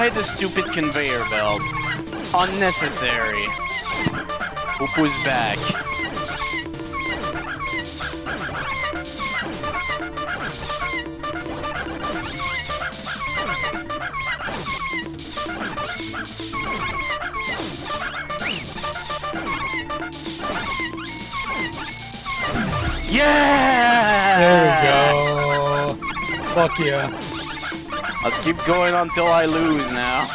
Why the stupid conveyor belt? Unnecessary. Upu's back. Yeah! There we go. Fuck yeah. Let's keep going until I lose now.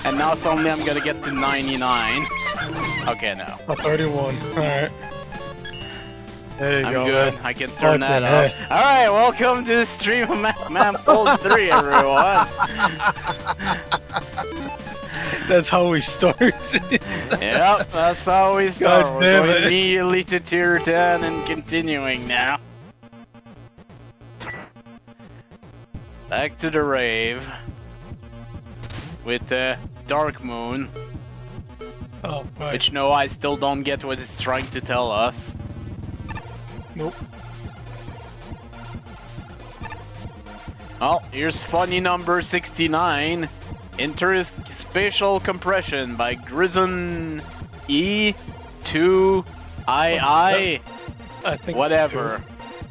And now suddenly I'm gonna get to 99. Okay, no. Oh, 31. Alright. There you I'm go. good. Man. I can turn Okay, that up. hey. Alright, welcome to the stream of Megaman Fold 3, everyone. That's how we start. Yep, that's how we start. God We're damn going it. immediately to tier 10 and continuing now. Back to the rave. With Dark Moon. Oh, right. Which, no, I still don't get what it's trying to tell us. Nope. Oh, here's funny number 69. Interspatial compression by Grison E2II. I think Whatever.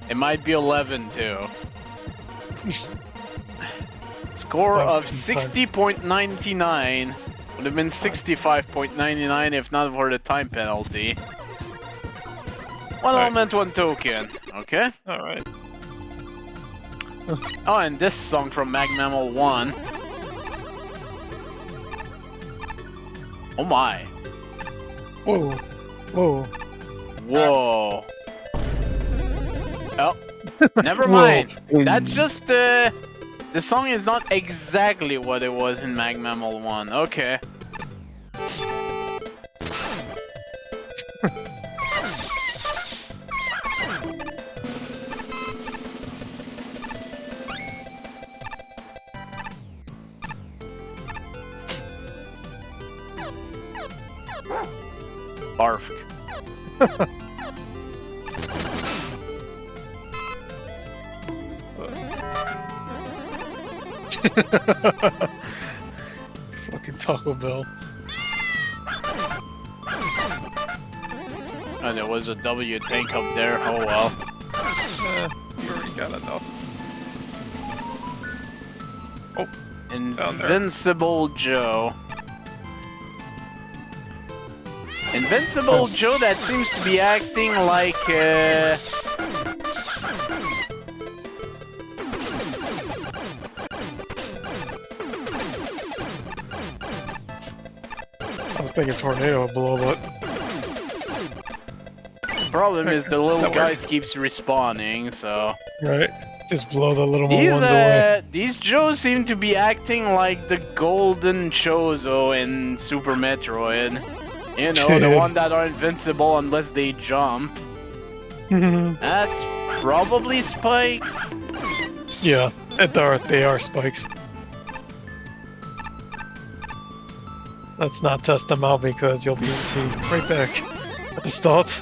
It might be 11 too. Score of 60.99. Would have been 65.99 if not for the time penalty. One element, one token. Okay. Alright. Oh, and this song from Megaman 1. Oh my. Whoa. Whoa. Whoa. Oh. Never mind. That's just the song is not exactly what it was in Megaman 1. Okay. Barf. Fucking Taco Bell. Oh, there was a W tank up there. Oh well. You already got enough. Oh, Invincible Joe. Invincible Joe that seems to be acting like I was thinking tornado would blow, but problem is the little That guy works. keeps respawning, so right, just blow the little ones away. these Joes seem to be acting like the golden Chozo in Super Metroid. You know, the one that are invincible unless they jump. That's probably Spikes. Yeah, they are spikes. Let's not test them out because you'll be right back at the start.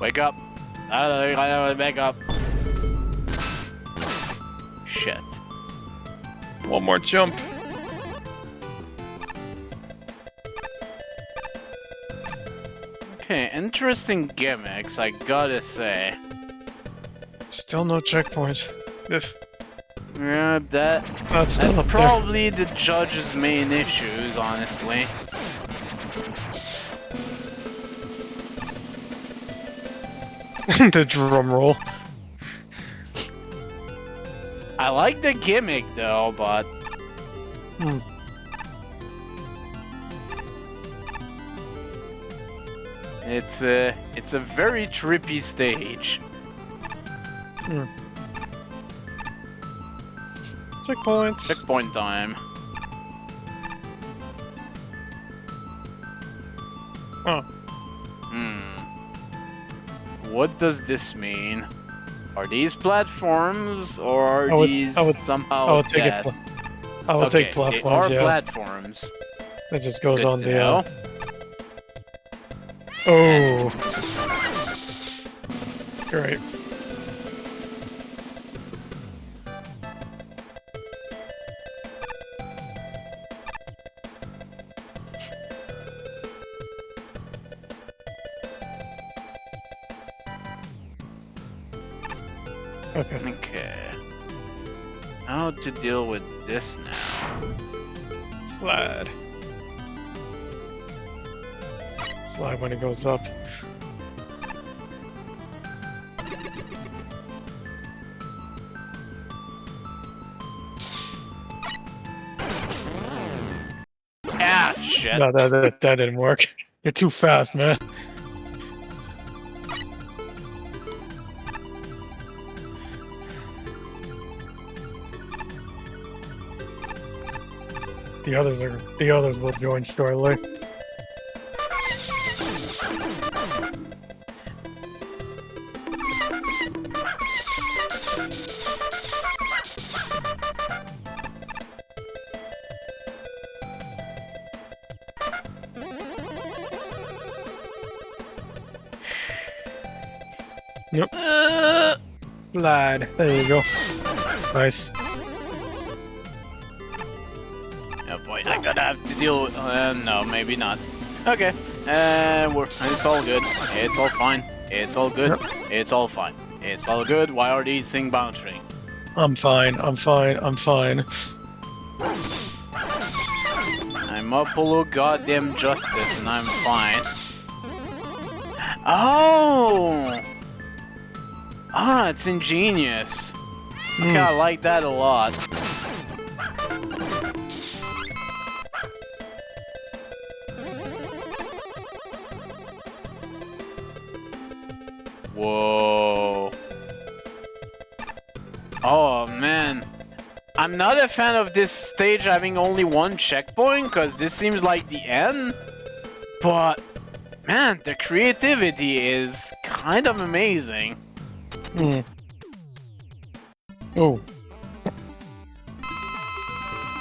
Wake up. Wake up. Shit. One more jump. Okay, interesting gimmicks, I gotta say. Still no checkpoints. Yeah, That's still that's up probably the judge's main issues, honestly. there. The drum roll. I like the gimmick though, but it's a very trippy stage. Checkpoints. Checkpoint time. Oh. What does this mean? Are these platforms or are I would- these I would- somehow I will take death? it. I will take They are platforms. Yeah, platforms. it just goes Good on to the. know. Oh. Great. Okay. Okay. How to deal with this now? Slide. Slide when it goes up. Ah, shit. No, that didn't work. You're too fast, man. The others will join shortly. Yep. Slide. There you go. Nice. Oh boy, I'm gonna have to deal with... no, maybe not. Okay. It's all good. It's all fine. It's all good. Yep. It's all fine. It's all good. Why are these things bouncing? I'm fine. I'm fine. I'm fine. I'm Apollo goddamn justice and I'm fine. Oh! Ah, it's ingenious. Okay, I like that a lot. Whoa. Oh, man. I'm not a fan of this stage having only one checkpoint, because this seems like the end. But, man, the creativity is kind of amazing. Oh.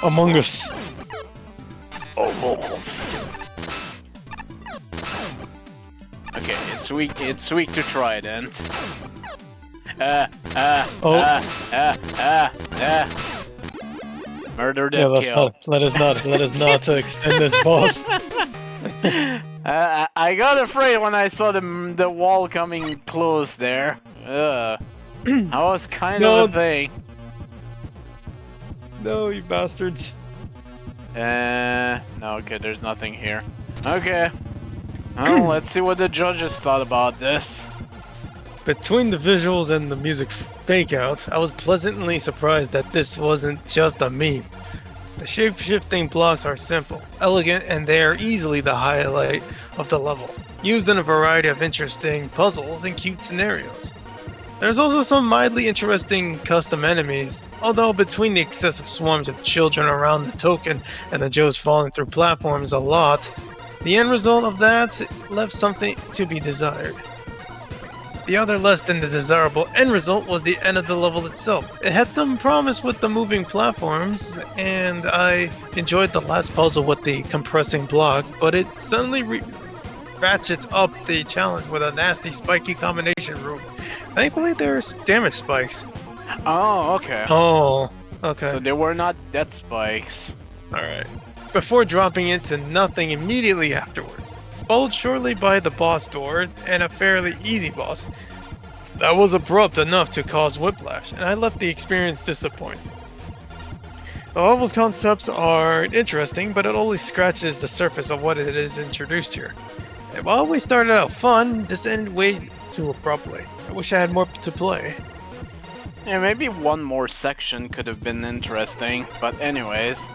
Among Us. Oh. Okay, it's weak to Trident. Murder Yeah, the kill. let us not extend this boss. I got afraid when I saw the wall coming close there. That was kind of a thing. No, you bastards. No, okay, there's nothing here. Okay. Well, let's see what the judges thought about this. Between the visuals and the music fake-out, I was pleasantly surprised that this wasn't just a meme. The shape-shifting blocks are simple, elegant, and they are easily the highlight of the level, used in a variety of interesting puzzles and cute scenarios. There's also some mildly interesting custom enemies, although between the excessive swarms of children around the token and the Joes falling through platforms a lot, the end result of that left something to be desired. The other less than the desirable end result was the end of the level itself. It had some promise with the moving platforms, and I enjoyed the last puzzle with the compressing block, but it suddenly ratchets up the challenge with a nasty spiky combination room. Thankfully there's damage spikes. Oh, okay. Oh, okay. So they were not death spikes. Alright. Before dropping into nothing immediately afterwards. Followed shortly by the boss door and a fairly easy boss. That was abrupt enough to cause whiplash, and I left the experience disappointed. The level's concepts are interesting, but it only scratches the surface of what it is introduced here. And while we started out fun, this ended way too abruptly. I wish I had more to play. Yeah, maybe one more section could have been interesting, but anyways.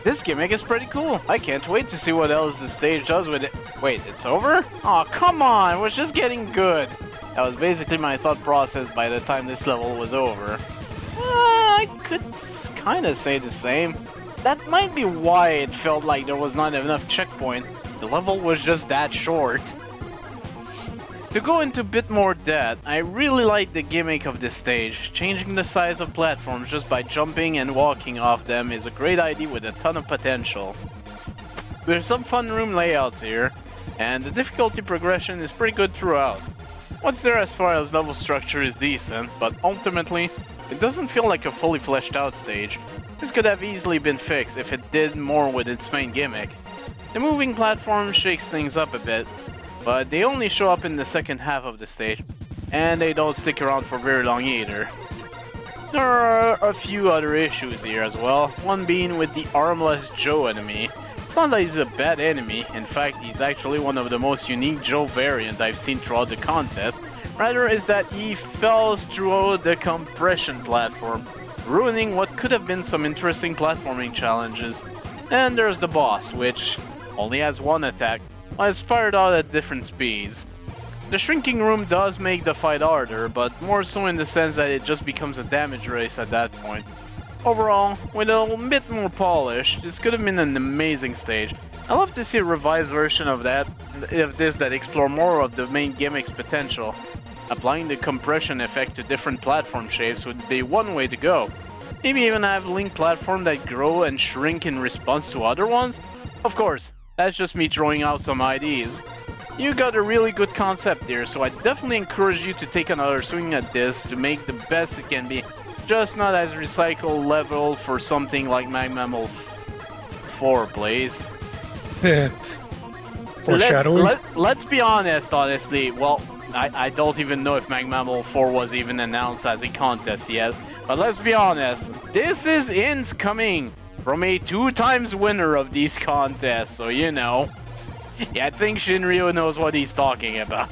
This gimmick is pretty cool. I can't wait to see what else the stage does with it. Wait, it's over? Oh, come on, it was just getting good. That was basically my thought process by the time this level was over. I could kind of say the same. That might be why it felt like there was not enough checkpoint. The level was just that short. To go into a bit more depth, I really like the gimmick of this stage. Changing the size of platforms just by jumping and walking off them is a great idea with a ton of potential. There's some fun room layouts here, and the difficulty progression is pretty good throughout. What's there as far as level structure is decent, but ultimately, it doesn't feel like a fully fleshed out stage. This could have easily been fixed if it did more with its main gimmick. The moving platform shakes things up a bit, but they only show up in the second half of the stage. and they don't stick around for very long either. There are a few other issues here as well, one being with the Armless Joe enemy. It's not that he's a bad enemy, in fact he's actually one of the most unique Joe variant I've seen throughout the contest, rather is that he falls through the compression platform, ruining what could have been some interesting platforming challenges. And there's the boss, which only has one attack, while it's fired out at different speeds. The shrinking room does make the fight harder, but more so in the sense that it just becomes a damage race at that point. Overall, with a little bit more polish, this could have been an amazing stage. I'd love to see a revised version of this that explore more of the main gimmick's potential. Applying the compression effect to different platform shapes would be one way to go. Maybe even have link platform that grow and shrink in response to other ones? Of course, that's just me throwing out some ideas. You got a really good concept here, so I definitely encourage you to take another swing at this to make the best it can be. Just not as recycle level for something like Megaman 4, please. Let's be honest, honestly. Well, I don't even know if Megaman 4 was even announced as a contest yet. But let's be honest, this is hints coming from a 2-times winner of these contests, so you know. Yeah, I think Shinryu knows what he's talking about.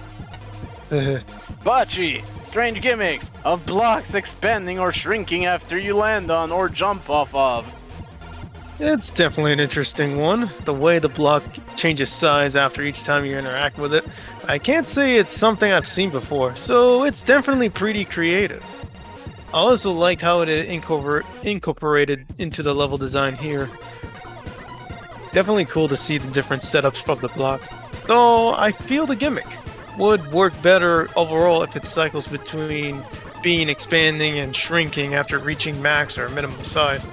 Bocce, strange gimmicks of blocks expanding or shrinking after you land on or jump off of. It's definitely an interesting one, the way the block changes size after each time you interact with it. I can't say it's something I've seen before, so it's definitely pretty creative. I also liked how it incorporated into the level design here. Definitely cool to see the different setups of the blocks, though I feel the gimmick would work better overall if it cycles between being expanding and shrinking after reaching max or minimum size.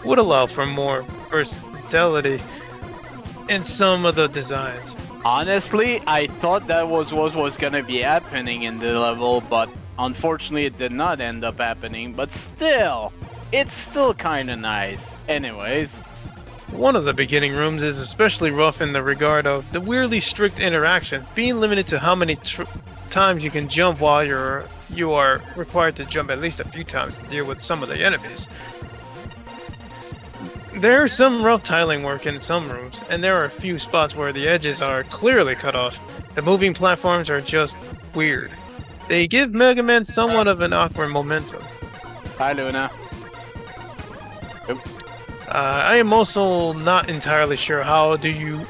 Would allow for more versatility in some of the designs. Honestly, I thought that was what was gonna be happening in the level, but unfortunately it did not end up happening, but still, it's still kinda nice. Anyways. One of the beginning rooms is especially rough in the regard of the weirdly strict interaction, being limited to how many times you can jump while you are required to jump at least a few times to deal with some of the enemies. There's some rough tiling work in some rooms, and there are a few spots where the edges are clearly cut off. The moving platforms are just weird. They give Megaman somewhat of an awkward momentum. Hi, Luna. I am also not entirely sure how you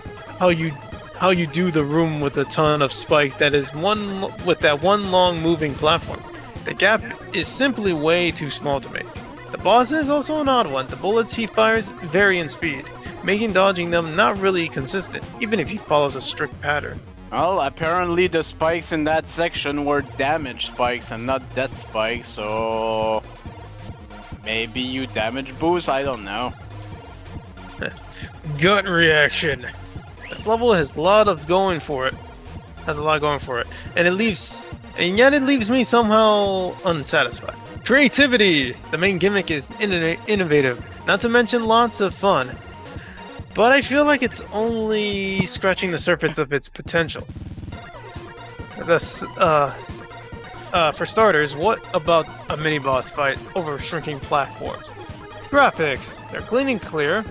do the room with a ton of spikes that is with that one long moving platform. The gap is simply way too small to make. The boss is also an odd one. The bullets he fires vary in speed, making dodging them not really consistent, even if he follows a strict pattern. Well, apparently the spikes in that section were damage spikes and not death spikes, so maybe you damage boost, I don't know. Gut reaction. This level has a lot going for it. And yet it leaves me somehow unsatisfied. Creativity! The main gimmick is innovative, not to mention lots of fun. But I feel like it's only scratching the surface of its potential. For starters, what about a mini-boss fight over shrinking platforms? Graphics! They're clean and clear,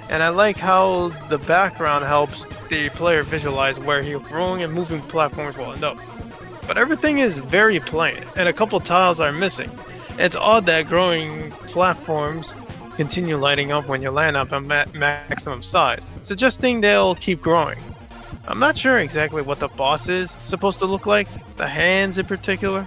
and I like how the background helps the player visualize where your growing and moving platforms will end up. But everything is very plain, and a couple tiles are missing. It's odd that growing platforms continue lighting up when you land up at maximum size, suggesting they'll keep growing. I'm not sure exactly what the boss is supposed to look like, the hands in particular.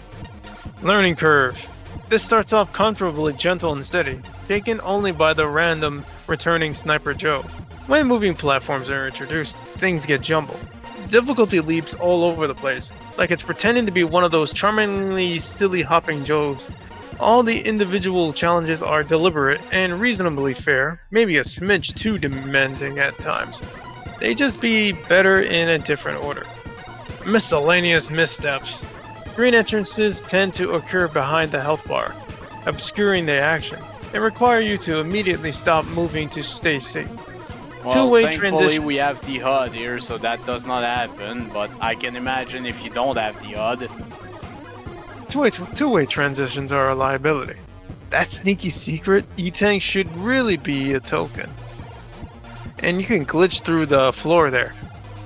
Learning curve. This starts off comfortably gentle and steady, taken only by the random returning Sniper Joe. When moving platforms are introduced, things get jumbled. Difficulty leaps all over the place, like it's pretending to be one of those charmingly silly hopping Joes. All the individual challenges are deliberate and reasonably fair, maybe a smidge too demanding at times. They just be better in a different order. Miscellaneous missteps. Green entrances tend to occur behind the health bar, obscuring the action, and require you to immediately stop moving to stay safe. Well, thankfully we have the HUD here, so that does not happen, but I can imagine if you don't have the HUD. Two-way transitions are a liability. That sneaky secret E-Tank should really be a token. And you can glitch through the floor there.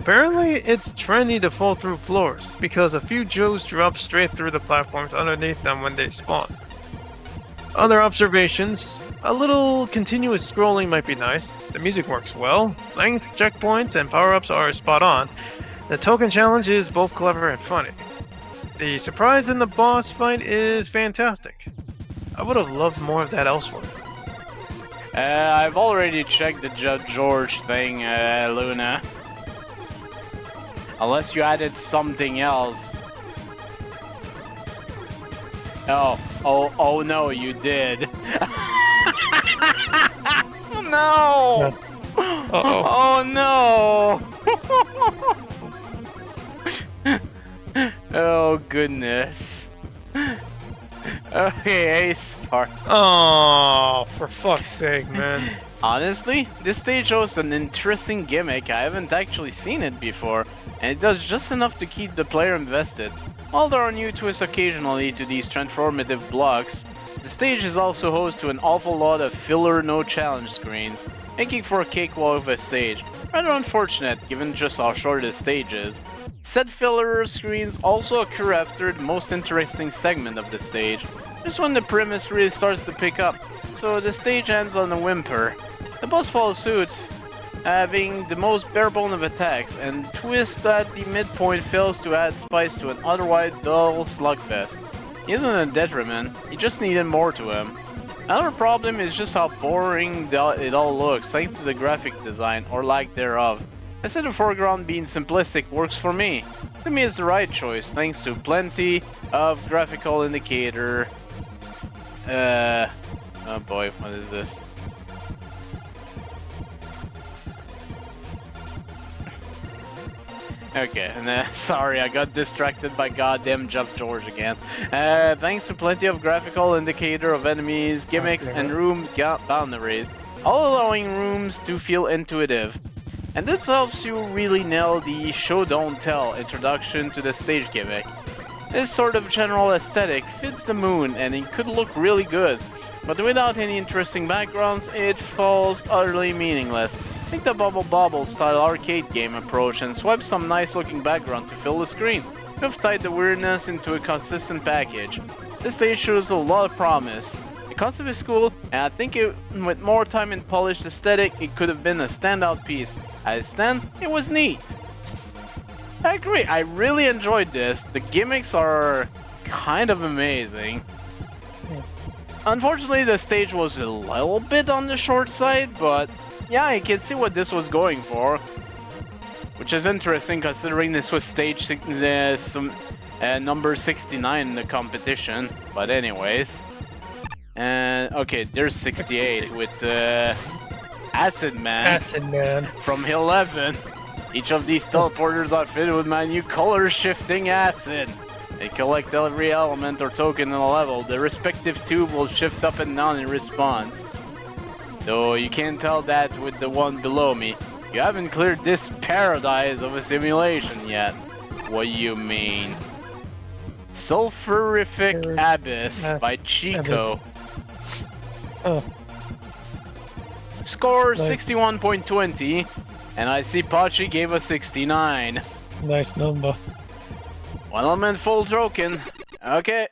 Apparently, it's trendy to fall through floors, because a few Joes drop straight through the platforms underneath them when they spawn. Other observations, a little continuous scrolling might be nice. The music works well, length, checkpoints, and power-ups are spot on. The token challenge is both clever and funny. The surprise in the boss fight is fantastic. I would have loved more of that elsewhere. I've already checked the George thing, Luna. Unless you added something else. Oh no, you did. No! Uh-oh. Oh no! Oh goodness. Okay, Ace Park. Oh, for fuck's sake, man. Honestly, this stage hosts an interesting gimmick. I haven't actually seen it before, and it does just enough to keep the player invested. While there are new twists occasionally to these transformative blocks, the stage is also host to an awful lot of filler no-challenge screens, making for a cakewalk of a stage. Rather unfortunate, given just how short the stage is. Said filler screens also occur after the most interesting segment of the stage, just when the premise really starts to pick up, so the stage ends on a whimper. The boss follows suit, having the most bare-bone of attacks, and twist at the midpoint fails to add spice to an otherwise dull slugfest. He isn't a detriment, he just needed more to him. Another problem is just how boring it all looks, thanks to the graphic design, or lack thereof. I said the foreground being simplistic works for me. To me it's the right choice, thanks to plenty of graphical indicator. Oh boy, what is this? Okay, and sorry, I got distracted by goddamn Jeff George again. Thanks to plenty of graphical indicator of enemies, gimmicks, and room boundaries, all allowing rooms to feel intuitive. And this helps you really nail the show-don't-tell introduction to the stage gimmick. This sort of general aesthetic fits the mood and it could look really good, but without any interesting backgrounds, it falls utterly meaningless. Take the Bubble Bobble style arcade game approach and swipe some nice looking background to fill the screen. You've tied the weirdness into a consistent package. This stage shows a lot of promise. The concept is cool, and I think with more time and polished aesthetic, it could have been a standout piece. As it stands, it was neat. I agree, I really enjoyed this. The gimmicks are kind of amazing. Unfortunately, the stage was a little bit on the short side, but yeah, I can see what this was going for. Which is interesting considering this was stage number 69 in the competition. But anyways. Okay, there's 68 with Acid Man. Acid Man. From 11. Each of these teleporters are fitted with my new color shifting acid. They collect every element or token in a level. The respective tube will shift up and down in response. Though you can't tell that with the one below me. You haven't cleared this paradise of a simulation yet. What do you mean? Sulfurific Abyss by Chico. Oh. Score Nice. 61.20, and I see Pachi gave us 69. Nice number. One element full token. Okay.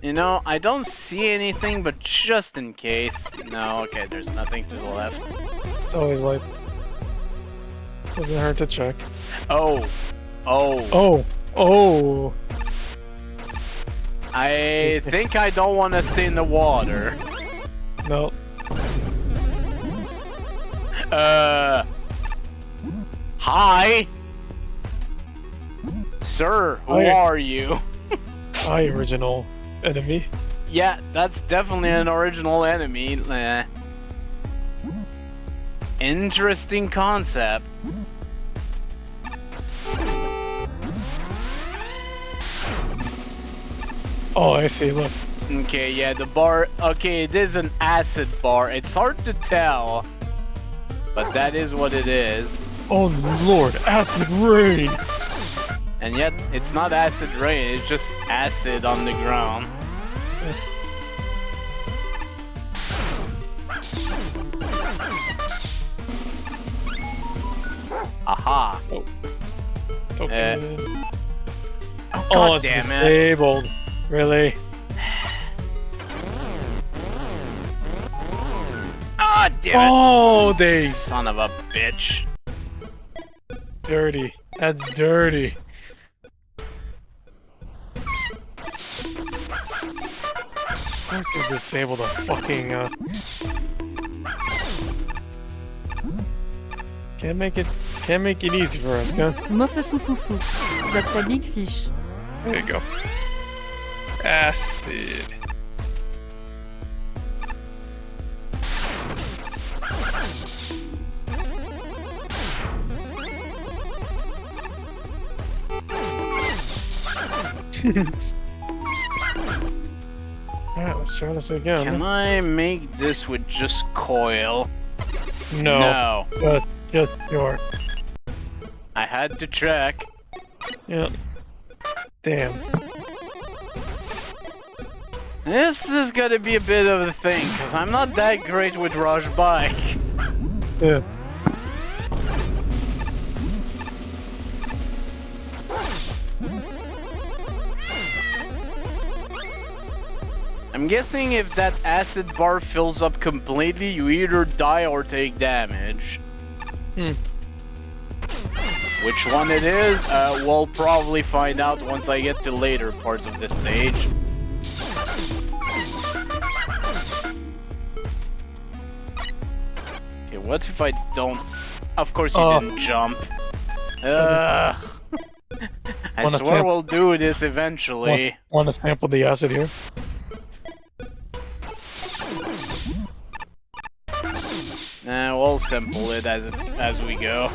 You know, I don't see anything, but just in case. No, okay, there's nothing to the left. It's always like... doesn't hurt to check. Oh. Oh. Oh! Oh! I think I don't want to stay in the water. No. Hi? Sir, who Hi. are you? Hi, original enemy. Yeah, that's definitely an original enemy. Interesting concept. Oh, I see, look. Okay, yeah, the bar... Okay, it is an acid bar. It's hard to tell, but that is what it is. Oh lord, acid rain! And yet, it's not acid rain, it's just acid on the ground. Aha! Oh, Oh, oh, God it's damn it. disabled. Really? Ah, damn it! Oh, they Son of a bitch. dirty. That's dirty. Supposed to disable the fucking Can't make it easy for us, huh? Mofafoufou. That's a big fish. There you go. Acid. Alright, let's try this again. Can I make this with just coil? No. No. Just short. I had to check. Yep. Damn. This is gonna be a bit of a thing, because I'm not that great with Rush Bike. Yeah. I'm guessing if that acid bar fills up completely, you either die or take damage. Which one it is, we'll probably find out once I get to later parts of the stage. Okay, what if I don't... Of course you didn't jump. I swear we'll do this eventually. Want to sample the acid here? Nah, we'll sample it as we go.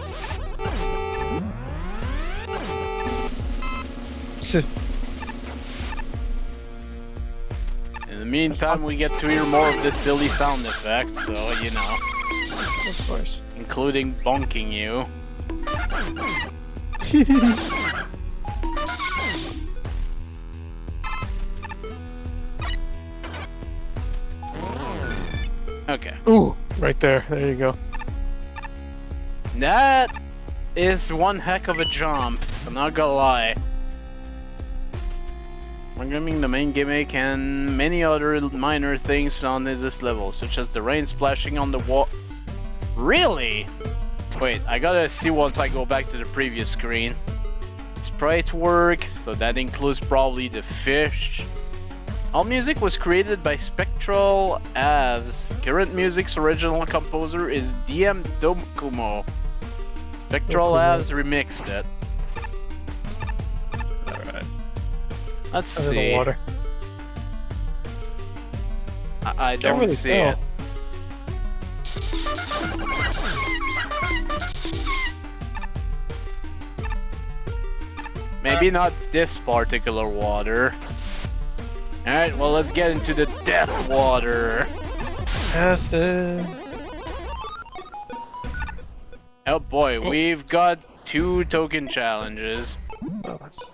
In the meantime, we get to hear more of the silly sound effects, so you know. Of course. Including bonking you. Okay. Ooh, right there. There you go. That is one heck of a jump, I'm not gonna lie. Programming the main gimmick and many other minor things on this level, such as the rain splashing on the wall. Really? Wait, I gotta see once I go back to the previous screen. Sprite work, so that includes probably the fish. All music was created by Spectral Avs. Current music's original composer is DM Dokumo. Spectral Avs remixed it. Alright. Let's see. The water. I don't really see tell. it. Maybe not this particular water. Alright, well, let's get into the death water. Acid. Oh boy, we've got 2 token challenges. Oh, that's...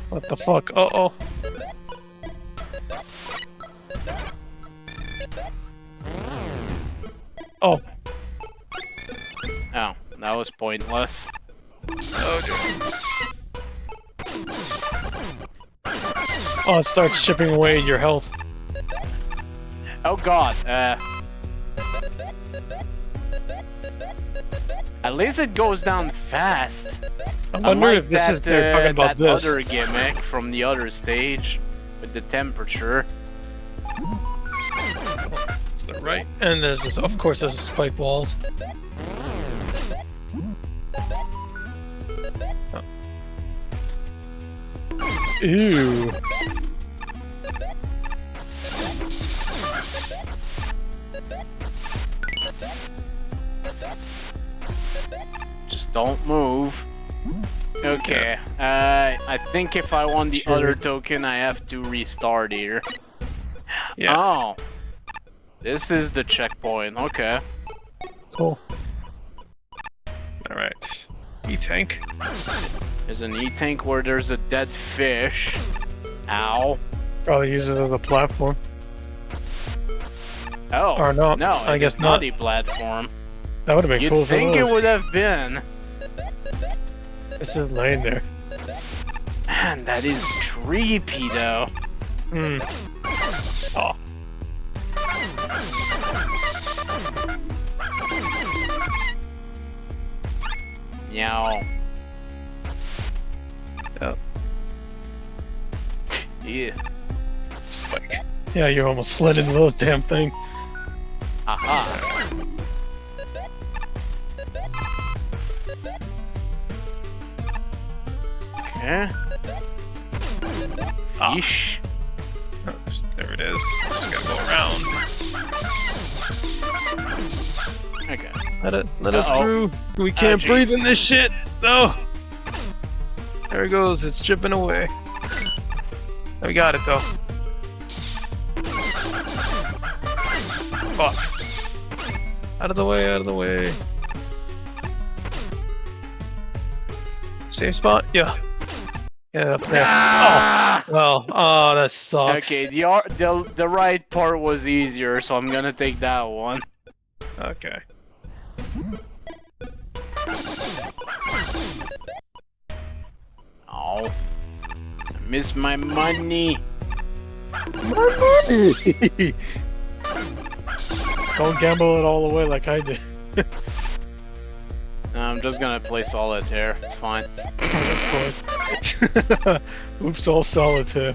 What the fuck? Uh-oh. Oh. Oh, that was pointless. Oh, dear. Oh, it starts chipping away your health. Oh god, at least it goes down fast. I wonder Unlike if this that, is they're talking about that this. other gimmick from the other stage with the temperature. It's the right. And there's this, of course, there's spike walls. Oh. Ew. Just don't move. Okay, I think if I want the other token, I have to restart here. Yeah. Oh. This is the checkpoint. Okay. Cool. Alright. E-tank. There's an E-tank where there's a dead fish. Ow. Probably use it as a platform. Oh. Or not. No, I guess it's not not. a platform. That would have been You'd cool if think it it was. would have been. It's just laying there. Man, that is creepy though. Hmm. Oh. Meow. Yep. Yeah. Spike. Yeah, you're almost slid into those damn things. Aha. Okay. Fish. Oh, there it is. Just gotta go around. Okay. Let us through. We can't jeez. breathe in this shit. No. There it goes. It's chipping away. We got it though. Fuck. Out of the way. Out of the way. Safe spot? Yeah. Yeah, up there. Ah! Oh. Well. Oh, that sucks. Okay, the right part was easier, so I'm gonna take that one. Okay. Oh. I miss my money. Don't gamble it all away like I did. No, I'm just gonna play solitaire. It's fine. Oops, all solitaire.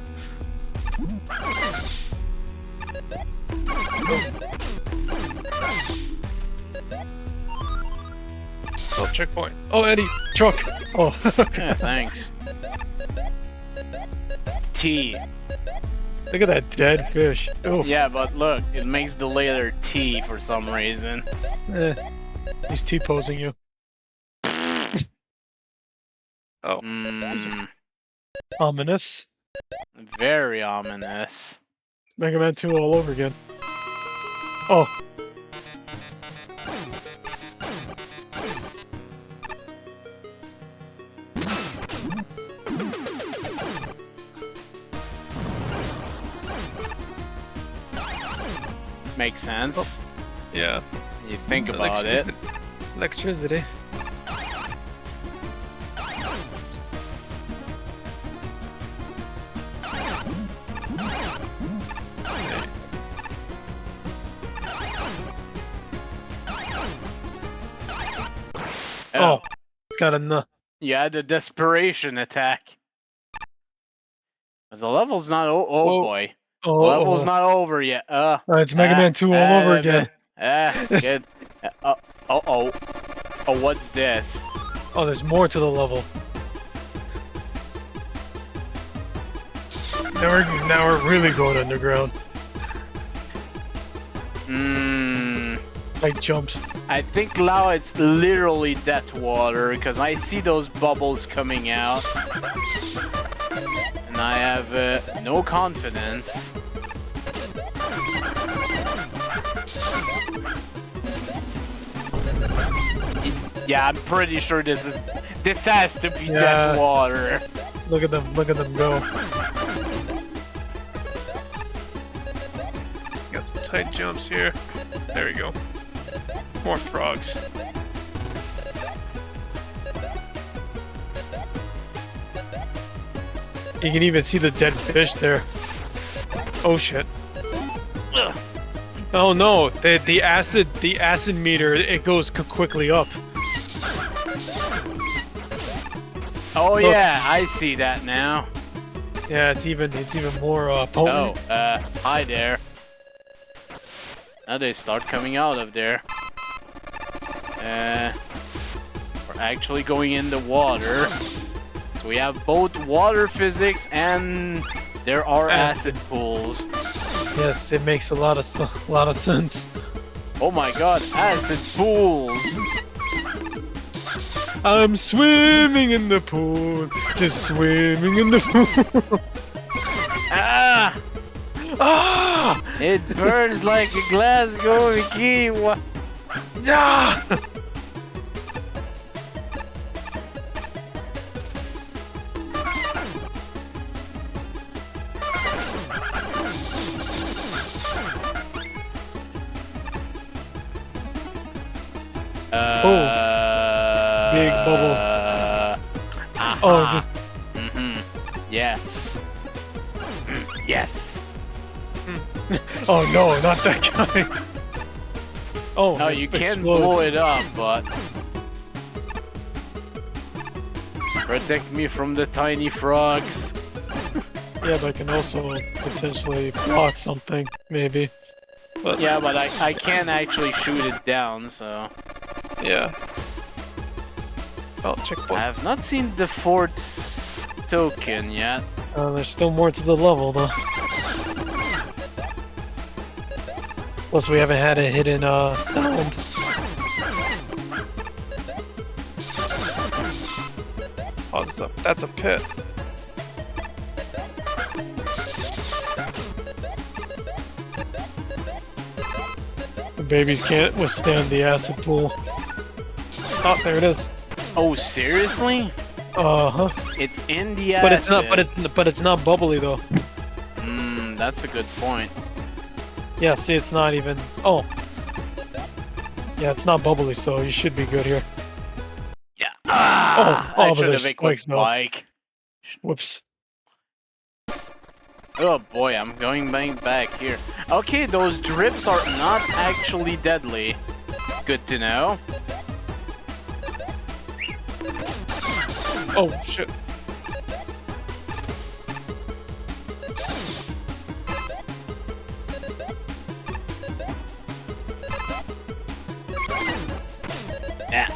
Oh, checkpoint. Oh, Eddie, truck. Oh, Yeah, thanks. T. look at that dead fish. Oh, Yeah, but look, it makes the letter T for some reason. He's T-posing you. Oh, Mm, ominous. very ominous. Megaman 2 all over again. Oh. Makes sense. Yeah. You think about it. Electricity. Oh, got enough. You had a desperation attack. But the level's not. Oh Whoa. boy. Oh, The level's not over yet. it's Mega Man 2 all over again. Good. Oh, what's this? Oh, there's more to the level. Now we're really going underground. Like jumps. I think now it's literally death water because I see those bubbles coming out. And I have no confidence. Yeah, I'm pretty sure this has to be death water. Look at them go. Got some tight jumps here. There we go. More frogs. You can even see the dead fish there. Oh shit. Ugh. Oh no, the acid meter, it goes quickly up. Oh yeah, I see that now. Yeah, it's even more potent. Oh, hi there. Now they start coming out of there. We're actually going in the water. So we have both water physics and there are acid pools. Yes, it makes a lot of sense. Oh my god, acid pools! I'm swimming in the pool, just swimming in the pool. Ah! Ah! It burns like a Glasgow key. What? Yeah! Big bubble. Oh, just... Yes. Yes. Oh no, not that guy. Oh, No, it you can explodes. blow it up, but... Protect me from the tiny frogs. Yeah, but I can also potentially block something, maybe. But Yeah, but I can't actually shoot it down, so... yeah. Oh, I checkpoint. have not seen the fourth token yet. There's still more to the level, though. Plus, we haven't had a hidden sound. Oh, that's a pit. The babies can't withstand the acid pool. Oh, there it is. Oh, seriously? Uh-huh. It's in the But acid. but it's not bubbly though. That's a good point. Yeah, see, it's not even. Oh. Yeah, it's not bubbly, so you should be good here. Yeah. Oh, I but should there's have equipped spikes now. bike. Whoops. Oh boy, I'm going back here. Okay, those drips are not actually deadly. Good to know. Oh shit. Yeah.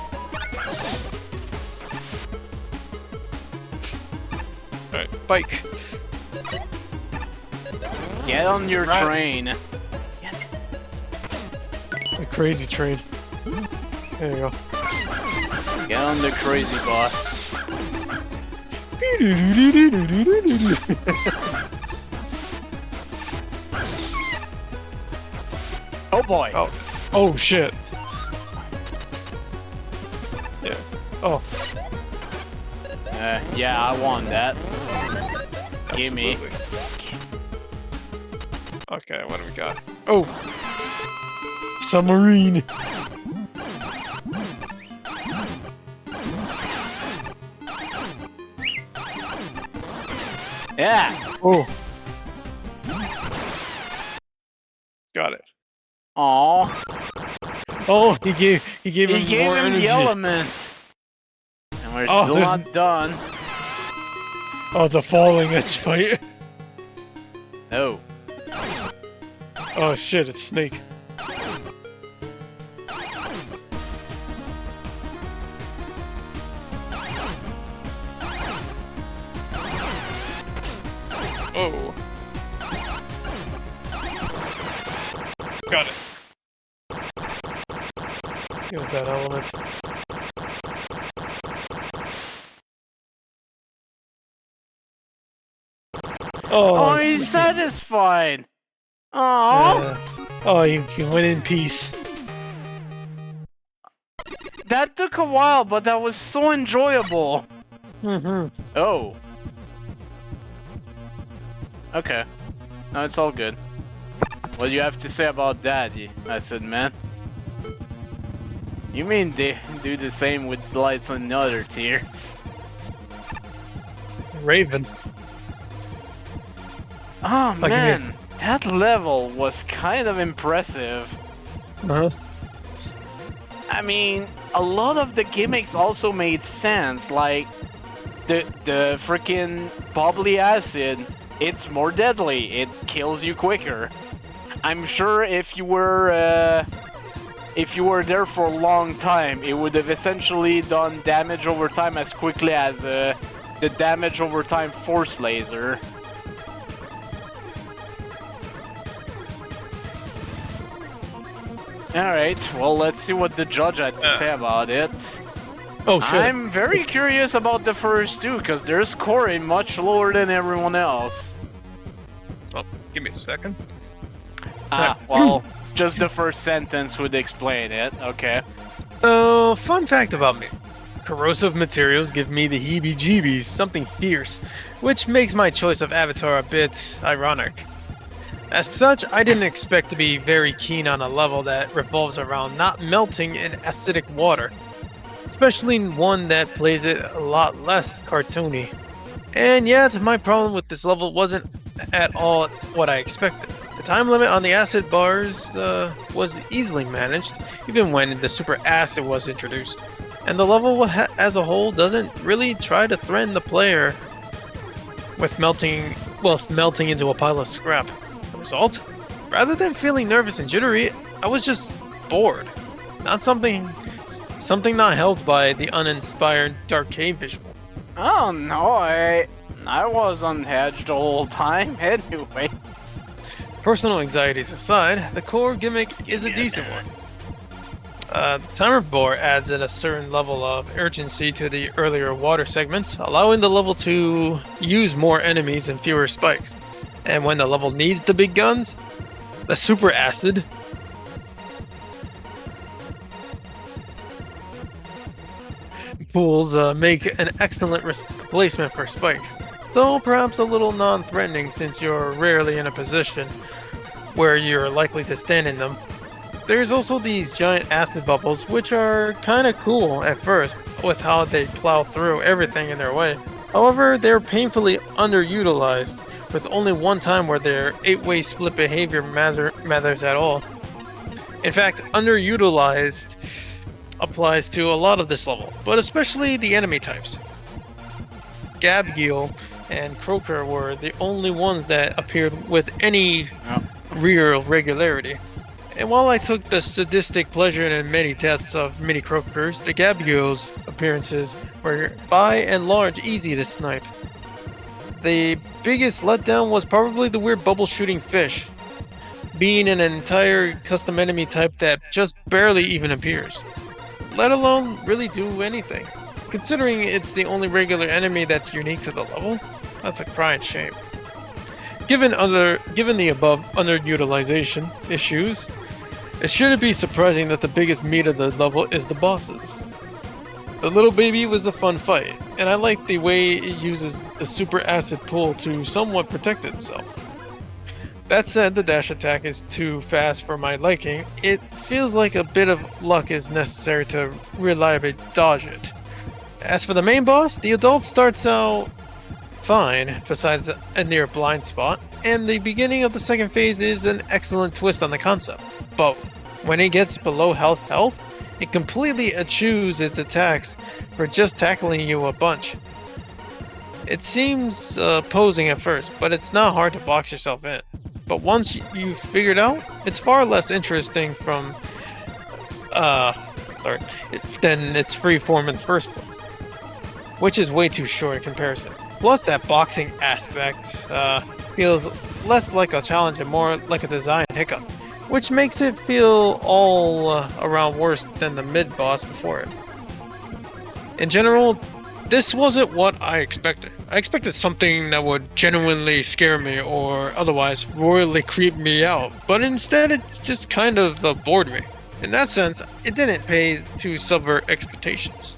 Alright, bike. Get on your Right. train. A crazy train. There you go. Get on the crazy bus. Oh boy. Oh. Oh shit. Yeah. Oh. Yeah, I want that. Gimme. Absolutely. Okay, what do we got? Oh! Submarine! Yeah. Oh! Got it. Aw. Oh, he gave He him gave more him energy. the element. And we're Oh, still there's- not done. Oh, it's a falling edge fight. No. Oh shit, it's Snake. Oh. Got it. Use that element. Oh, he's satisfied. Oh, Oh, he went in peace. that took a while, but that was so enjoyable. Mm-hmm. Oh. Okay. No, it's all good. What do you have to say about that? I said, man. You mean they do the same with lights on the other tiers? Raven. Oh Like man, that level was kind of impressive. Uh-huh. I mean, a lot of the gimmicks also made sense, like the freaking bubbly acid, it's more deadly, it kills you quicker. I'm sure if you were there for a long time, it would have essentially done damage over time as quickly as the damage over time force laser. Alright, well, let's see what the judge had to say about it. Oh shit. I'm very curious about the first two, because they're scoring much lower than everyone else. Oh, give me a second. Well, just the first sentence would explain it. Okay. So, fun fact about me. Corrosive materials give me the heebie-jeebies, something fierce, which makes my choice of avatar a bit ironic. As such, I didn't expect to be very keen on a level that revolves around not melting in acidic water, especially one that plays it a lot less cartoony. And yet, my problem with this level wasn't at all what I expected. The time limit on the acid bars was easily managed, even when the super acid was introduced. And the level as a whole doesn't really try to threaten the player with melting into a pile of scrap. The result? Rather than feeling nervous and jittery, I was just bored. Not something not helped by the uninspired dark cave visual. Oh no, I was unhedged the whole time anyway. Personal anxieties aside, the core gimmick is a decent one. The timer bar adds a certain level of urgency to the earlier water segments, allowing the level to use more enemies and fewer spikes. And when the level needs the big guns, the super acid pools make an excellent replacement for spikes, though perhaps a little non-threatening since you're rarely in a position where you're likely to stand in them. There's also these giant acid bubbles, which are kinda cool at first with how they plow through everything in their way. However, they're painfully underutilized, with only one time where their 8-way split behavior matters at all. In fact, underutilized applies to a lot of this level, but especially the enemy types. Gabgeel and Croaker were the only ones that appeared with any real regularity. And while I took the sadistic pleasure in many deaths of mini Croakers, the Gabgeel's appearances were by and large easy to snipe. The biggest letdown was probably the weird bubble shooting fish, being an entire custom enemy type that just barely even appears, let alone really do anything. Considering it's the only regular enemy that's unique to the level, that's a crying shame. Given the above underutilization issues, it shouldn't be surprising that the biggest meat of the level is the bosses. The little baby was a fun fight, and I like the way it uses the super acid pool to somewhat protect itself. That said, the dash attack is too fast for my liking. It feels like a bit of luck is necessary to reliably dodge it. As for the main boss, the adult starts out fine, besides a near blind spot, and the beginning of the second phase is an excellent twist on the concept. But when it gets below health, it completely eschews its attacks for just tackling you a bunch. It seems posing at first, but it's not hard to box yourself in. But once you've figured out, it's far less interesting than its free form in the first place, which is way too short in comparison. Plus, that boxing aspect feels less like a challenge and more like a design hiccup, which makes it feel all around worse than the mid-boss before it. In general, this wasn't what I expected. I expected something that would genuinely scare me or otherwise royally creep me out, but instead it just kind of bored me. In that sense, it didn't pay to subvert expectations.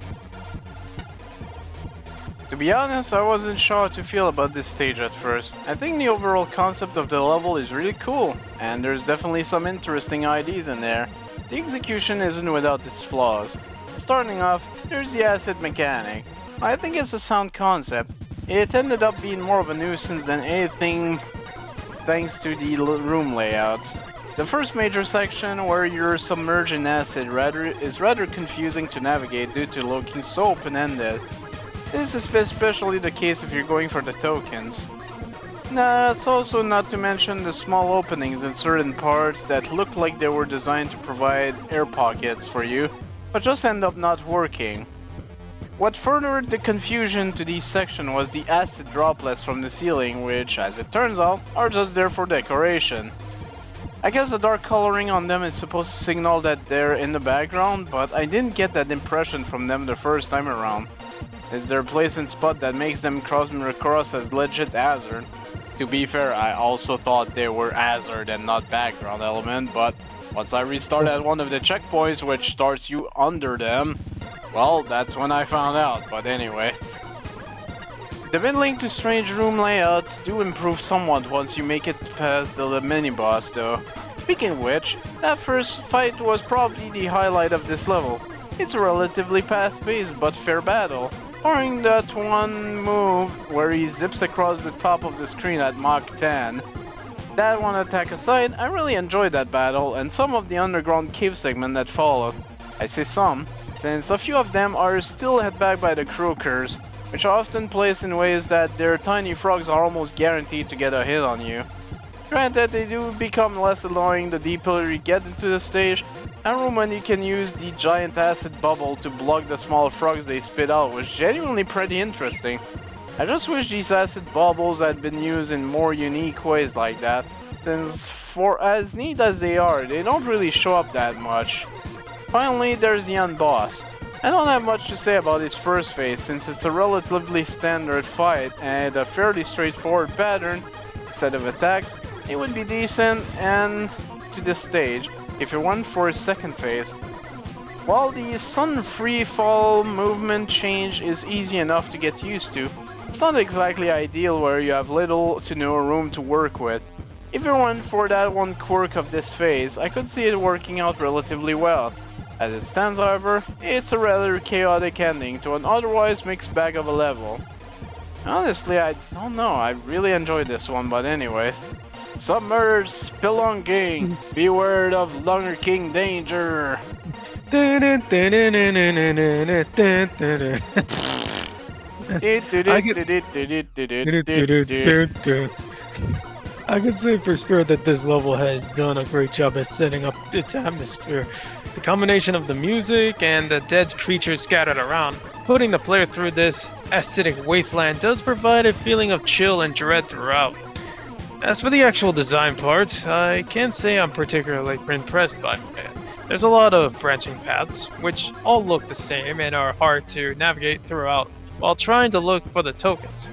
To be honest, I wasn't sure how to feel about this stage at first. I think the overall concept of the level is really cool, and there's definitely some interesting ideas in there. The execution isn't without its flaws. Starting off, there's the acid mechanic. I think it's a sound concept. It ended up being more of a nuisance than anything thanks to the room layouts. The first major section, where you're submerged in acid, is rather confusing to navigate due to looking so open-ended. This is especially the case if you're going for the tokens. That's also not to mention the small openings in certain parts that look like they were designed to provide air pockets for you, but just end up not working. What furthered the confusion to this section was the acid droplets from the ceiling, which, as it turns out, are just there for decoration. I guess the dark coloring on them is supposed to signal that they're in the background, but I didn't get that impression from them the first time around. It's their place and spot that makes them come across as legit hazard. To be fair, I also thought they were hazard and not background element, but once I restarted at one of the checkpoints which starts you under them, well, that's when I found out, but anyways. The mid-link to strange room layouts do improve somewhat once you make it past the mini-boss though. Speaking of which, that first fight was probably the highlight of this level. It's a relatively fast-paced but fair battle, barring that one move where he zips across the top of the screen at Mach 10. That one attack aside, I really enjoyed that battle and some of the underground cave segment that followed. I say some, since a few of them are still held back by the croakers, which are often placed in ways that their tiny frogs are almost guaranteed to get a hit on you. Granted, they do become less annoying the deeper you get into the stage, and when you can use the giant acid bubble to block the small frogs they spit out was genuinely pretty interesting. I just wish these acid bubbles had been used in more unique ways like that, since for as neat as they are, they don't really show up that much. Finally, there's the end boss. I don't have much to say about his first phase since it's a relatively standard fight and a fairly straightforward pattern. Instead of attacks, it would be decent and to this stage if you went for his second phase. While the sun free fall movement change is easy enough to get used to, it's not exactly ideal where you have little to no room to work with. If you went for that one quirk of this phase, I could see it working out relatively well. As it stands, however, it's a rather chaotic ending to an otherwise mixed bag of a level. Honestly, I don't know, I really enjoyed this one, but anyways. Submerged spelunking, beware of Lunger King danger. I can say for sure that this level has done a great job at setting up its atmosphere. The combination of the music and the dead creatures scattered around, putting the player through this acidic wasteland does provide a feeling of chill and dread throughout. As for the actual design part, I can't say I'm particularly impressed by it. There's a lot of branching paths, which all look the same and are hard to navigate throughout while trying to look for the tokens.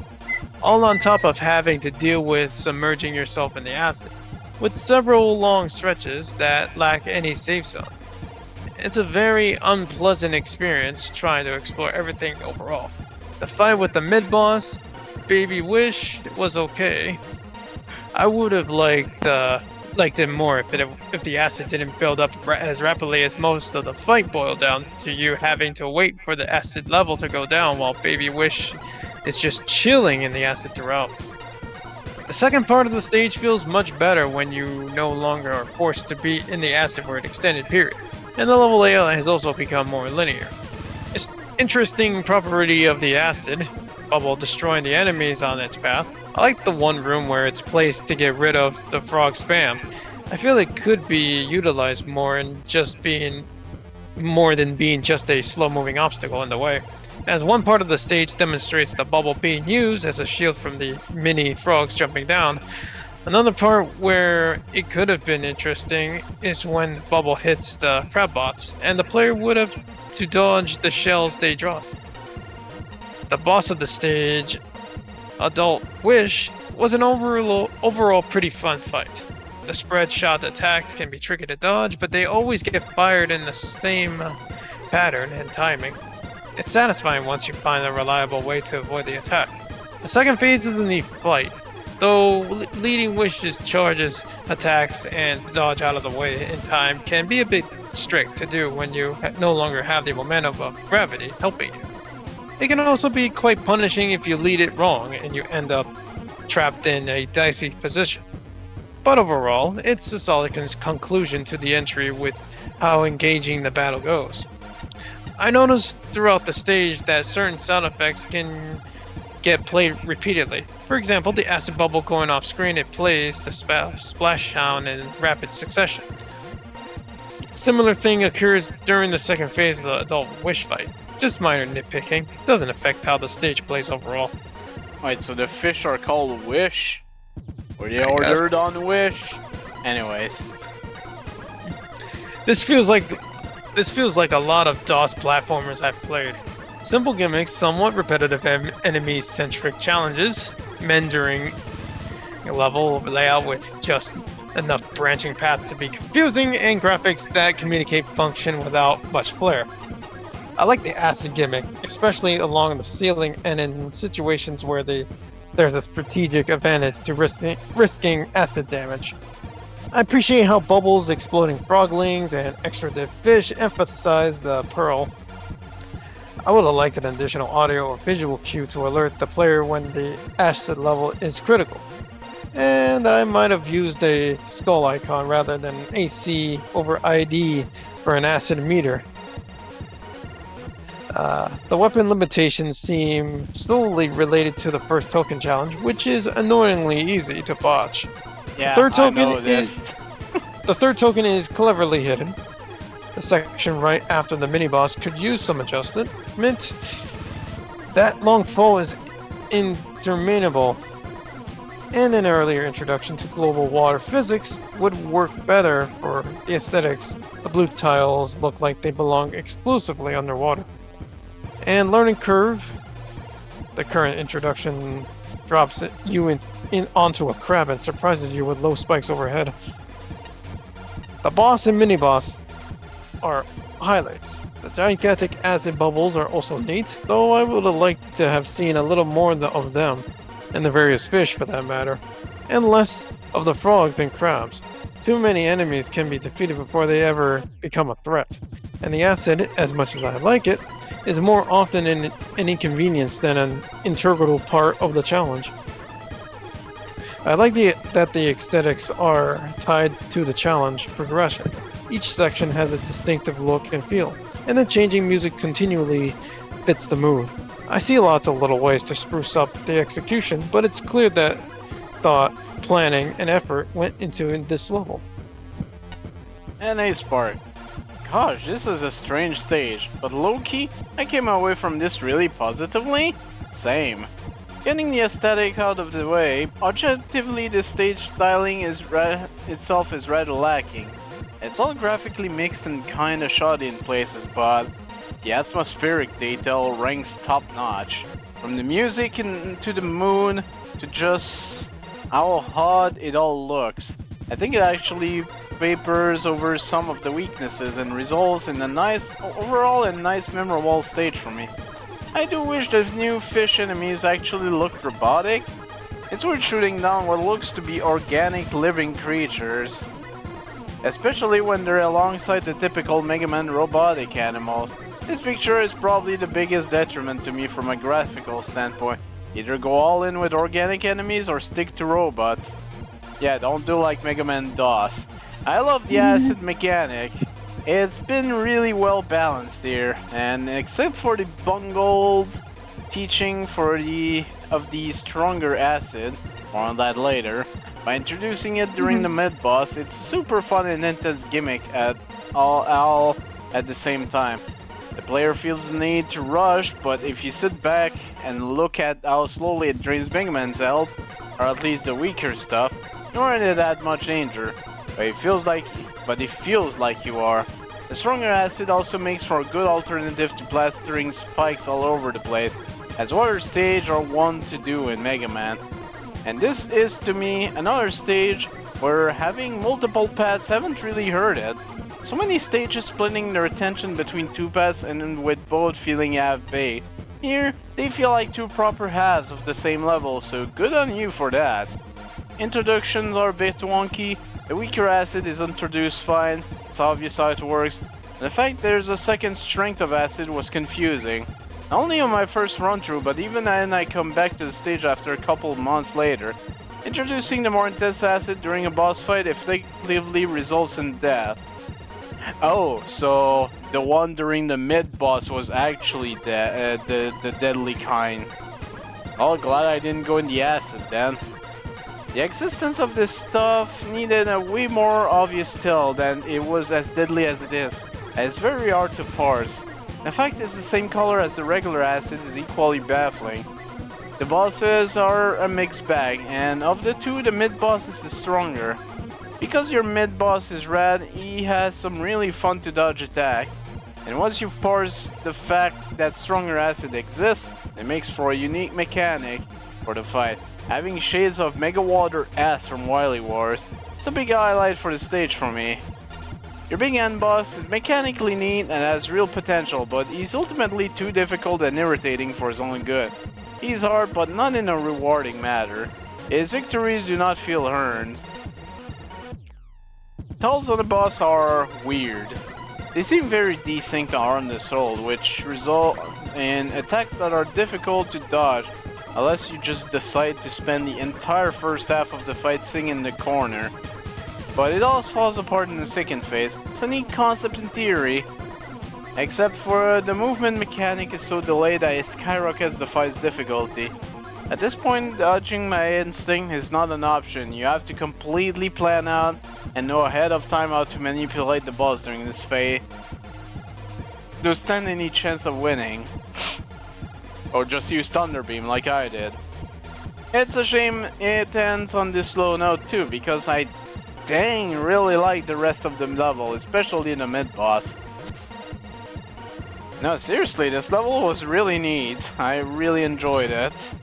All on top of having to deal with submerging yourself in the acid, with several long stretches that lack any safe zone. It's a very unpleasant experience trying to explore everything overall. The fight with the mid-boss, Baby Wish, was okay. I would have liked it more if the acid didn't build up as rapidly as most of the fight boiled down to you having to wait for the acid level to go down while Baby Wish is just chilling in the acid throughout. The second part of the stage feels much better when you no longer are forced to be in the acid for an extended period, and the level layout has also become more linear. It's interesting property of the acid bubble destroying the enemies on its path. I like the one room where it's placed to get rid of the frog spam. I feel it could be utilized more than being just a slow-moving obstacle in the way. As one part of the stage demonstrates the bubble being used as a shield from the mini frogs jumping down, another part where it could have been interesting is when the bubble hits the crab bots, and the player would have to dodge the shells they drop. The boss of the stage, Adult Wish, was an overall pretty fun fight. The spread shot attacks can be tricky to dodge, but they always get fired in the same pattern and timing. It's satisfying once you find a reliable way to avoid the attack. The second phase is a neat fight, though leading Wish's charges, attacks, and dodge out of the way in time can be a bit strict to do when you no longer have the momentum of gravity helping you. It can also be quite punishing if you lead it wrong and you end up trapped in a dicey position. But overall, it's a solid conclusion to the entry with how engaging the battle goes. I noticed throughout the stage that certain sound effects can get played repeatedly. For example, the acid bubble going off screen, it plays the splash sound in rapid succession. Similar thing occurs during the second phase of the Adult Wish fight. Just minor nitpicking, doesn't affect how the stage plays overall. Wait, so the fish are called Wish? Were they ordered on Wish? Anyways. This feels like a lot of DOS platformers I've played. Simple gimmicks, somewhat repetitive enemy-centric challenges, meandering A level layout with just enough branching paths to be confusing and graphics that communicate function without much flair. I like the acid gimmick, especially along the ceiling and in situations where there's a strategic advantage to risking acid damage. I appreciate how bubbles, exploding froglings, and extra dead fish emphasize the pearl. I would have liked an additional audio or visual cue to alert the player when the acid level is critical. And I might have used a skull icon rather than AC over ID for an acid meter. The weapon limitations seem solely related to the first token challenge, which is annoyingly easy to botch. Yeah, The third token is cleverly hidden. The section right after the mini-boss could use some adjustment. That long fall is interminable, and an earlier introduction to global water physics would work better for the aesthetics. The blue tiles look like they belong exclusively underwater. And learning curve, the current introduction drops you onto a crab and surprises you with low spikes overhead. The boss and mini-boss are highlights. The gigantic acid bubbles are also neat, though I would have liked to have seen a little more of them, and the various fish for that matter, and less of the frogs and crabs. Too many enemies can be defeated before they ever become a threat, and the acid, as much as I like it, is more often an inconvenience than an integral part of the challenge. I like that the aesthetics are tied to the challenge progression. Each section has a distinctive look and feel, and the changing music continually fits the mood. I see lots of little ways to spruce up the execution, but it's clear that thought, planning, and effort went into this level. And a spark. Gosh, this is a strange stage, but low-key, I came away from this really positively. Same. Getting the aesthetic out of the way, objectively the stage styling itself is rather lacking. It's all graphically mixed and kinda shoddy in places, but the atmospheric detail ranks top-notch. From the music to the moon to just how odd it all looks. I think it actually papers over some of the weaknesses and results in overall a nice memorable stage for me. I do wish the new fish enemies actually looked robotic. It's worth shooting down what looks to be organic living creatures, especially when they're alongside the typical Megaman robotic animals. This picture is probably the biggest detriment to me from a graphical standpoint. Either go all in with organic enemies or stick to robots. Yeah, don't do like Megaman DOS. I love the acid mechanic. It's been really well balanced here, and except for the bungled teaching of the stronger acid, more on that later, by introducing it during the mid-boss, it's super fun and intense gimmick all at the same time. The player feels the need to rush, but if you sit back and look at how slowly it drains Megaman's health, or at least the weaker stuff, you aren't in that much danger. But it feels like you are. The stronger acid also makes for a good alternative to plastering spikes all over the place, as water stage are one to do in Mega Man. And this is, to me, another stage where having multiple paths haven't really hurt it. So many stages splitting their attention between two paths and with both feeling half-baked. Here, they feel like two proper halves of the same level, so good on you for that. Introductions are a bit wonky. The weaker acid is introduced fine, it's obvious how it works, and the fact there's a second strength of acid was confusing. Not only on my first run through, but even when I come back to the stage after a couple of months later. Introducing the more intense acid during a boss fight effectively results in death. Oh, so the one during the mid-boss was actually the deadly kind. Oh, glad I didn't go in the acid then. The existence of this stuff needed a way more obvious tell than it was as deadly as it is. And it's very hard to parse. The fact it's the same color as the regular acid is equally baffling. The bosses are a mixed bag, and of the two, the mid-boss is the stronger. Because your mid-boss is rad, he has some really fun to dodge attacks. And once you parse the fact that stronger acid exists, it makes for a unique mechanic for the fight. Having shades of Mega Water S from Wily Wars, it's a big highlight for the stage for me. Your big end boss is mechanically neat and has real potential, but he's ultimately too difficult and irritating for his own good. He's hard, but not in a rewarding manner. His victories do not feel earned. Tells on the boss are weird. They seem very desynced to harm the soul, which result in attacks that are difficult to dodge unless you just decide to spend the entire first half of the fight sitting in the corner. But it all falls apart in the second phase. It's a neat concept in theory, except for the movement mechanic is so delayed that it skyrockets the fight's difficulty. At this point, dodging my instinct is not an option. You have to completely plan out and know ahead of time how to manipulate the boss during this phase to stand any chance of winning. Or just use Thunder Beam like I did. It's a shame it ends on this low note too, because I dang really like the rest of the level, especially the mid-boss. No, seriously, this level was really neat. I really enjoyed it.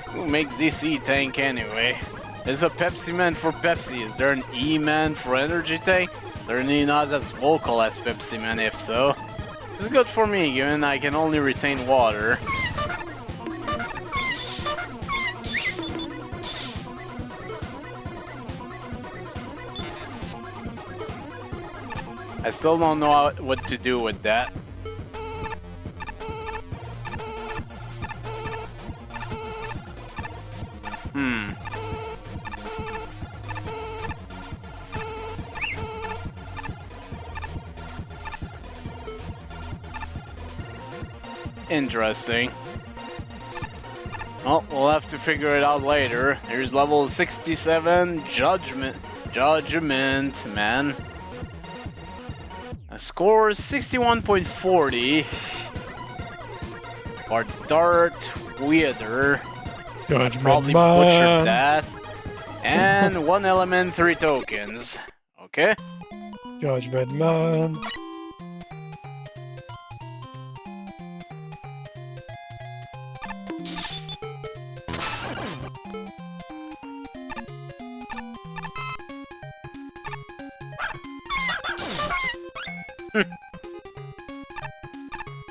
Who makes this E-Tank anyway? Is a Pepsi Man for Pepsi? Is there an E-Man for Energy Tank? Certainly not as vocal as Pepsi Man, if so. It's good for me, given I can only retain water. I still don't know what to do with that. Interesting. Well, we'll have to figure it out later. Here's level 67, Judgment Man. A score is 61.40. Or Dart Weather. Probably butchered that. And 1 element, 3 tokens. Okay. Judgment Man.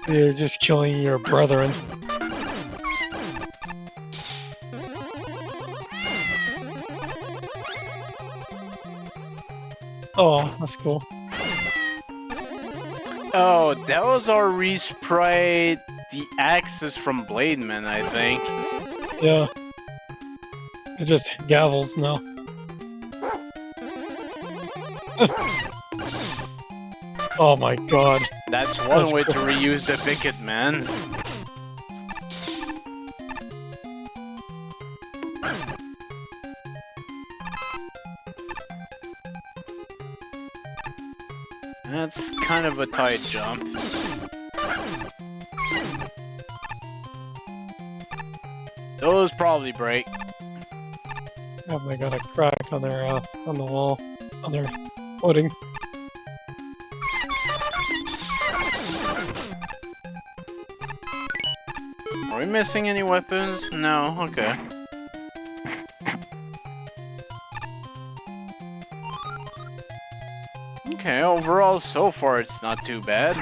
You're just killing your brethren. Oh, that's cool. Oh, that was our respray the axes from Blademan, I think. Yeah. It just gavels now. Oh my god. That's one way to reuse the Wicked Mans. That's kind of a tight jump. Those probably break. Oh, they got a crack on their on the wall, on their footing. Are we missing any weapons? No, okay. Okay, overall, so far it's not too bad.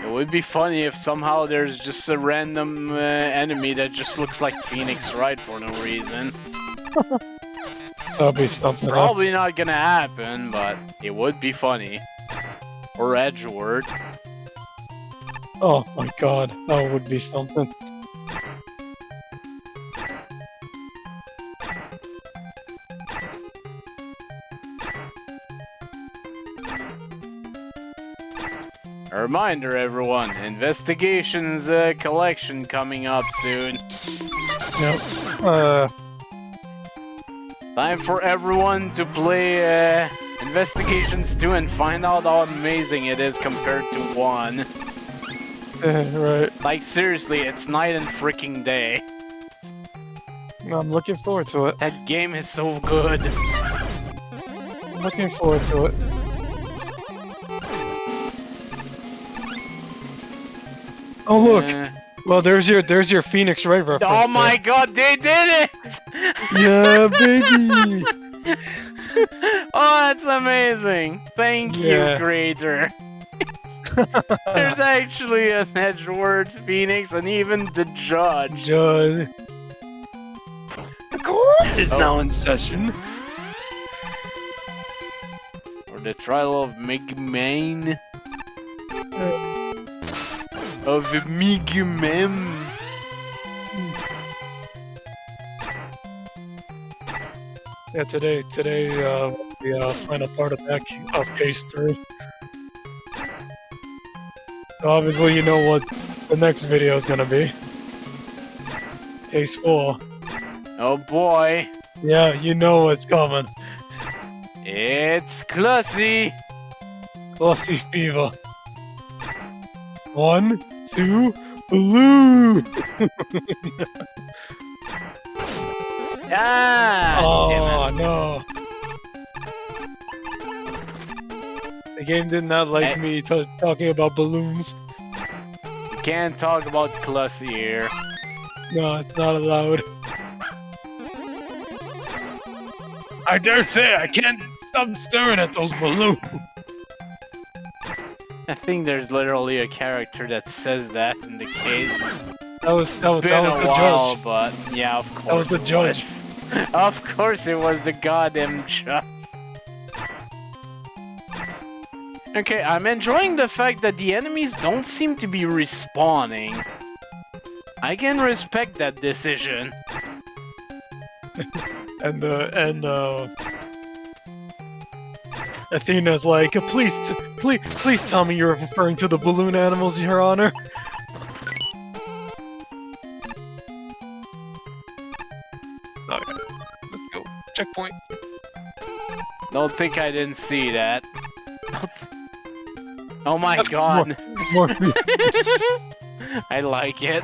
It would be funny if somehow there's just a random enemy that just looks like Phoenix Wright for no reason. That'll be something. Probably not gonna happen, but it would be funny. Or Edgeworth. Oh my god, that would be something. A reminder, everyone, investigations collection coming up soon. Yep. Time for everyone to play Investigations 2 and find out how amazing it is compared to 1. Right. Like, seriously, it's night and freaking day. I'm looking forward to it. That game is so good. I'm looking forward to it. Oh look! Well, there's your Phoenix Wright reference. Oh my god, they did it! Yeah, baby! Oh, that's amazing! Thank you, creator. There's actually an Edgeworth Phoenix and even the judge. The court is now in session. For the trial of Megaman. Of Megaman. Yeah, today, the final part of that of case 3. So obviously, you know what the next video is gonna be. Case 4. Oh boy. Yeah, you know what's coming. It's Clussy. Glossy Fever. 1, 2, blue! Ah! Oh, no. The game did not like me talking about balloons. You can't talk about Clussy here. No, it's not allowed. I dare say I can't stop staring at those balloons. I think there's literally a character that says that in the case. That was Been the a while, judge. but yeah, of course. That was the judge. Of course, it was the goddamn judge. Okay, I'm enjoying the fact that the enemies don't seem to be respawning. I can respect that decision. and Athena's like, please tell me you're referring to the balloon animals, Your Honor. Okay, let's go. Checkpoint. Don't think I didn't see that. Oh my god. More I like it.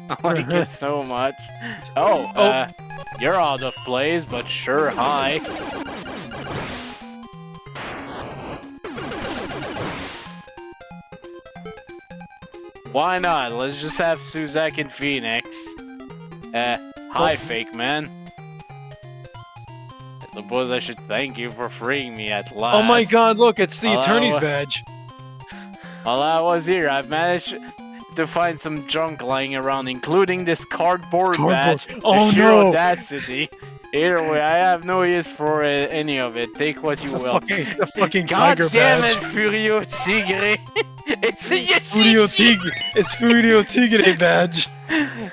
I like it so much. Oh, you're out of place, but sure, hi. Why not? Let's just have Suzak and Phoenix. Hi, fake man. I suppose I should thank you for freeing me at last. Oh my god, look, it's the attorney's badge. While I was here, I've managed to find some junk lying around, including this cardboard badge. Oh the sheer no! audacity. Either way, I have no use for any of it. Take what you will. The fucking God tiger damn badge. it, Furio Tigre! It's a Furio Tigre. It's Furio Tigre badge.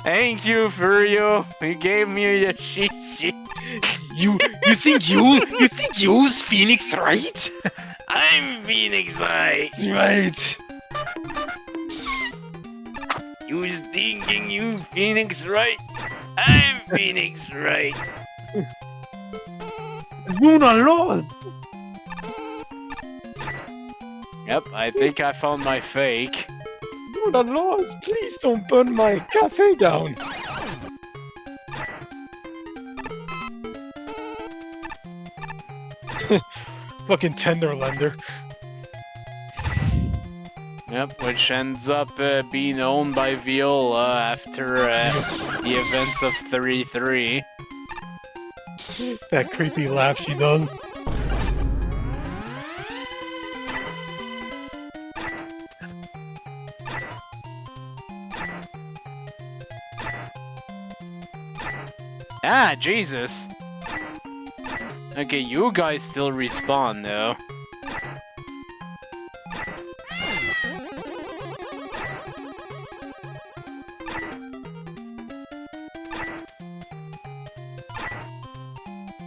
Thank you, Furio. You gave me a Yashishi. You think you's Phoenix, right? I'm Phoenix Wright. Right. You was thinking you Phoenix Wright? I'm Phoenix Wright. Luna Lord. Yep, I think I found my fake. Luna Lord, please don't burn my cafe down. Fucking Tenderlander. Yep, which ends up being owned by Viola after the events of 3-3. That creepy laugh she does. Ah, Jesus! Okay, you guys still respawn though.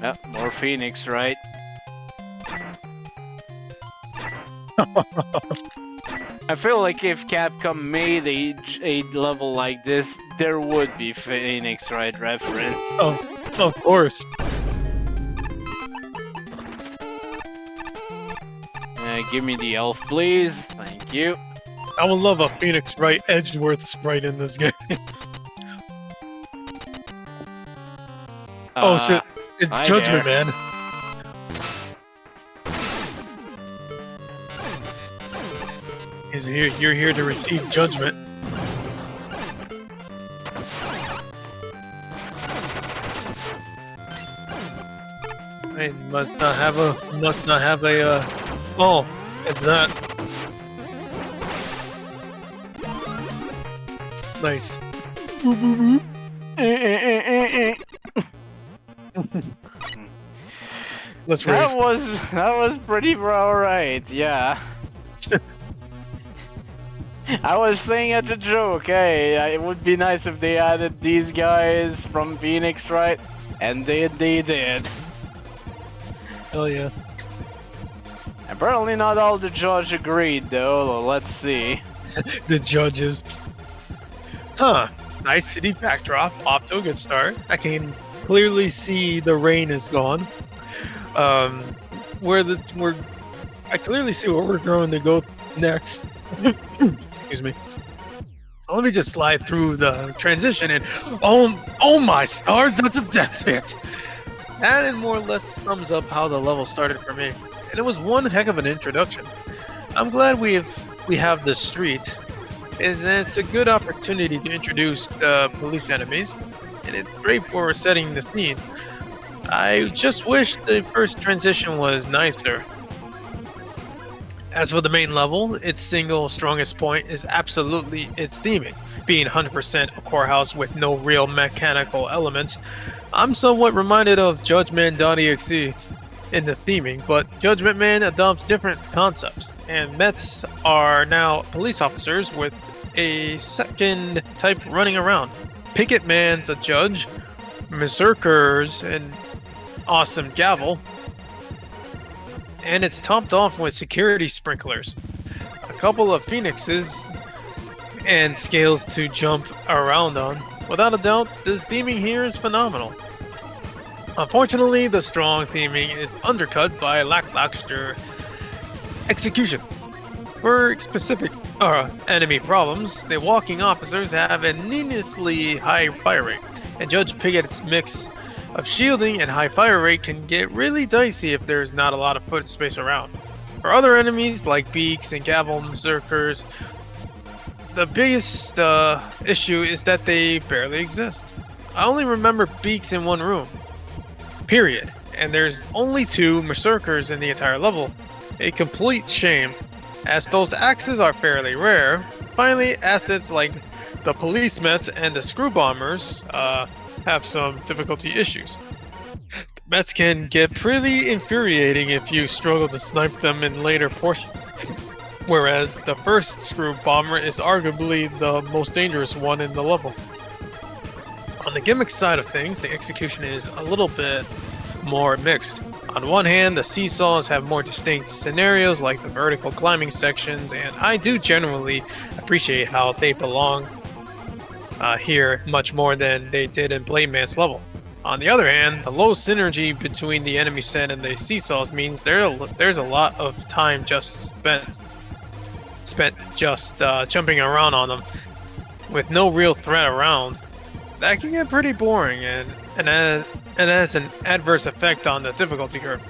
Yep, more Phoenix, right? I feel like if Capcom made a level like this, there would be Phoenix Wright reference. Oh, of course. Give me the elf, please. Thank you. I would love a Phoenix Wright Edgeworth sprite in this game. Oh shit, it's Judgment Man. You're here to receive judgment. It must not have a, oh, it's not. Nice. Let's rave. That was pretty alright, yeah. I was saying as a joke, hey, it would be nice if they added these guys from Phoenix, right? And they did. Hell yeah. Apparently not all the judge agreed though, let's see. The judges. Huh. Nice city backdrop. Off to a good start. I can clearly see the rain is gone. I clearly see where we're going to go next. Excuse me. So let me just slide through the transition and oh my stars, that's a death pit. That and more or less sums up how the level started for me. And it was one heck of an introduction. I'm glad we have the street. And it's a good opportunity to introduce the police enemies. And it's great for setting the scene. I just wish the first transition was nicer. As for the main level, its single strongest point is absolutely its theming. Being 100% a core house with no real mechanical elements, I'm somewhat reminded of Judgment.exe in the theming, but Judgment Man adopts different concepts, and Mets are now police officers with a second type running around. Picket Man's a judge, Berserkers an awesome gavel, and it's topped off with security sprinklers, a couple of phoenixes, and scales to jump around on. Without a doubt, this theming here is phenomenal. Unfortunately, the strong theming is undercut by lackluster execution. For specific enemy problems, the walking officers have a needlessly high fire rate, and Judge Pigot's mix of shielding and high fire rate can get really dicey if there's not a lot of foot space around. For other enemies like Beaks and Gavel Berserkers, the biggest issue is that they barely exist. I only remember Beaks in one room, period, and there's only 2 Berserkers in the entire level. A complete shame, as those axes are fairly rare. Finally, assets like the police Mets and the screw bombers have some difficulty issues. The Mets can get pretty infuriating if you struggle to snipe them in later portions, whereas the first screw bomber is arguably the most dangerous one in the level. On the gimmick side of things, the execution is a little bit more mixed. On one hand, the seesaws have more distinct scenarios like the vertical climbing sections, and I do generally appreciate how they belong here much more than they did in Blade Man's level. On the other hand, the low synergy between the enemy set and the seesaws means there's a lot of time just spent just jumping around on them with no real threat around. That can get pretty boring and has an adverse effect on the difficulty curve.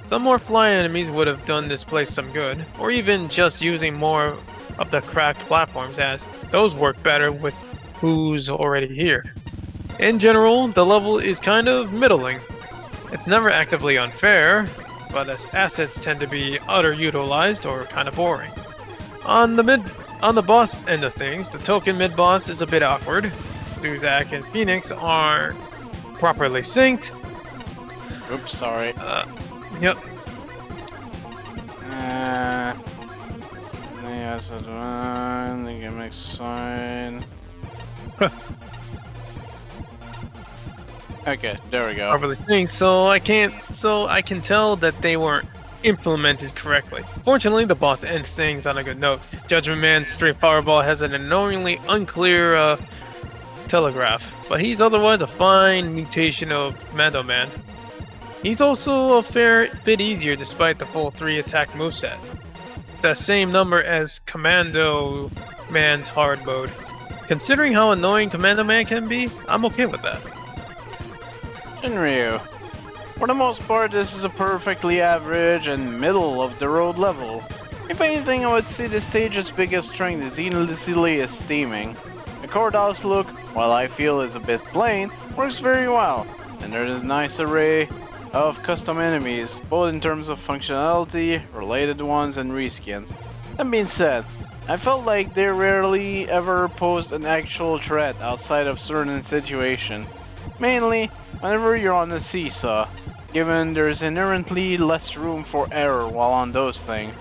Some more fly enemies would have done this place some good, or even just using more of the cracked platforms, as those work better with who's already here. In general, the level is kind of middling. It's never actively unfair, but as assets tend to be underutilized or kind of boring. On the boss end of things, the token mid-boss is a bit awkward. Duzak and Phoenix aren't properly synced. Oops, sorry. Yep. Yes, the gimmick sign. Okay, there we go. Properly synced, so I can tell that they weren't implemented correctly. Fortunately, the boss ends things on a good note. Judgment Man's straight fireball has an annoyingly unclear telegraph, but he's otherwise a fine mutation of Commando Man. He's also a fair bit easier despite the full 3 attack moveset. The same number as Commando Man's hard mode. Considering how annoying Commando Man can be, I'm okay with that. Shinryu. For the most part, this is a perfectly average and middle of the road level. If anything, I would say the stage's biggest strength is easily its theming. The courthouse look, while I feel is a bit plain, works very well, and there is nice array of custom enemies, both in terms of functionality, related ones, and reskins. That being said, I felt like they rarely ever posed an actual threat outside of certain situations. Mainly, whenever you're on a seesaw, given there's inherently less room for error while on those things.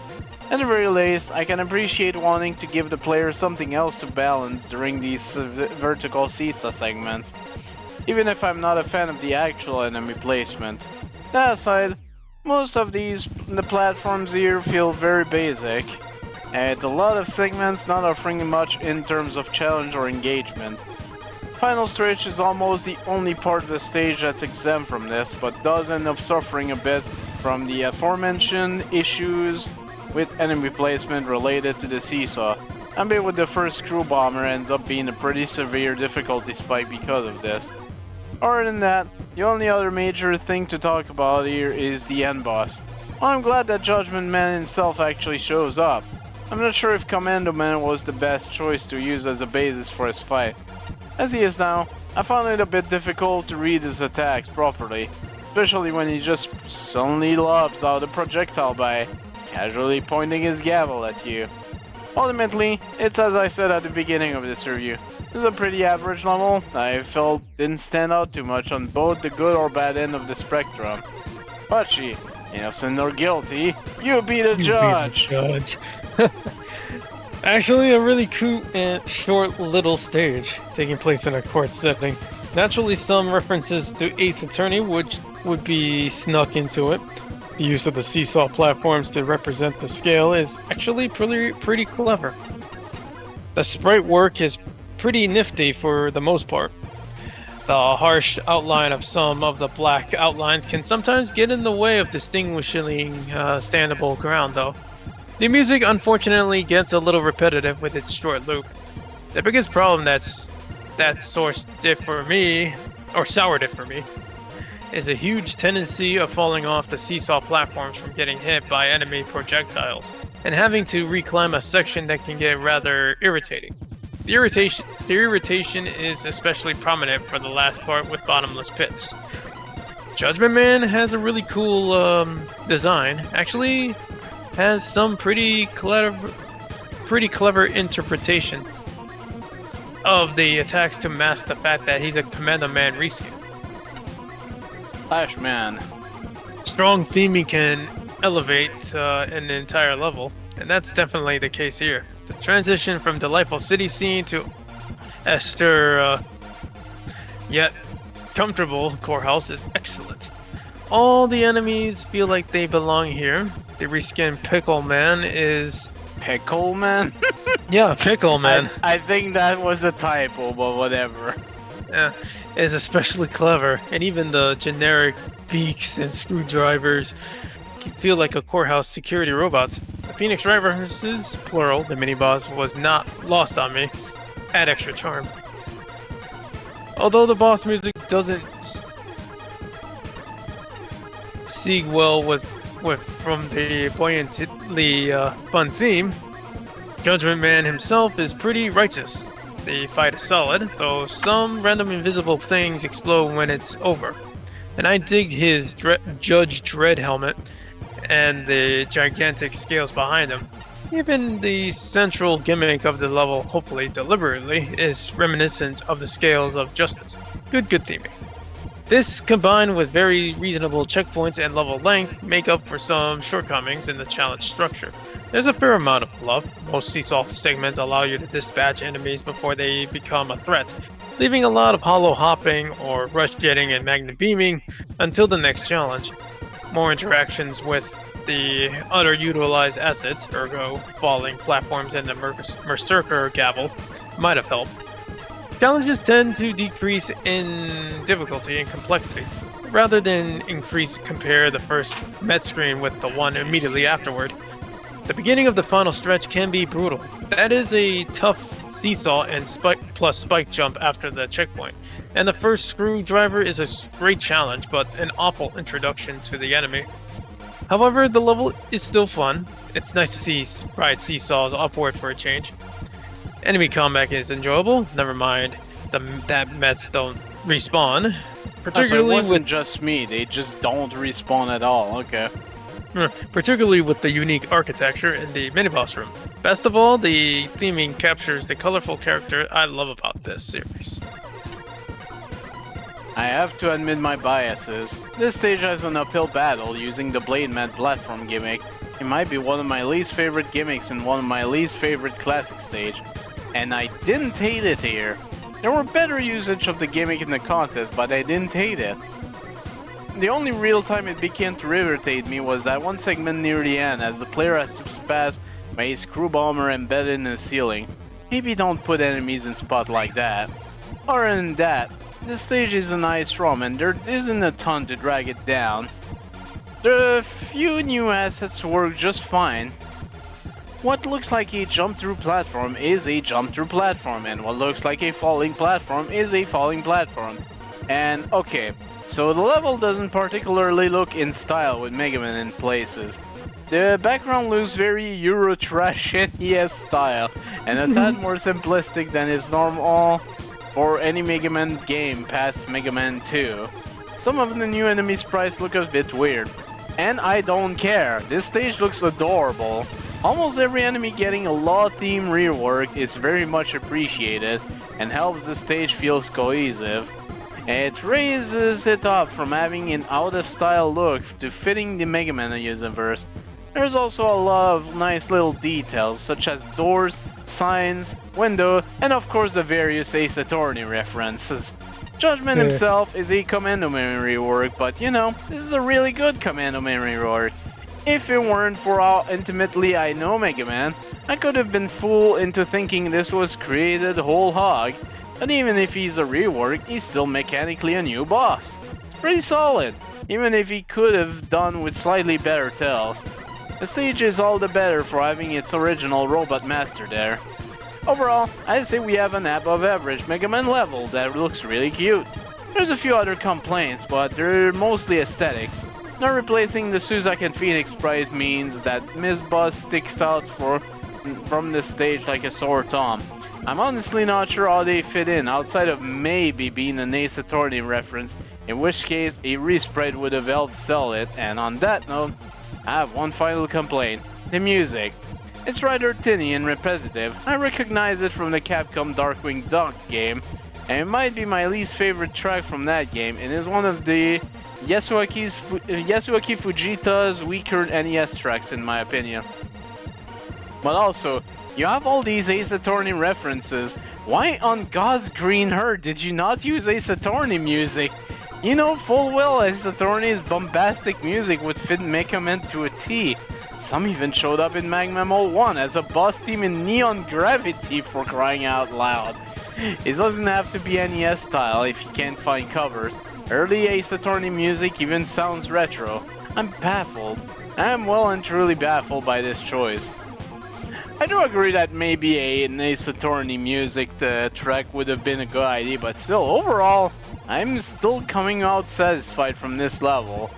At the very least, I can appreciate wanting to give the player something else to balance during these vertical seesaw segments, even if I'm not a fan of the actual enemy placement. That aside, most of the platforms here feel very basic, and a lot of segments not offering much in terms of challenge or engagement. Final stretch is almost the only part of the stage that's exempt from this, but does end up suffering a bit from the aforementioned issues with enemy placement related to the seesaw. Albeit with the first crew bomber ends up being a pretty severe difficulty spike because of this. Other than that, the only other major thing to talk about here is the end boss. Well, I'm glad that Judgment Man himself actually shows up. I'm not sure if Commando Man was the best choice to use as a basis for his fight. As he is now, I found it a bit difficult to read his attacks properly, especially when he just suddenly lobs out a projectile by casually pointing his gavel at you. Ultimately, it's as I said at the beginning of this review. This is a pretty average level that I felt didn't stand out too much on both the good or bad end of the spectrum. Pachi, innocent or guilty, you be the judge! Actually, a really cool and short little stage, taking place in a court setting. Naturally, some references to Ace Attorney would be snuck into it. The use of the seesaw platforms to represent the scale is actually pretty clever. The sprite work is pretty nifty for the most part. The harsh outline of some of the black outlines can sometimes get in the way of distinguishing standable ground though. The music unfortunately gets a little repetitive with its short loop. The biggest problem that source dip for me, or sour dip for me, is a huge tendency of falling off the seesaw platforms from getting hit by enemy projectiles, and having to reclimb a section that can get rather irritating. The irritation is especially prominent for the last part with bottomless pits. Judgment Man has a really cool design, actually has some pretty clever interpretation of the attacks to mask the fact that he's a Commando Man reskin. Flash Man. Strong theming can elevate an entire level, and that's definitely the case here. The transition from delightful city scene to Esther yet comfortable courthouse is excellent. All the enemies feel like they belong here. The reskin Pickle Man is... Pickle Man? Yeah, Pickle Man. I think that was a typo, but whatever. Yeah, is especially clever, and even the generic beaks and screwdrivers feel like a courthouse security robots. The Phoenix Wright references, plural, the mini-boss was not lost on me. Add extra charm. Although the boss music doesn't sieg well with from the buoyantly fun theme, Judgment Man himself is pretty righteous. The fight is solid, though some random invisible things explode when it's over. And I dig his Judge Dredd helmet and the gigantic scales behind him. Even the central gimmick of the level, hopefully deliberately, is reminiscent of the scales of justice. Good theming. This, combined with very reasonable checkpoints and level length, make up for some shortcomings in the challenge structure. There's a fair amount of fluff. Most seesaw segments allow you to dispatch enemies before they become a threat, leaving a lot of hollow hopping or rush jetting and magnet beaming until the next challenge. More interactions with the underutilized assets, ergo falling platforms and the Berserker gavel, might have helped. Challenges tend to decrease in difficulty and complexity, rather than increase. Compare the first Met screen with the one immediately afterward. The beginning of the final stretch can be brutal. That is a tough seesaw and spike jump after the checkpoint. And the first screwdriver is a great challenge, but an awful introduction to the enemy. However, the level is still fun. It's nice to see ride seesaws upward for a change. Enemy combat is enjoyable, never mind that Mets don't respawn. So it Particularly wasn't with just me, they just don't respawn at all, okay. particularly with the unique architecture in the mini-boss room. Best of all, the theming captures the colorful character I love about this series. I have to admit my biases. This stage has an uphill battle using the Blade Man platform gimmick. It might be one of my least favorite gimmicks and one of my least favorite classic stage. And I didn't hate it here. There were better usage of the gimmick in the contest, but I didn't hate it. The only real time it began to irritate me was that one segment near the end, as the player has to pass by a screw bomber embedded in the ceiling. Maybe don't put enemies in spot like that. Other than that, this stage is a nice ROM and there isn't a ton to drag it down. The few new assets work just fine. What looks like a jump-through platform is a jump-through platform, and what looks like a falling platform is a falling platform. And okay, so the level doesn't particularly look in style with Megaman in places. The background looks very Euro trash NES style, and a tad more simplistic than is normal for any Mega Man game past Mega Man 2. Some of the new enemy sprites look a bit weird, and I don't care. This stage looks adorable. Almost every enemy getting a law theme rework is very much appreciated and helps the stage feels cohesive. It raises it up from having an out-of-style look to fitting the Mega Man universe. There's also a lot of nice little details such as doors, signs, window, and of course the various Ace Attorney references. Judgment himself is a Commando Man rework, but you know, this is a really good Commando Man rework. If it weren't for how intimately I know Mega Man, I could have been fooled into thinking this was created whole hog, but even if he's a rework, he's still mechanically a new boss. It's pretty solid, even if he could have done with slightly better tells. The stage is all the better for having its original Robot Master there. Overall, I'd say we have an above average Mega Man level that looks really cute. There's a few other complaints, but they're mostly aesthetic. Not replacing the Suzak and Phoenix sprite means that Miss Buzz sticks out from the stage like a sore thumb. I'm honestly not sure how they fit in, outside of maybe being an Ace Attorney reference, in which case a resprite would have helped sell it, and on that note, I have one final complaint. The music. It's rather tinny and repetitive. I recognize it from the Capcom Darkwing Duck game, and it might be my least favorite track from that game, and is one of the Yasuaki Fujita's weaker NES tracks in my opinion. But also, you have all these Ace Attorney references. Why on God's green earth did you not use Ace Attorney music? You know full well Ace Attorney's bombastic music would fit Mega Man to a T. Some even showed up in Megaman 1 as a boss team in Neon Gravity, for crying out loud. It doesn't have to be NES style if you can't find covers. Early Ace Attorney music even sounds retro. I'm baffled. I am well and truly baffled by this choice. I do agree that maybe an Ace Attorney music track would have been a good idea, but still, overall, I'm still coming out satisfied from this level.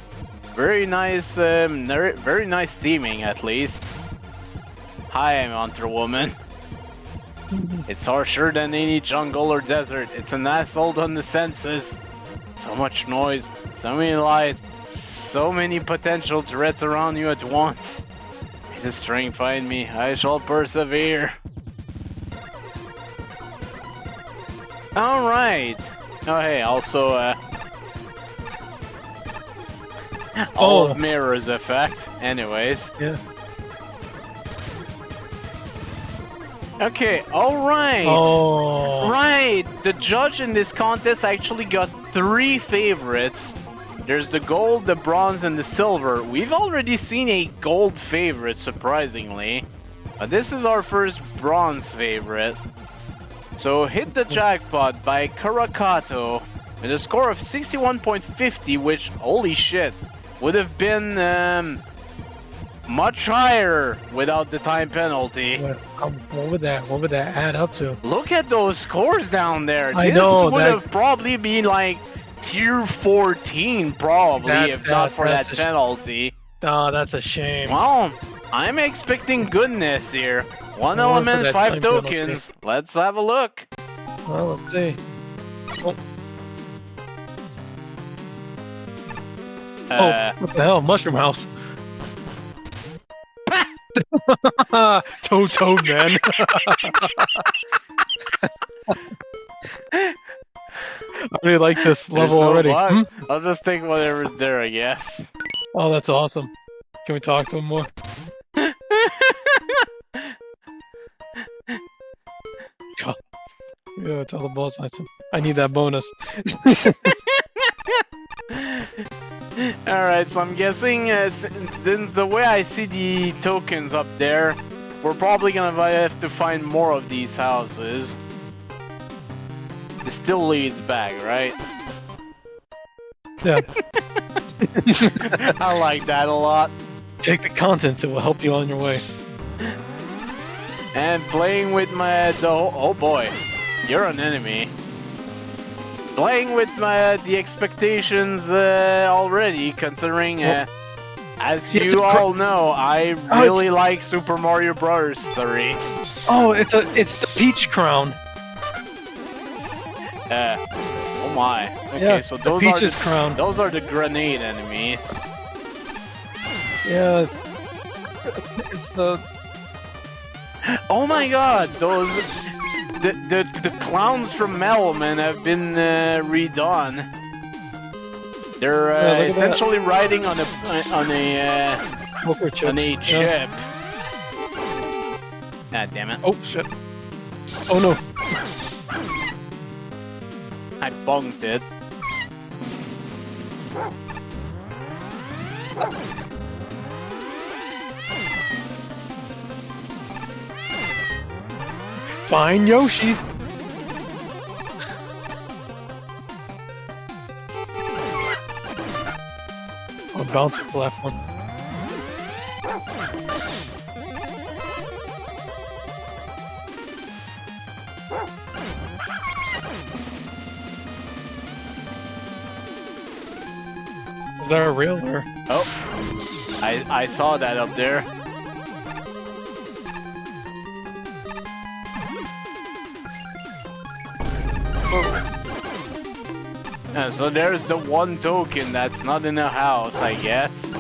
Very nice theming at least. Hi, I'm Hunter Woman. It's harsher than any jungle or desert. It's an assault on the senses. So much noise, so many lights, so many potential threats around you at once. May the strength find me, I shall persevere. Alright. Oh hey, also all of Mirror's effect. Anyways. Yeah. Okay, alright! Oh. Right! The judge in this contest actually got 3 favorites. There's the gold, the bronze, and the silver. We've already seen a gold favorite, surprisingly. But this is our first bronze favorite. So, Hit the Jackpot by Karakato with a score of 61.50, which, holy shit, would have been much higher without the time penalty. What would that add up to? Look at those scores down there. I This know, would have probably been like tier 14 probably, if not for that penalty. Oh, that's a shame. Well, I'm expecting goodness here. One element, 5 tokens. Let's have a look. Well, let's see. Oh. Oh, what the hell? Mushroom House. Toad, man. I really like this There's level no already. bug. I'll just take whatever's there, I guess. Oh, that's awesome. Can we talk to him more? God. Yeah, tell the boss I need that bonus. Alright, so I'm guessing since the way I see the tokens up there, we're probably gonna have to find more of these houses. It still leads back, right? Yeah. I like that a lot. Take the contents, it will help you on your way. And playing with oh boy, you're an enemy. Playing with the expectations already, considering as you all know, I really like Super Mario Bros. 3. Oh, it's the Peach Crown. Oh my. Okay, Yeah, so the those are Peach's crown. Those are the grenade enemies. Yeah, it's the. Oh my god, those the clowns from Megaman have been redone. They're essentially riding on a chip. God damn it! Oh shit! Oh no! I bunked it. Fine, Yoshi. Oh, bounce platform. Is that a real or? Oh, I saw that up there. Yeah, so there's the one token that's not in the house, I guess.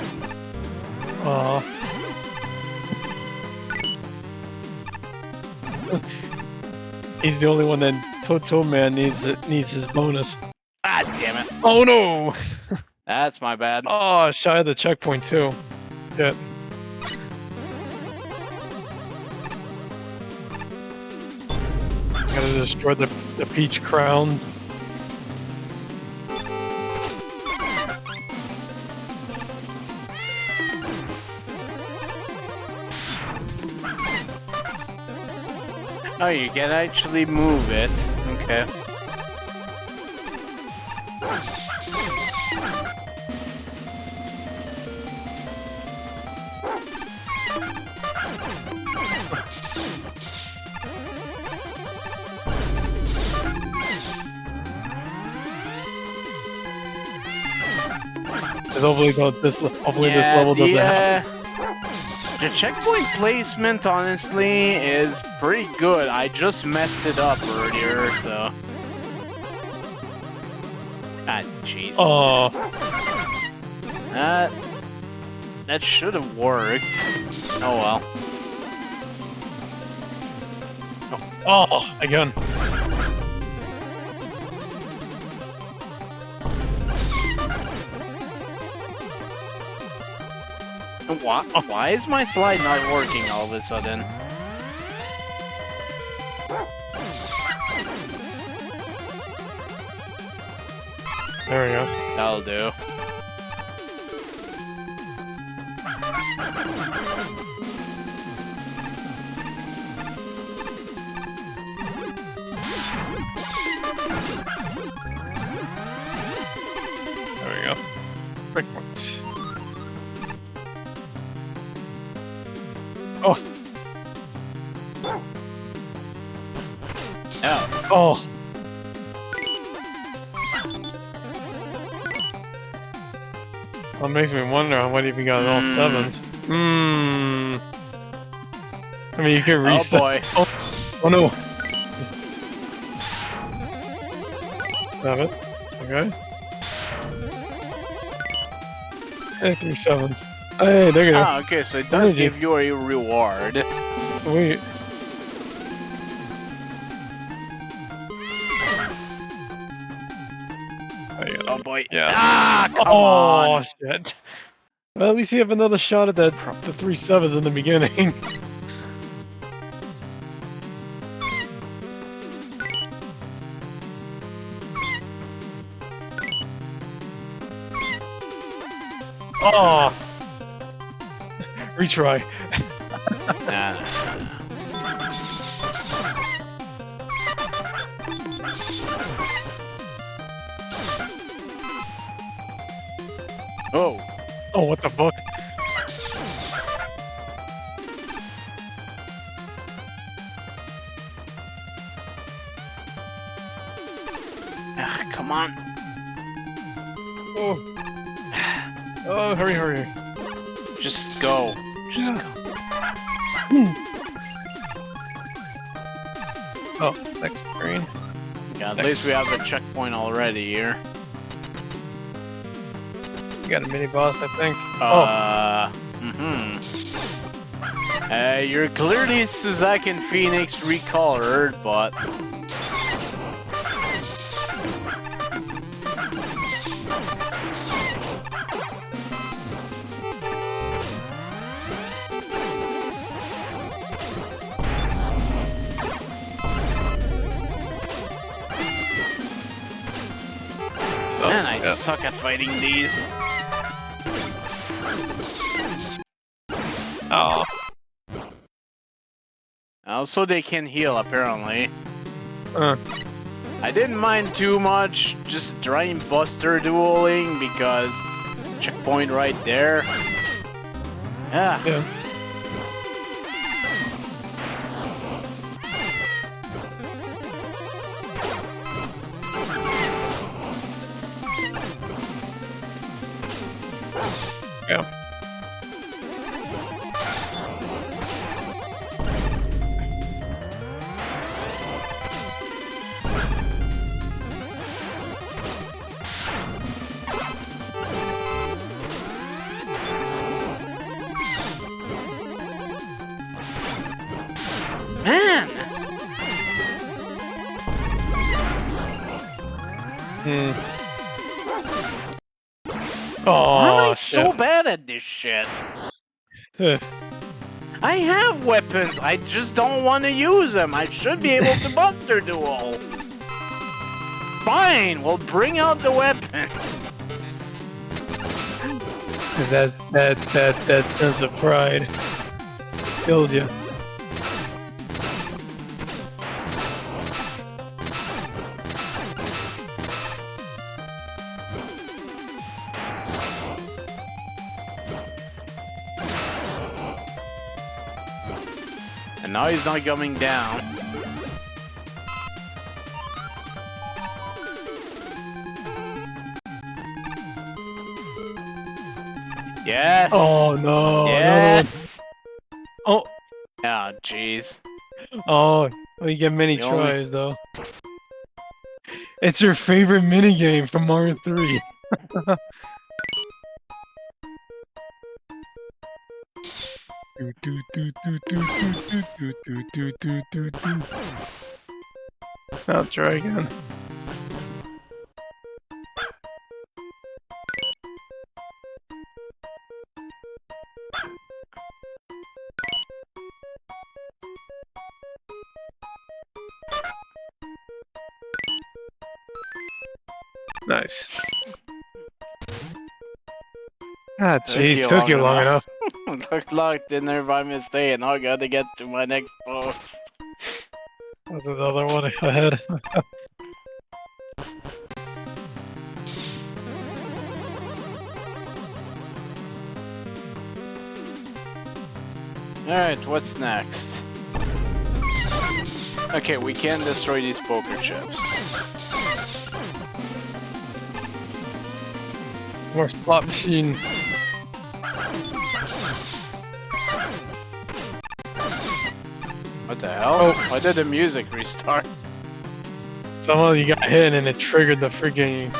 He's the only one that Toad Man needs his bonus. Ah, damn it! Oh no! That's my bad. Oh, shy of the checkpoint too. Yeah. Gotta destroy the Peach Crown. Oh, you can actually move it. Okay. Hopefully this level doesn't happen. The checkpoint placement, honestly, is pretty good. I just messed it up earlier, so... Ah, jeez. Oh. That should have worked. Oh well. Oh, again. Why is my slide not working all of a sudden? There we go. That'll do. There we go. Breakpoint. Oh. Oh. Oh. That makes me wonder how many even got all sevens. I mean, you can reset. Oh boy. Oh no. Have it. Okay. Hey, 3 sevens. Hey, there you go. Ah, okay, so it does Energy. give you a reward. Sweet. Oh boy. Yeah. Ah, come Oh, on. shit. Well, at least you have another shot at that the 3 sevens in the beginning. Oh! Retry. Nah. Oh. Oh, what the fuck? Ah, come on. Oh. Oh, hurry, hurry. Just go. Just go. Oh, next screen. Yeah, at Next. least we have a checkpoint already here. You got a mini boss, I think. You're clearly Suzak and Phoenix recolored, but... Man, I suck at fighting these. Oh. Also, they can heal, apparently. Uh. I didn't mind too much just trying Buster dueling because checkpoint right there. Yeah. Yeah. Yeah. Man! Hmm. Why am I Oh, so bad at this shit? shit. I have weapons, I just don't want to use them. I should be able to Buster duel. Fine, we'll bring out the weapons. that sense of pride kills you. And now he's not coming down. Yes! Oh no! Yes! Oh, Ah, jeez. oh! Well, you get many The only- tries though. It's your favorite minigame from Mario 3. I'll try again. Nice. Ah, jeez, took you long enough. Look, locked in there by mistake, and now I gotta get to my next post. That's another one ahead. Alright, what's next? Okay, we can destroy these poker chips. More slot machine. What the hell? Oh. Why did the music restart? Somehow you got hit and it triggered the freaking.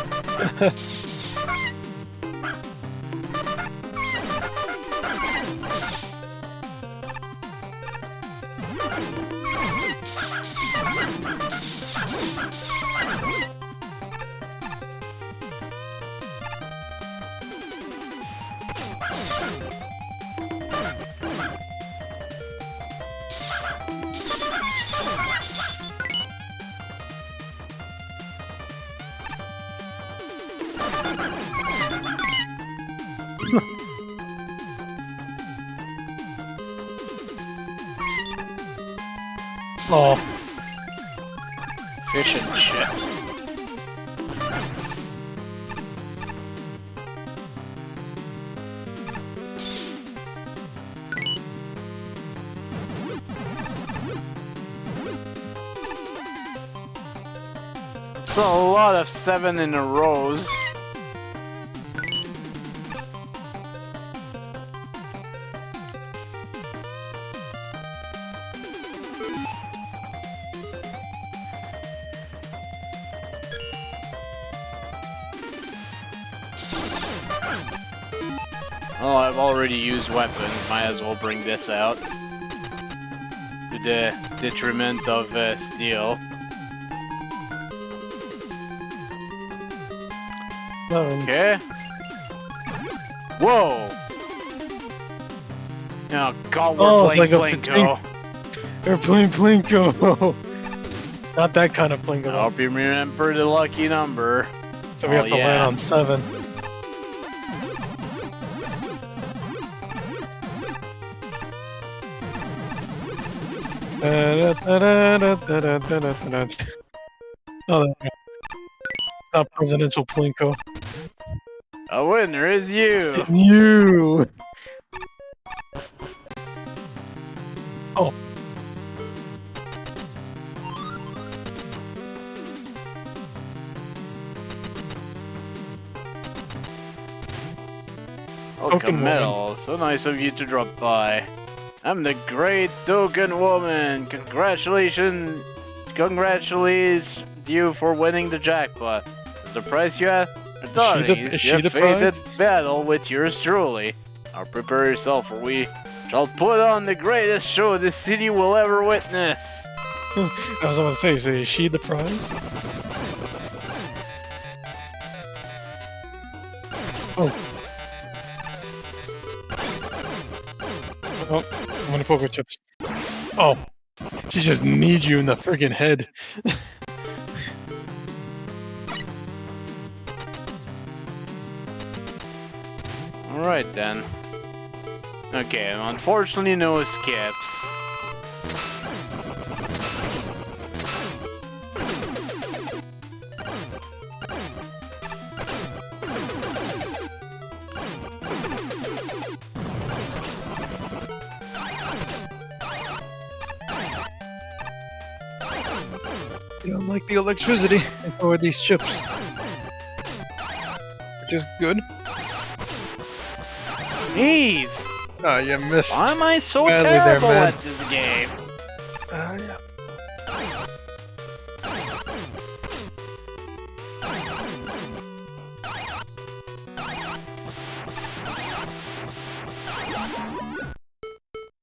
Oh, Fish and chips. It's a lot of 7 in a rows. Oh, I've already used weapons. Might as well bring this out. To the detriment of steel. Okay. Whoa! Oh god, we're playing Plinko. We're playing Plinko. Not that kind of Plinko. I hope you remember the lucky number. So we have to land on 7. Oh, not presidential Plinko. A winner is you! You! Oh. Welcome, Metal. So nice of you to drop by. I'm the great token woman. Congratulations you for winning the jackpot. Is the price you had? Is she the fated prize? battle with yours truly. Now prepare yourself, for we shall put on the greatest show this city will ever witness. I was going to say, so is she the prize? Oh. Oh, I'm gonna poker chips. Oh, she just needs you in the friggin' head. Alright then. Okay, unfortunately no skips. You don't like the electricity, and so are these chips. Which is good. Jeez! Ah, you missed. Why am I so Badly terrible there, man. at this game? Yeah.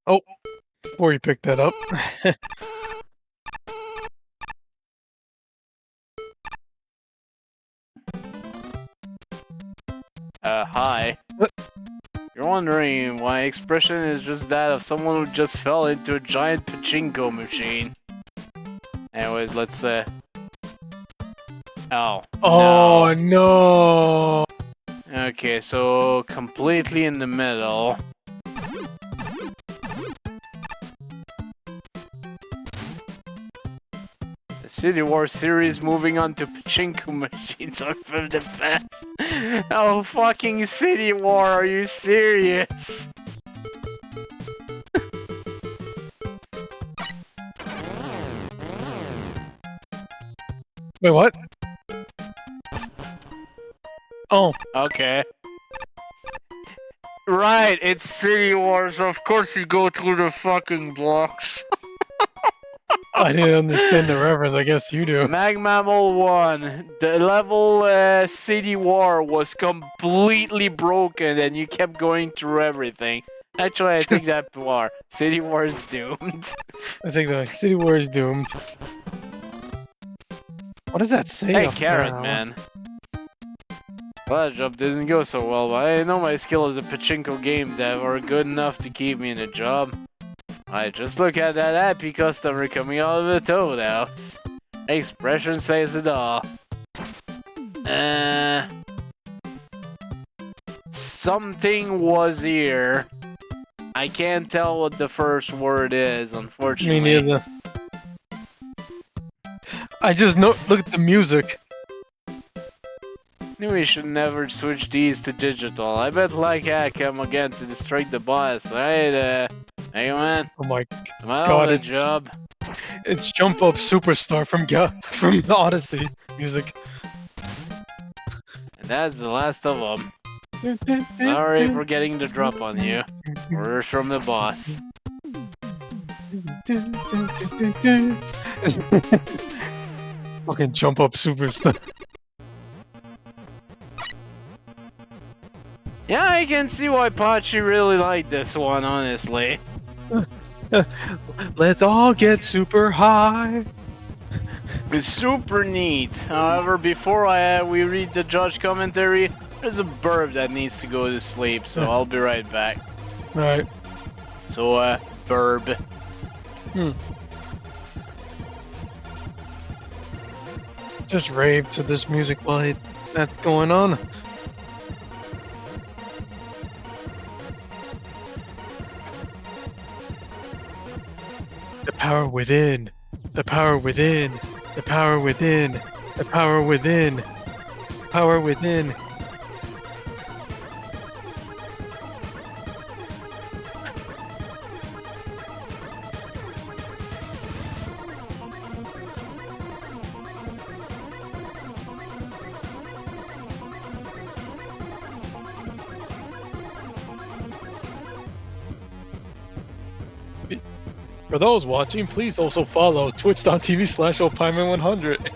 Oh, before you pick that up. Hi. What? You're wondering why expression is just that of someone who just fell into a giant pachinko machine. Anyways, let's Oh. Oh no. Okay, so completely in the middle. The City War series moving on to pachinko machines are from the past. Oh, fucking City War, are you serious? Wait, what? Oh. Okay. Right, it's City War, so of course you go through the fucking blocks. I didn't understand the reference, I guess you do. Magmammal 1, the level City War was completely broken and you kept going through everything. Actually, I think that war, City War is doomed. I think the City War is doomed. What does that say? Hey, up Carrot there? Man. Well, that job didn't go so well, but I know my skill as a pachinko game dev are good enough to keep me in a job. I just look at that happy customer coming out of the Toad House. Expression says it all. Something was here. I can't tell what the first word is, unfortunately. Me neither. I just know. Look at the music. Knew we should never switch these to digital. I bet like come again to destroy the boss, right? Megaman? Oh my Well, God, good it's job. it's Jump Up Superstar from from the Odyssey music. And that's the last of them. Sorry for getting the drop on you. Orders from the boss. Fucking Jump Up Superstar. Yeah, I can see why Pachi really liked this one, honestly. Let's all get super high. It's super neat. However, before we read the judge commentary, there's a burb that needs to go to sleep, so I'll be right back. Alright. So, burb. Just rave to this music while that's going on. The power within. The power within. The power within. The power within. Power within. For those watching, please also follow twitch.tv/opieman100.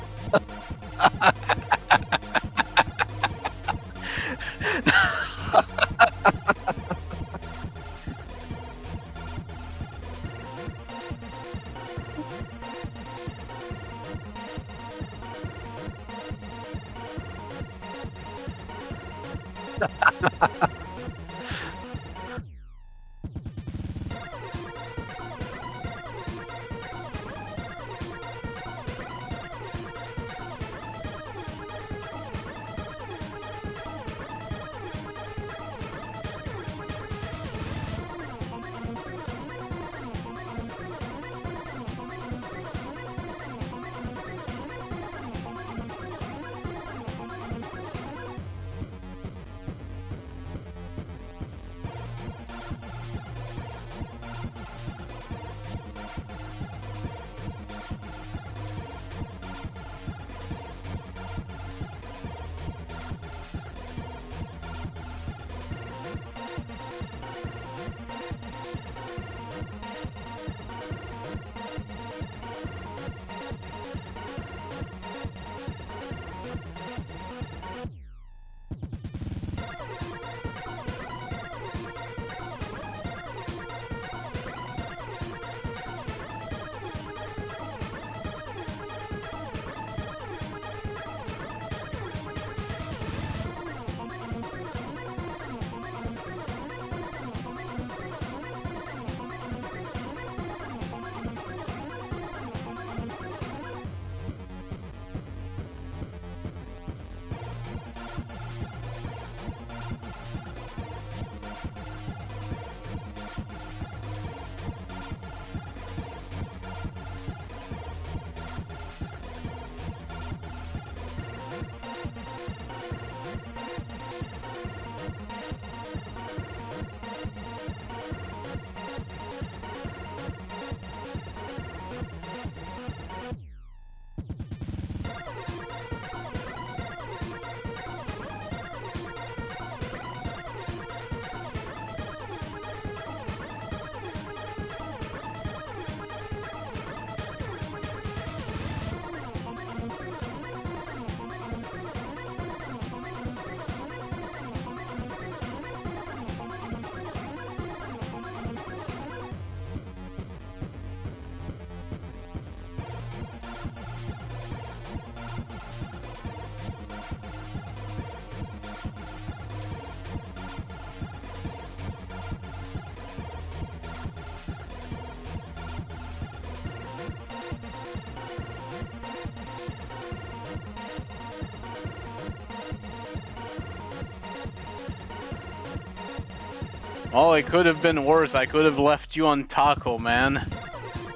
Oh, it could have been worse. I could have left you on Taco, man.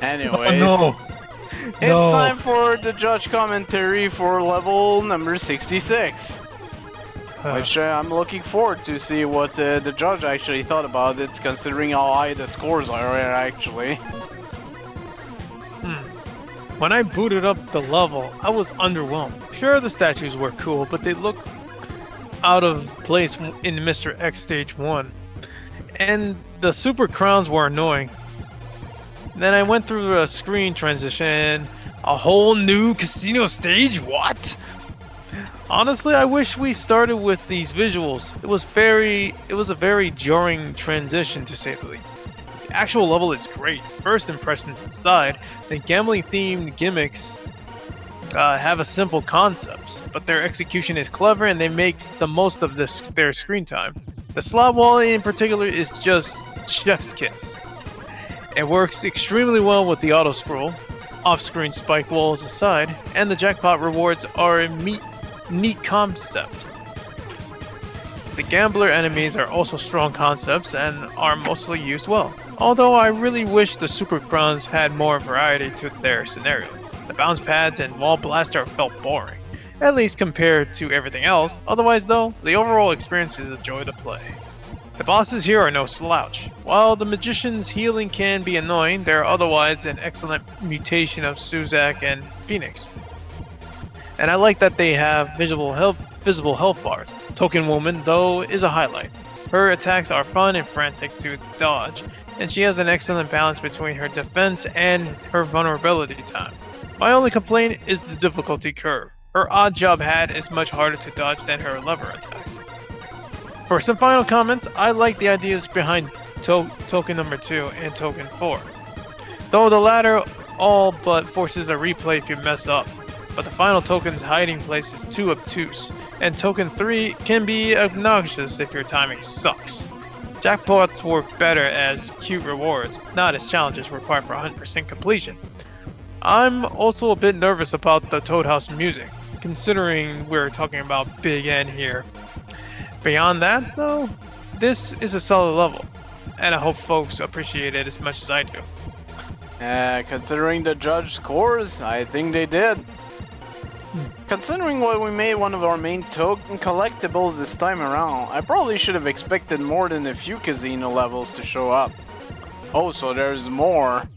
Anyways. Oh no! It's time for the judge commentary for level number 66. Which I'm looking forward to see what the judge actually thought about it, considering how high the scores are actually. When I booted up the level, I was underwhelmed. Sure, the statues were cool, but they looked out of place in Mr. X Stage 1. And the super crowns were annoying. Then I went through a screen transition, a whole new casino stage? What? Honestly, I wish we started with these visuals. It was a very jarring transition, to say the least. The actual level is great. First impressions aside, the gambling-themed gimmicks have a simple concepts, but their execution is clever and they make the most of their screen time. The slot wall in particular is just chef's kiss. It works extremely well with the auto-scroll, off-screen spike walls aside, and the jackpot rewards are a neat concept. The gambler enemies are also strong concepts and are mostly used well, although I really wish the super crowns had more variety to their scenario. The bounce pads and wall blaster felt boring, at least compared to everything else. Otherwise though, the overall experience is a joy to play. The bosses here are no slouch. While the magician's healing can be annoying, they're otherwise an excellent mutation of Suzak and Phoenix. And I like that they have visible health bars. Token Woman, though, is a highlight. Her attacks are fun and frantic to dodge, and she has an excellent balance between her defense and her vulnerability time. My only complaint is the difficulty curve. Her odd job hat is much harder to dodge than her lever attack. For some final comments, I like the ideas behind Token number 2 and Token 4. Though the latter all but forces a replay if you mess up. But the final token's hiding place is too obtuse, and Token 3 can be obnoxious if your timing sucks. Jackpots work better as cute rewards, not as challenges required for 100% completion. I'm also a bit nervous about the Toad House music, considering we're talking about Big N here. Beyond that, though, this is a solid level, and I hope folks appreciate it as much as I do. Considering the judge scores, I think they did. Considering what we made one of our main token collectibles this time around, I probably should have expected more than a few casino levels to show up. Oh, so there's more.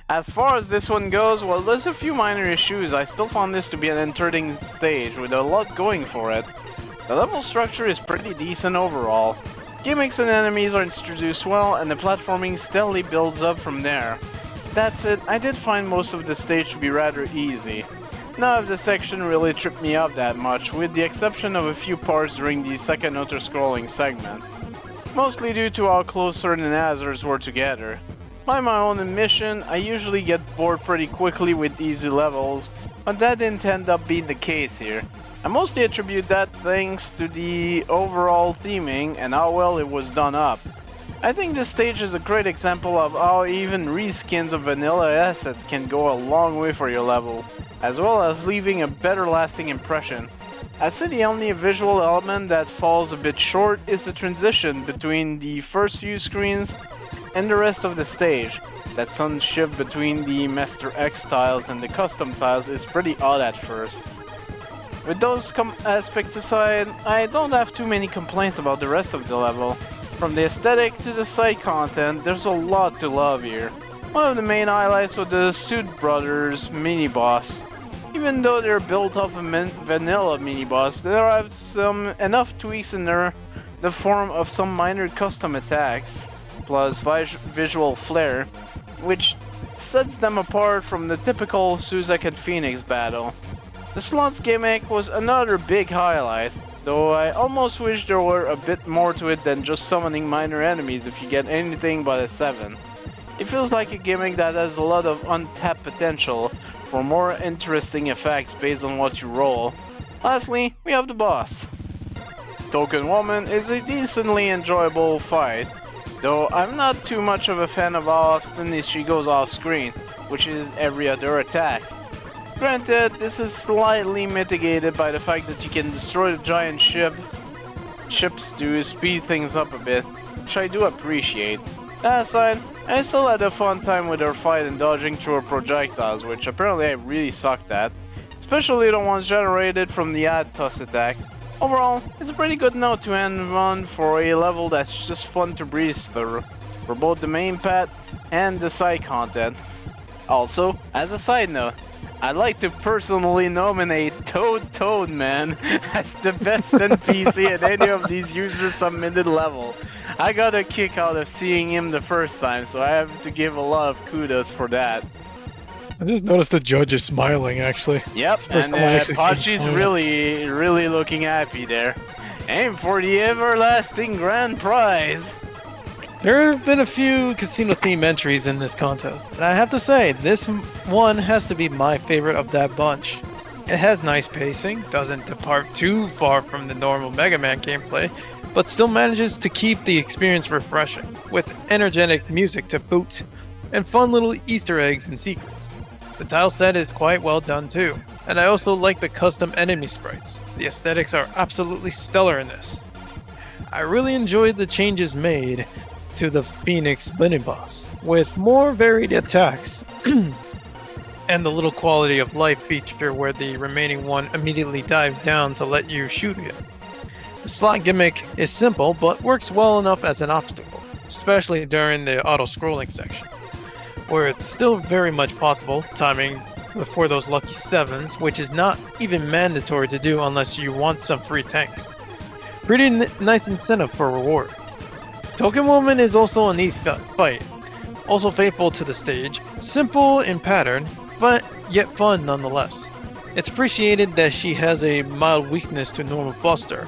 As far as this one goes, well, there's a few minor issues. I still found this to be an entertaining stage with a lot going for it. The level structure is pretty decent overall. Gimmicks and enemies are introduced well, and the platforming steadily builds up from there. That's it, I did find most of the stage to be rather easy. None of the section really tripped me up that much, with the exception of a few parts during the second auto-scrolling segment. Mostly due to how close certain hazards were together. By my own admission, I usually get bored pretty quickly with easy levels, but that didn't end up being the case here. I mostly attribute that thanks to the overall theming and how well it was done up. I think this stage is a great example of how even reskins of vanilla assets can go a long way for your level, as well as leaving a better lasting impression. I'd say the only visual element that falls a bit short is the transition between the first few screens and the rest of the stage. That sudden shift between the Mr. X tiles and the custom tiles is pretty odd at first. With those aspects aside, I don't have too many complaints about the rest of the level. From the aesthetic to the side content, there's a lot to love here. One of the main highlights was the Suit Brothers mini-boss. Even though they're built off a vanilla mini-boss, there are enough tweaks in the form of some minor custom attacks, plus visual flair, which sets them apart from the typical Suzak and Phoenix battle. The slots gimmick was another big highlight, though I almost wish there were a bit more to it than just summoning minor enemies if you get anything but a 7. It feels like a gimmick that has a lot of untapped potential for more interesting effects based on what you roll. Lastly, we have the boss. Token Woman is a decently enjoyable fight, though I'm not too much of a fan of how often she goes off screen, which is every other attack. Granted, this is slightly mitigated by the fact that you can destroy the giant ships to speed things up a bit, which I do appreciate. That aside, I still had a fun time with her fight and dodging through her projectiles, which apparently I really sucked at, especially the ones generated from the Ad-Toss attack. Overall, it's a pretty good note to end on for a level that's just fun to breeze through, for both the main path and the side content. Also, as a side note, I'd like to personally nominate Toadman as the best NPC at any of these user-submitted level. I got a kick out of seeing him the first time, so I have to give a lot of kudos for that. I just noticed the judge is smiling, actually. Yep, and Pachi's really looking happy there. Aim for the everlasting grand prize! There have been a few casino-themed entries in this contest, and I have to say, this one has to be my favorite of that bunch. It has nice pacing, doesn't depart too far from the normal Mega Man gameplay, but still manages to keep the experience refreshing, with energetic music to boot, and fun little Easter eggs and secrets. The tile set is quite well done too, and I also like the custom enemy sprites. The aesthetics are absolutely stellar in this. I really enjoyed the changes made to the Phoenix mini-boss, with more varied attacks, and the little quality of life feature where the remaining one immediately dives down to let you shoot it. The slot gimmick is simple, but works well enough as an obstacle, especially during the auto-scrolling section, where it's still very much possible, timing before those lucky 7s, which is not even mandatory to do unless you want some free tanks. Pretty nice incentive for reward. Token Woman is also a neat fight, also faithful to the stage, simple in pattern, but yet fun nonetheless. It's appreciated that she has a mild weakness to normal buster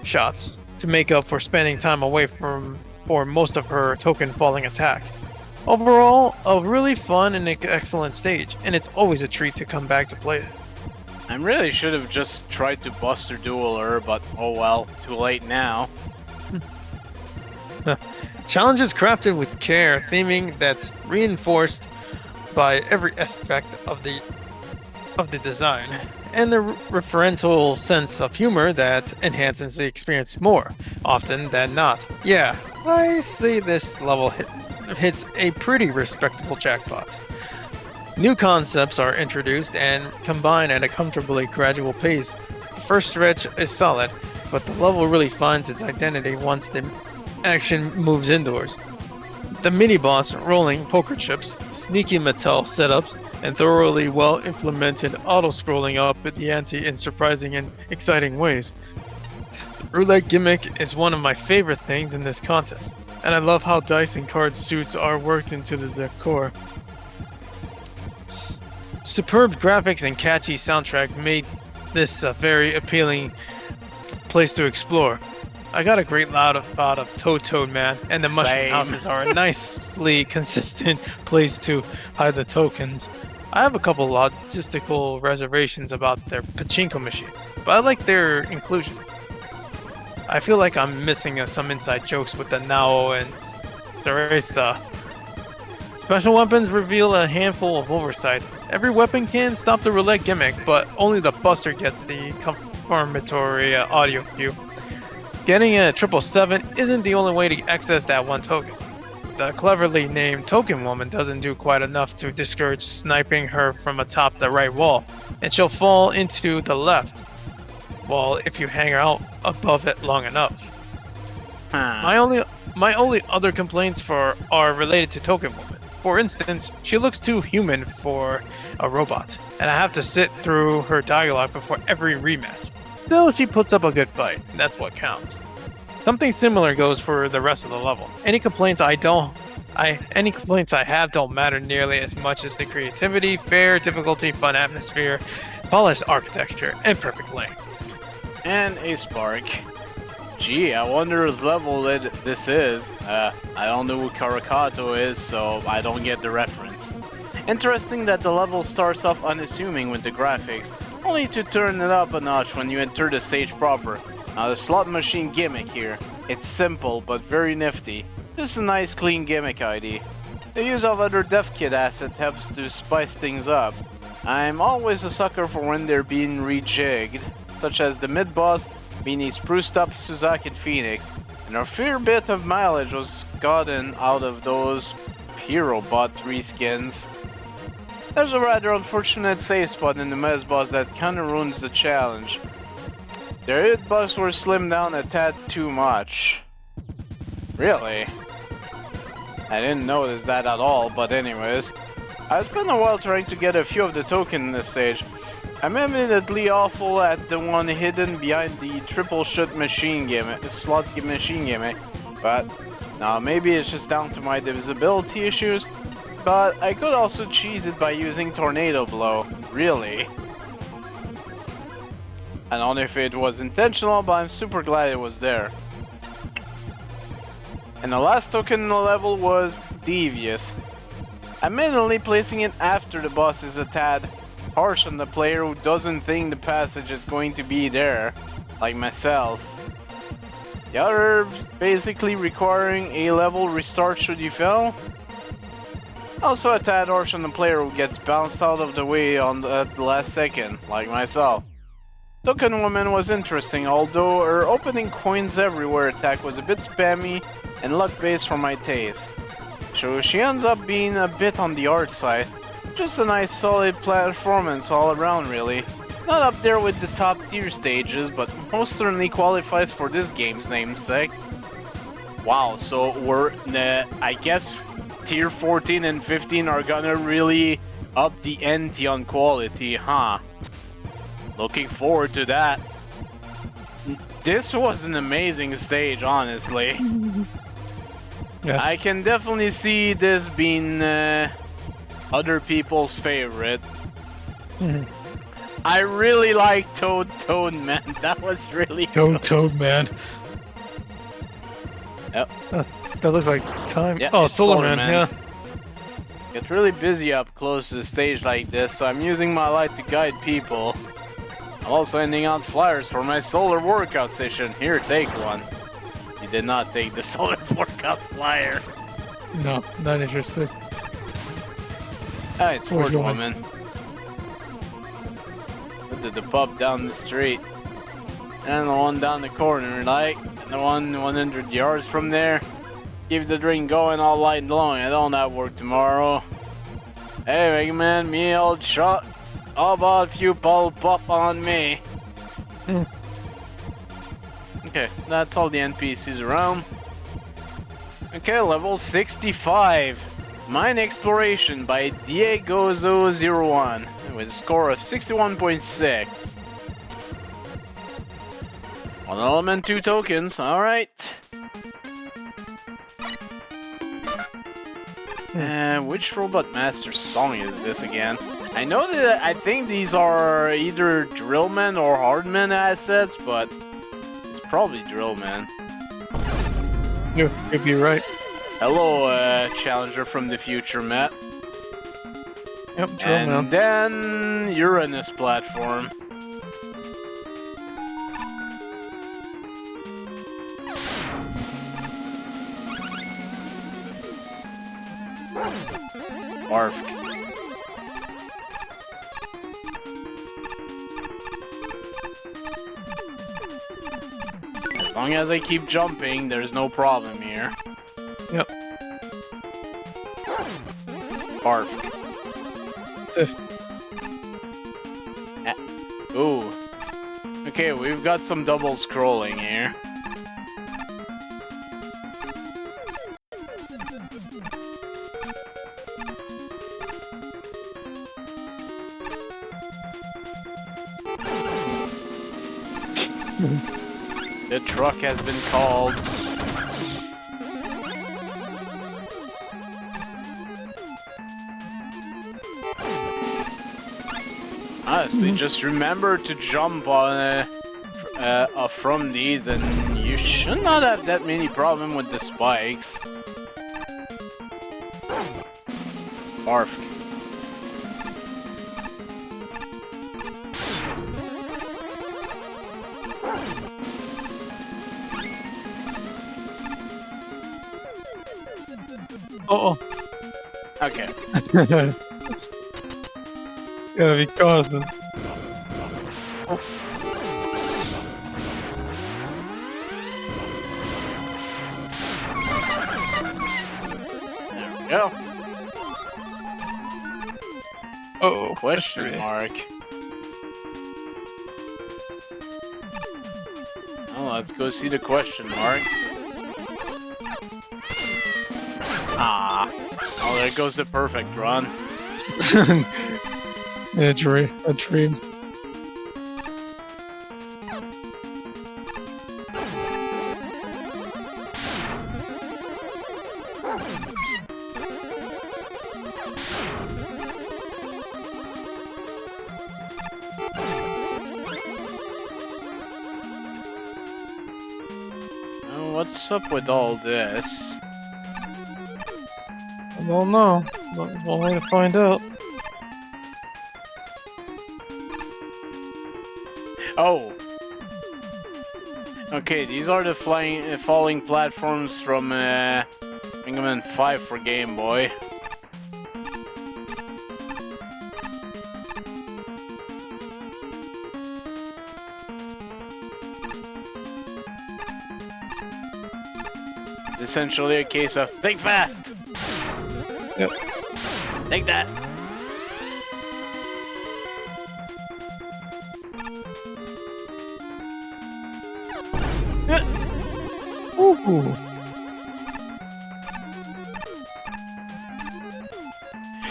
shots to make up for spending time away for most of her token falling attack. Overall, a really fun and excellent stage, and it's always a treat to come back to play it. I really should have just tried to Buster Duel her, but oh well, too late now. Challenge is crafted with care, theming that's reinforced by every aspect of the design, and the referential sense of humor that enhances the experience more often than not. Yeah, I say this level hits a pretty respectable jackpot. New concepts are introduced and combined at a comfortably gradual pace. The first stretch is solid, but the level really finds its identity once the action moves indoors. The mini-boss rolling poker chips, sneaky Mattel setups, and thoroughly well-implemented auto-scrolling up at the ante in surprising and exciting ways. The roulette gimmick is one of my favorite things in this contest, and I love how dice and card suits are worked into the decor. Superb graphics and catchy soundtrack made this a very appealing place to explore. I got a great loud about of Toadman, and the mushroom houses are a nicely consistent place to hide the tokens. I have a couple logistical reservations about their pachinko machines, but I like their inclusion. I feel like I'm missing some inside jokes with the Nao and Cereza. Special weapons reveal a handful of oversight. Every weapon can stop the roulette gimmick, but only the Buster gets the confirmatory audio cue. Getting a 777 isn't the only way to access that one token. The cleverly named Token Woman doesn't do quite enough to discourage sniping her from atop the right wall, and she'll fall into the left wall if you hang out above it long enough. My only other complaints are related to Token Woman. For instance, she looks too human for a robot, and I have to sit through her dialogue before every rematch. Still, she puts up a good fight, and that's what counts. Something similar goes for the rest of the level. Any complaints I have don't matter nearly as much as the creativity, fair difficulty, fun atmosphere, polished architecture, and perfect length. And a spark. Gee, I wonder whose level this is. I don't know who Karakato is, so I don't get the reference. Interesting that the level starts off unassuming with the graphics, only to turn it up a notch when you enter the stage proper. Now the slot machine gimmick here, it's simple but very nifty. Just a nice clean gimmick ID. The use of other dev kit assets helps to spice things up. I'm always a sucker for when they're being rejigged, such as the mid-boss being a spruced up Suzaki Phoenix, and a fair bit of mileage was gotten out of those Hero Bot reskins. There's a rather unfortunate save spot in the mess boss that kinda ruins the challenge. Their hitbox were slimmed down a tad too much. Really? I didn't notice that at all, but anyways. I spent a while trying to get a few of the tokens in this stage. I'm eminently awful at the one hidden behind the triple shot machine gimmick, slot machine gimmick, but now maybe it's just down to my divisibility issues, but I could also cheese it by using Tornado Blow, really. I don't know if it was intentional, but I'm super glad it was there. And the last token in the level was Devious. Admittedly, placing it after the boss is a tad harsh on the player who doesn't think the passage is going to be there, like myself. The other basically requiring a level restart should you fail. Also a tad harsh on the player who gets bounced out of the way on the last second, like myself. Token Woman was interesting, although her opening coins everywhere attack was a bit spammy and luck-based for my taste. So she ends up being a bit on the hard side. Just a nice solid performance all around really. Not up there with the top tier stages, but most certainly qualifies for this game's namesake. Wow, so we're, I guess tier 14 and 15 are gonna really up the ante on quality, huh? Looking forward to that. This was an amazing stage, honestly. Yes. I can definitely see this being other people's favorite. I really like Toad Man. That was really good. Toad Man. Yep. That looks like time. Yeah, oh, it's Solar Solar Man. Man. Yeah. Get really busy up close to the stage like this, so I'm using my light to guide people. I'm also handing out flyers for my solar workout session. Here, take one. You did not take the solar workout flyer. No, not interested. Ah, it's Where's Forge your Woman. Look at the pub down the street. And the one down the corner, like. And the one 100 yards from there. Keep the drink going all light and glowing. I don't have work tomorrow. Hey, Megaman, me old shot. How about a few pulp up on me? Okay, that's all the NPCs around. Okay, level 65. Mine Exploration by Diegozo01 with a score of 61.6. One element, 2 tokens, alright. Which Robot Master song is this again? I know that I think these are either Drillman or Hardman assets, but it's probably Drillman. You could be right. Hello, Challenger from the future, Matt. Yep, And Drillman. then Uranus platform. Barf. As long as I keep jumping, there's no problem here. Yep. Barf. Ooh. Okay, we've got some double scrolling here. The truck has been called. Honestly, just remember to jump on from these, and you should not have that many problem with the spikes. Barf. Oh. Okay. Gotta be causing. There we go. Oh, Question mark. Oh, let's go see the question mark. Ah. Oh, there goes the perfect run. A dream. Oh, what's up with all this? I don't know. There's one way to find out. Oh. Okay, these are the falling platforms from Megaman 5 for Game Boy. It's essentially a case of think fast. Yep. Take that. Ooh.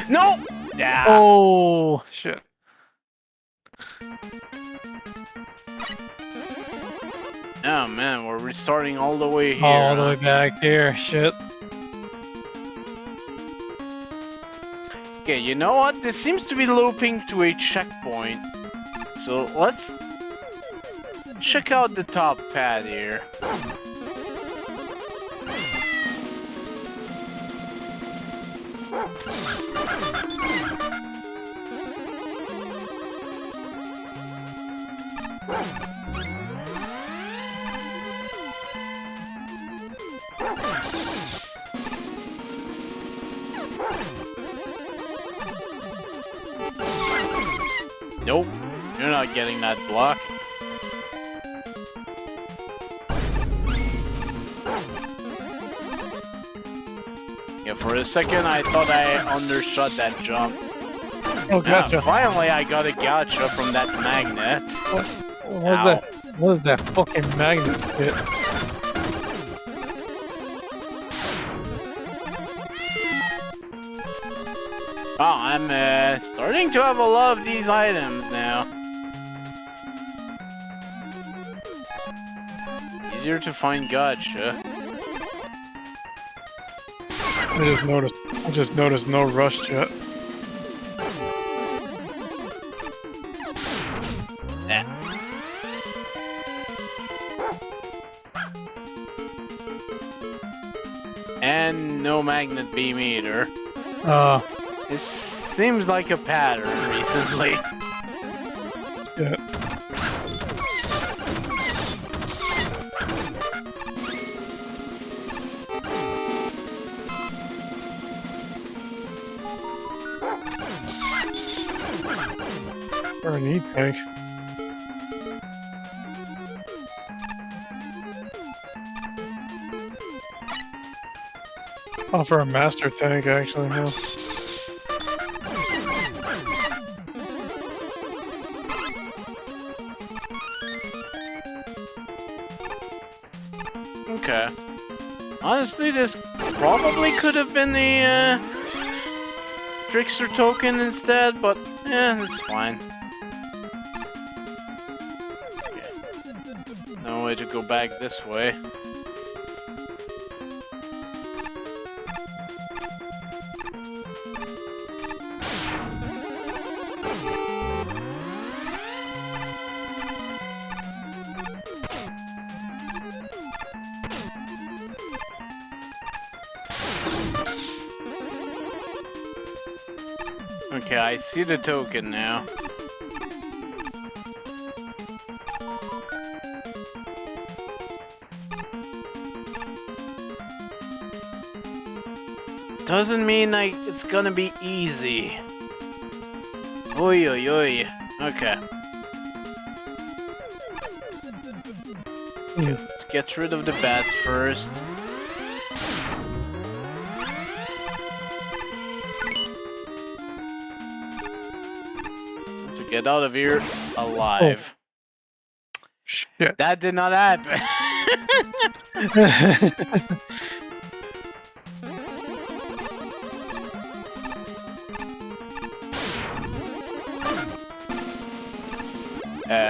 No! Yeah. Oh, shit. Oh man, we're restarting all the way here. All the way back here. Shit. Okay, you know what? This seems to be looping to a checkpoint. So let's check out the top pad here. Nope, you're not getting that block. Yeah, for a second I thought I undershot that jump. Oh, gotcha. Yeah, finally I got a gotcha from that magnet. What is that fucking magnet shit? Oh, I'm starting to have a lot of these items now. Easier to find gotcha. I just noticed no rush yet. Yeah. And no magnet beam either. This seems like a pattern recently. Yeah. Or a neat tank. Oh, for a master tank, actually, no. Okay. Honestly, this probably could have been the Trickster token instead, but yeah, it's fine. Okay. No way to go back this way. Okay, I see the token now. Doesn't mean like it's gonna be easy. Oi oi oi. Okay. Okay, let's get rid of the bats first. Get out of here alive. Shit. That did not happen.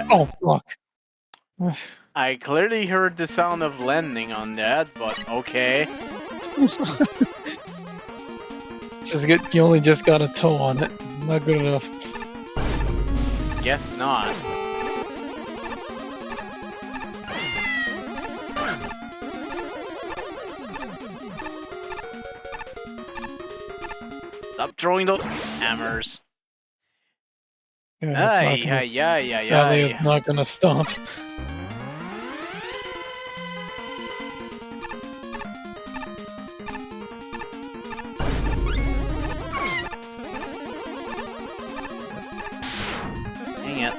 Oh, fuck. I clearly heard the sound of landing on that, but okay. You only just got a toe on it. Not good enough. Guess not. Stop throwing those hammers. Yeah, sadly, it's not gonna stop. Dang it.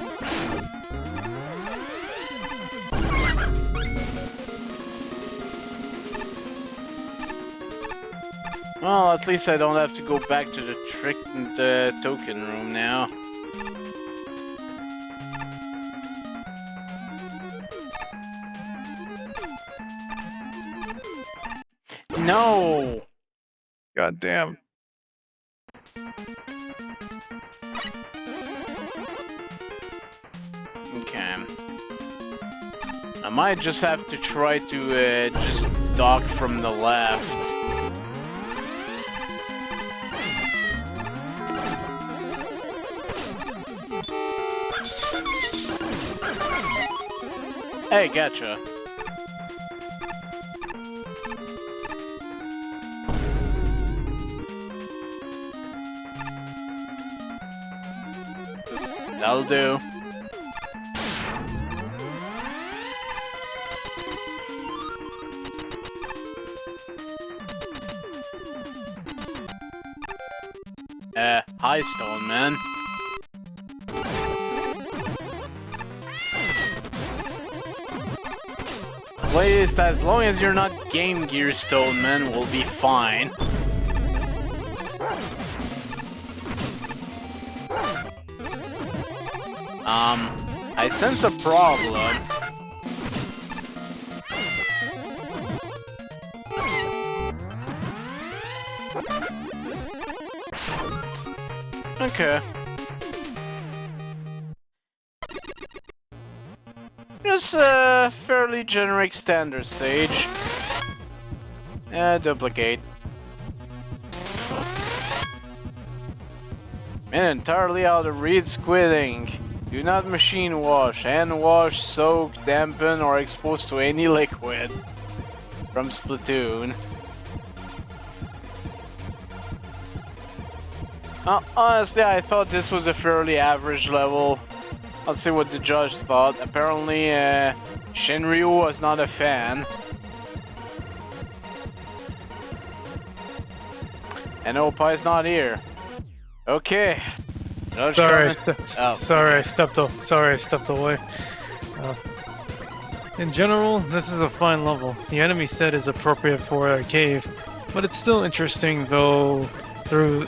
Well, at least I don't have to go back to the token room now. No! God damn. Okay. I might just have to try to just dock from the left. Hey, gotcha. That'll do. Hi, Stone Man. Please, as long as you're not Game Gear Stone Man, we'll be fine. I sense a problem. Okay. Just a fairly generic standard stage. Duplicate. And entirely out of reed squidding. Do not machine wash, hand wash, soak, dampen, or expose to any liquid. From Splatoon. Honestly, I thought this was a fairly average level. Let's see what the judge thought. Apparently, Shinryu was not a fan. And Opai's not here. Okay. Judge Sorry, oh. I stepped away. In general, this is a fine level. The enemy set is appropriate for a cave, but it's still interesting though through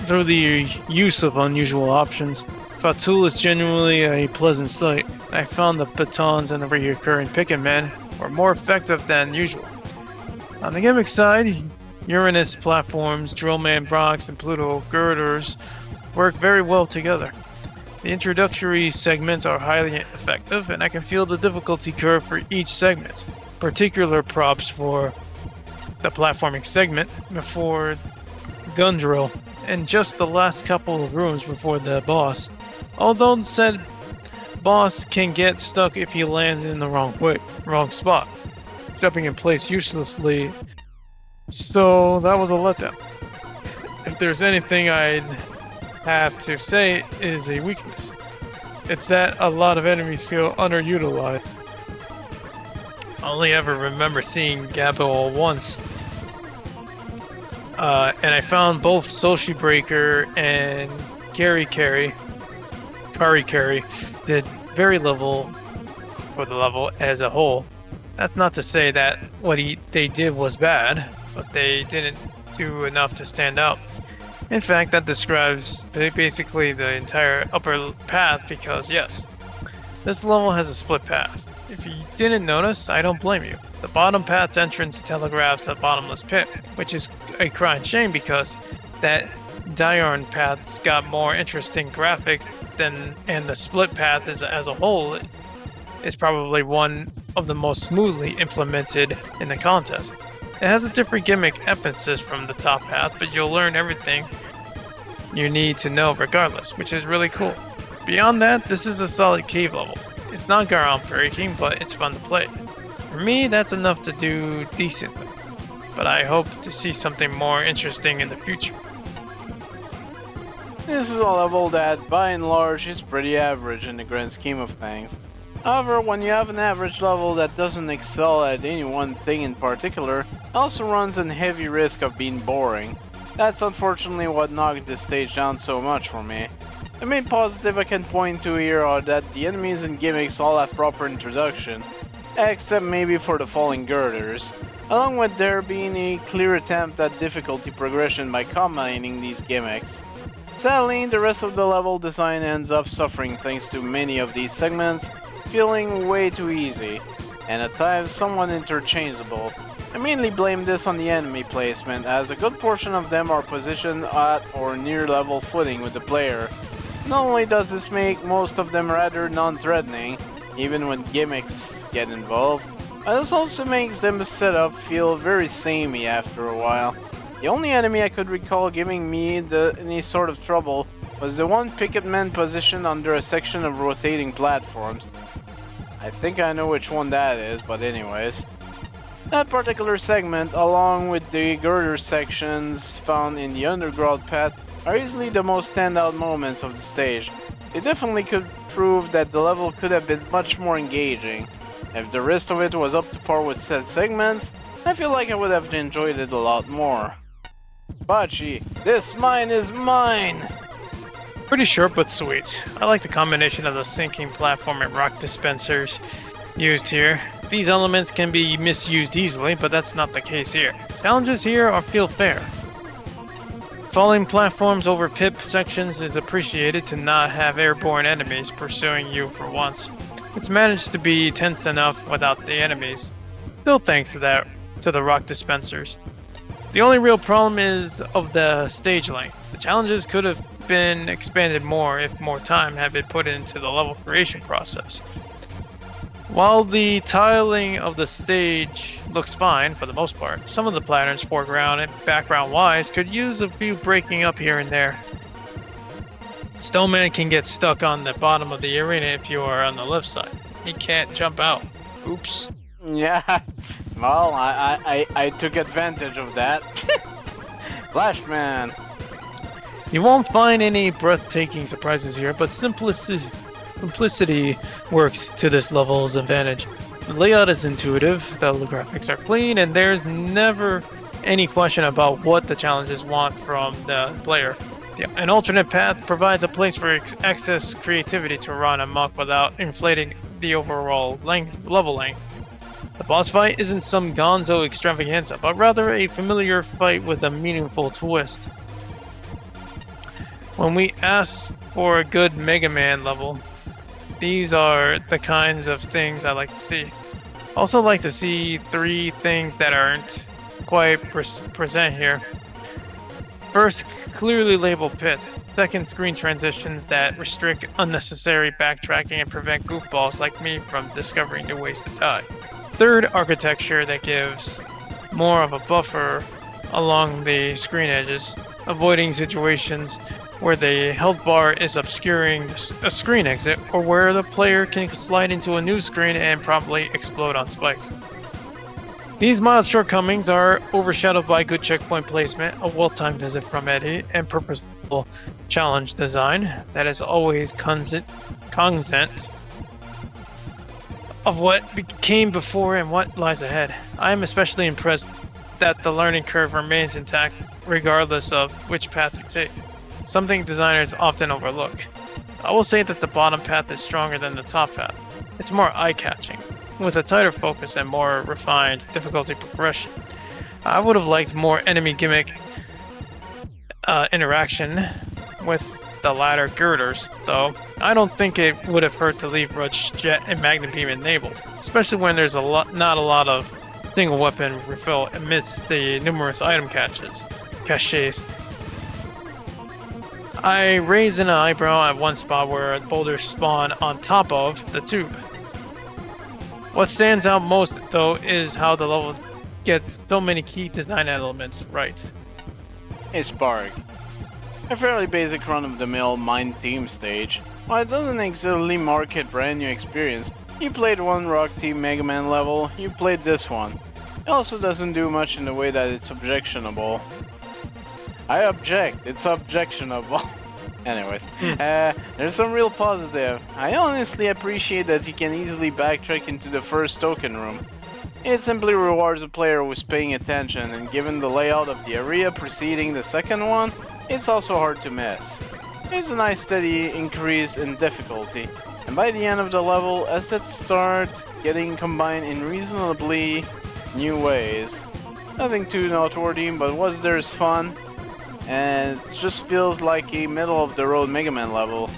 the use of unusual options. Fatul is genuinely a pleasant sight. I found the batons and the recurring pick-and men were more effective than usual. On the gimmick side, Uranus platforms, Drillman Brox, and Pluto girders work very well together. The introductory segments are highly effective, and I can feel the difficulty curve for each segment. Particular props for the platforming segment before gun drill, and just the last couple of rooms before the boss. Although said boss can get stuck if he lands in the wrong spot, jumping in place uselessly. So that was a letdown. If there's anything I'd have to say is a weakness, it's that a lot of enemies feel underutilized. I only ever remember seeing Gabo once. And I found both Soshi Breaker and Kari Kari did very little for the level as a whole. That's not to say that what they did was bad, but they didn't do enough to stand out. In fact, that describes basically the entire upper path because yes, this level has a split path. If you didn't notice, I don't blame you. The bottom path entrance telegraphs the bottomless pit, which is a crying shame because that Diorn path's got more interesting graphics than, and the split path as a whole is probably one of the most smoothly implemented in the contest. It has a different gimmick emphasis from the top path, but you'll learn everything you need to know regardless, which is really cool. Beyond that, this is a solid cave level. It's not groundbreaking, but it's fun to play. For me, that's enough to do decently, but I hope to see something more interesting in the future. This is a level that, by and large, is pretty average in the grand scheme of things. However, when you have an average level that doesn't excel at any one thing in particular, it also runs a heavy risk of being boring. That's unfortunately what knocked this stage down so much for me. The main positive I can point to here are that the enemies and gimmicks all have proper introduction, except maybe for the falling girders, along with there being a clear attempt at difficulty progression by combining these gimmicks. Sadly, the rest of the level design ends up suffering thanks to many of these segments feeling way too easy, and at times somewhat interchangeable. I mainly blame this on the enemy placement, as a good portion of them are positioned at or near level footing with the player. Not only does this make most of them rather non-threatening, even when gimmicks get involved, but this also makes them set up feel very samey after a while. The only enemy I could recall giving me any sort of trouble was the one picket man positioned under a section of rotating platforms. I think I know which one that is, but anyways. That particular segment, along with the girder sections found in the underground path, are easily the most standout moments of the stage. They definitely could prove that the level could have been much more engaging. If the rest of it was up to par with said segments, I feel like I would have enjoyed it a lot more. Bachi, this mine is mine! Pretty short but sweet. I like the combination of the sinking platform and rock dispensers used here. These elements can be misused easily, but that's not the case here. Challenges here feel fair. Falling platforms over pit sections is appreciated to not have airborne enemies pursuing you for once. It's managed to be tense enough without the enemies. Still thanks to that, to the rock dispensers. The only real problem is of the stage length. The challenges could have been expanded more if more time had been put into the level creation process. While the tiling of the stage looks fine for the most part, some of the patterns, foreground and background wise, could use a few breaking up here and there. Stoneman can get stuck on the bottom of the arena if you are on the left side. He can't jump out. Oops. Yeah, well, I took advantage of that. Flashman. You won't find any breathtaking surprises here, but simplicity works to this level's advantage. The layout is intuitive, the graphics are clean, and there's never any question about what the challenges want from the player. An alternate path provides a place for excess creativity to run amok without inflating the overall level length. The boss fight isn't some gonzo extravaganza, but rather a familiar fight with a meaningful twist. When we ask for a good Megaman level, these are the kinds of things I like to see. Also like to see 3 things that aren't quite present here. First, clearly labeled pit. Second, screen transitions that restrict unnecessary backtracking and prevent goofballs like me from discovering new ways to die. Third, architecture that gives more of a buffer along the screen edges, avoiding situations where the health bar is obscuring a screen exit, or where the player can slide into a new screen and promptly explode on spikes. These mild shortcomings are overshadowed by good checkpoint placement, a well-timed visit from Eddie, and purposeful challenge design that is always cognizant of what came before and what lies ahead. I am especially impressed that the learning curve remains intact regardless of which path you take, something designers often overlook. I will say that the bottom path is stronger than the top path. It's more eye-catching, with a tighter focus and more refined difficulty progression. I would have liked more enemy gimmick interaction with the latter girders, though. I don't think it would have hurt to leave Rudge Jet and Magnum Beam enabled, especially when there's not a lot of single weapon refill amidst the numerous item caches. I raise an eyebrow at one spot where boulders spawn on top of the tube. What stands out most, though, is how the level gets so many key design elements right. Hey Spark. A fairly basic run-of-the-mill mine theme stage. While it doesn't exactly mark a brand new experience, you played one Rock Team Megaman level, you played this one. It also doesn't do much in the way that it's objectionable. I object, it's objectionable. Anyways, there's some real positive. I honestly appreciate that you can easily backtrack into the first token room. It simply rewards a player who's paying attention, and given the layout of the area preceding the second one, it's also hard to miss. There's a nice steady increase in difficulty, and by the end of the level, assets start getting combined in reasonably new ways. Nothing too noteworthy, but what's there is fun, and it just feels like a middle-of-the-road Mega Man level.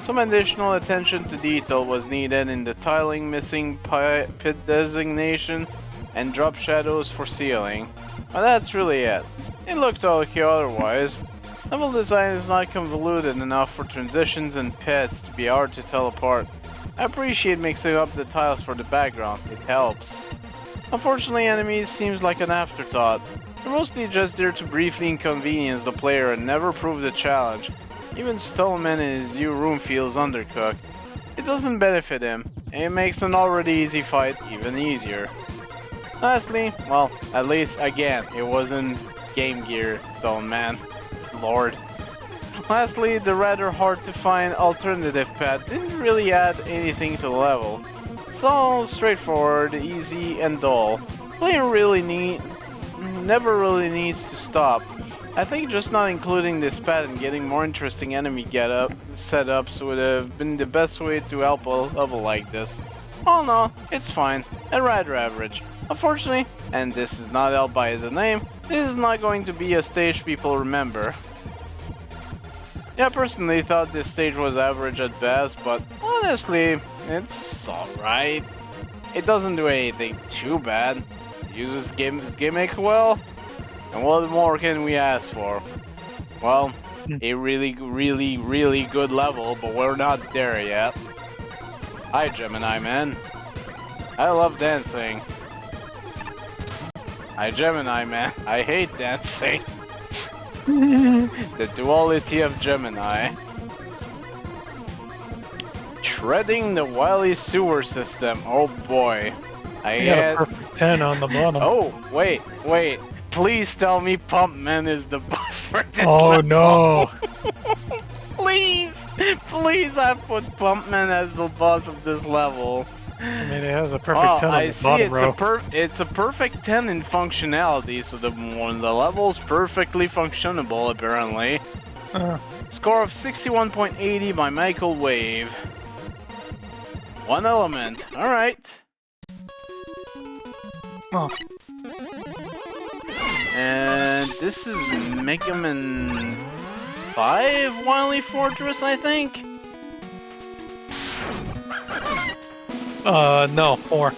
Some additional attention to detail was needed in the tiling, missing pit designation, and drop shadows for ceiling. But that's really it. It looked okay otherwise. Level design is not convoluted enough for transitions and pits to be hard to tell apart. I appreciate mixing up the tiles for the background, it helps. Unfortunately, enemies seems like an afterthought. They're mostly just there to briefly inconvenience the player and never prove the challenge. Even Stoneman in his new room feels undercooked. It doesn't benefit him, and it makes an already easy fight even easier. Lastly, well, at least again, it wasn't Game Gear, Stoneman. Lord. Lastly, the rather hard to find alternative path didn't really add anything to the level. It's all straightforward, easy, and dull. Playing never really needs to stop. I think just not including this path and getting more interesting enemy setups would have been the best way to help a level like this. Oh no, it's fine, and rather average. Unfortunately, and this is not helped by the name, this is not going to be a stage people remember. Yeah, I personally thought this stage was average at best, but honestly, it's alright. It doesn't do anything too bad. It uses his gimmick well, and what more can we ask for? Well, a really good level, but we're not there yet. Hi, Gemini Man. I love dancing. Hi, Gemini Man. I hate dancing. The duality of Gemini. Treading the Wily sewer system. Oh boy. I got a perfect 10 on the bottom. Oh, wait. Please tell me Pumpman is the boss for this level. level. No. Please I put Pumpman as the boss of this level. I mean, it has a perfect 10 on I the see bottom row. it's a perfect 10 in functionality, so the level's perfectly functionable, apparently. Score of 61.80 by Michael Wave. One element. Alright. Oh. And this is Megaman 5 Wily Fortress, I think? No, 4.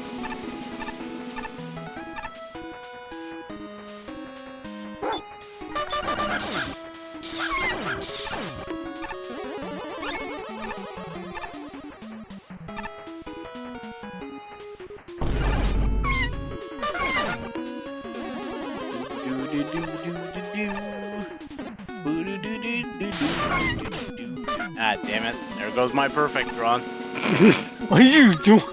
Ah, damn it. There goes my perfect run. What are you doing?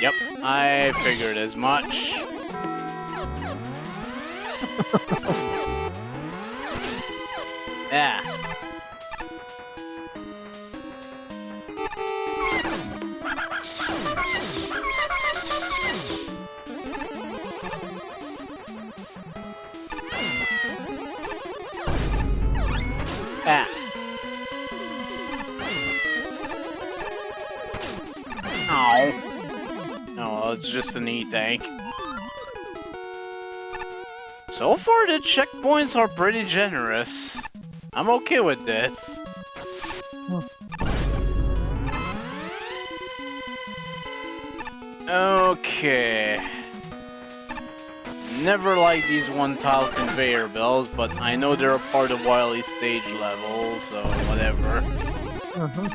Yep, I figured as much. Yeah. Ah. Oh. Oh, well, it's just an E-tank. So far, the checkpoints are pretty generous. I'm okay with this. Okay. Never liked these one-tile conveyor belts, but I know they're a part of Wily's stage level, so whatever. Okay.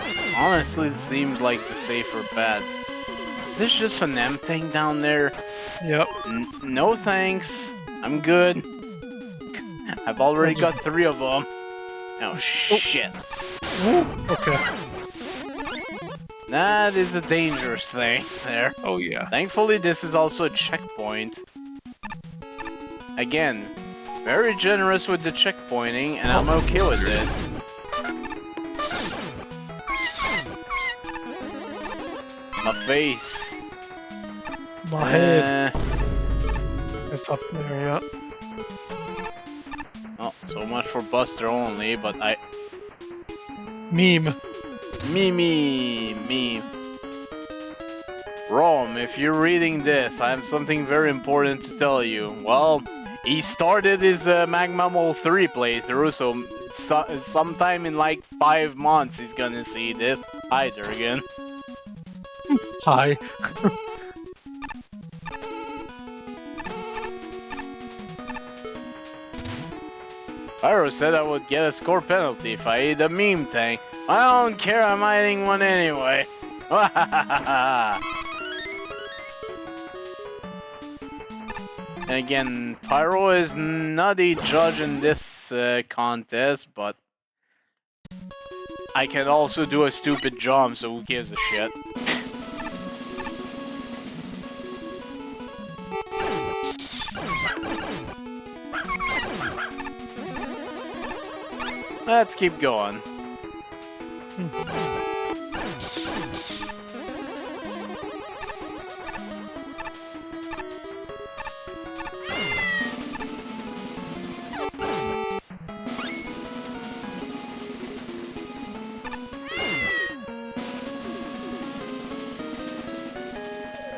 This honestly seems like the safer bet. Is this just an M thing down there? Yep. No thanks. I'm good. I've already got 3 of them. Oh shit. Okay. That is a dangerous thing there. Oh yeah. Thankfully, this is also a checkpoint. Again, very generous with the checkpointing, and I'm okay with this. My face. My head. That's up there, yeah. Oh, so much for Buster only, but I... Meme. Me. Rome, if you're reading this, I have something very important to tell you. Well, he started his Megaman 3 playthrough, so sometime in like 5 months he's gonna see this. Hi, Durgan. Hi. Pyro said I would get a score penalty if I ate a meme tank. I don't care, I'm eating one anyway. And again, Pyro is not a judge in this contest, but I can also do a stupid jump, so who gives a shit? Let's keep going.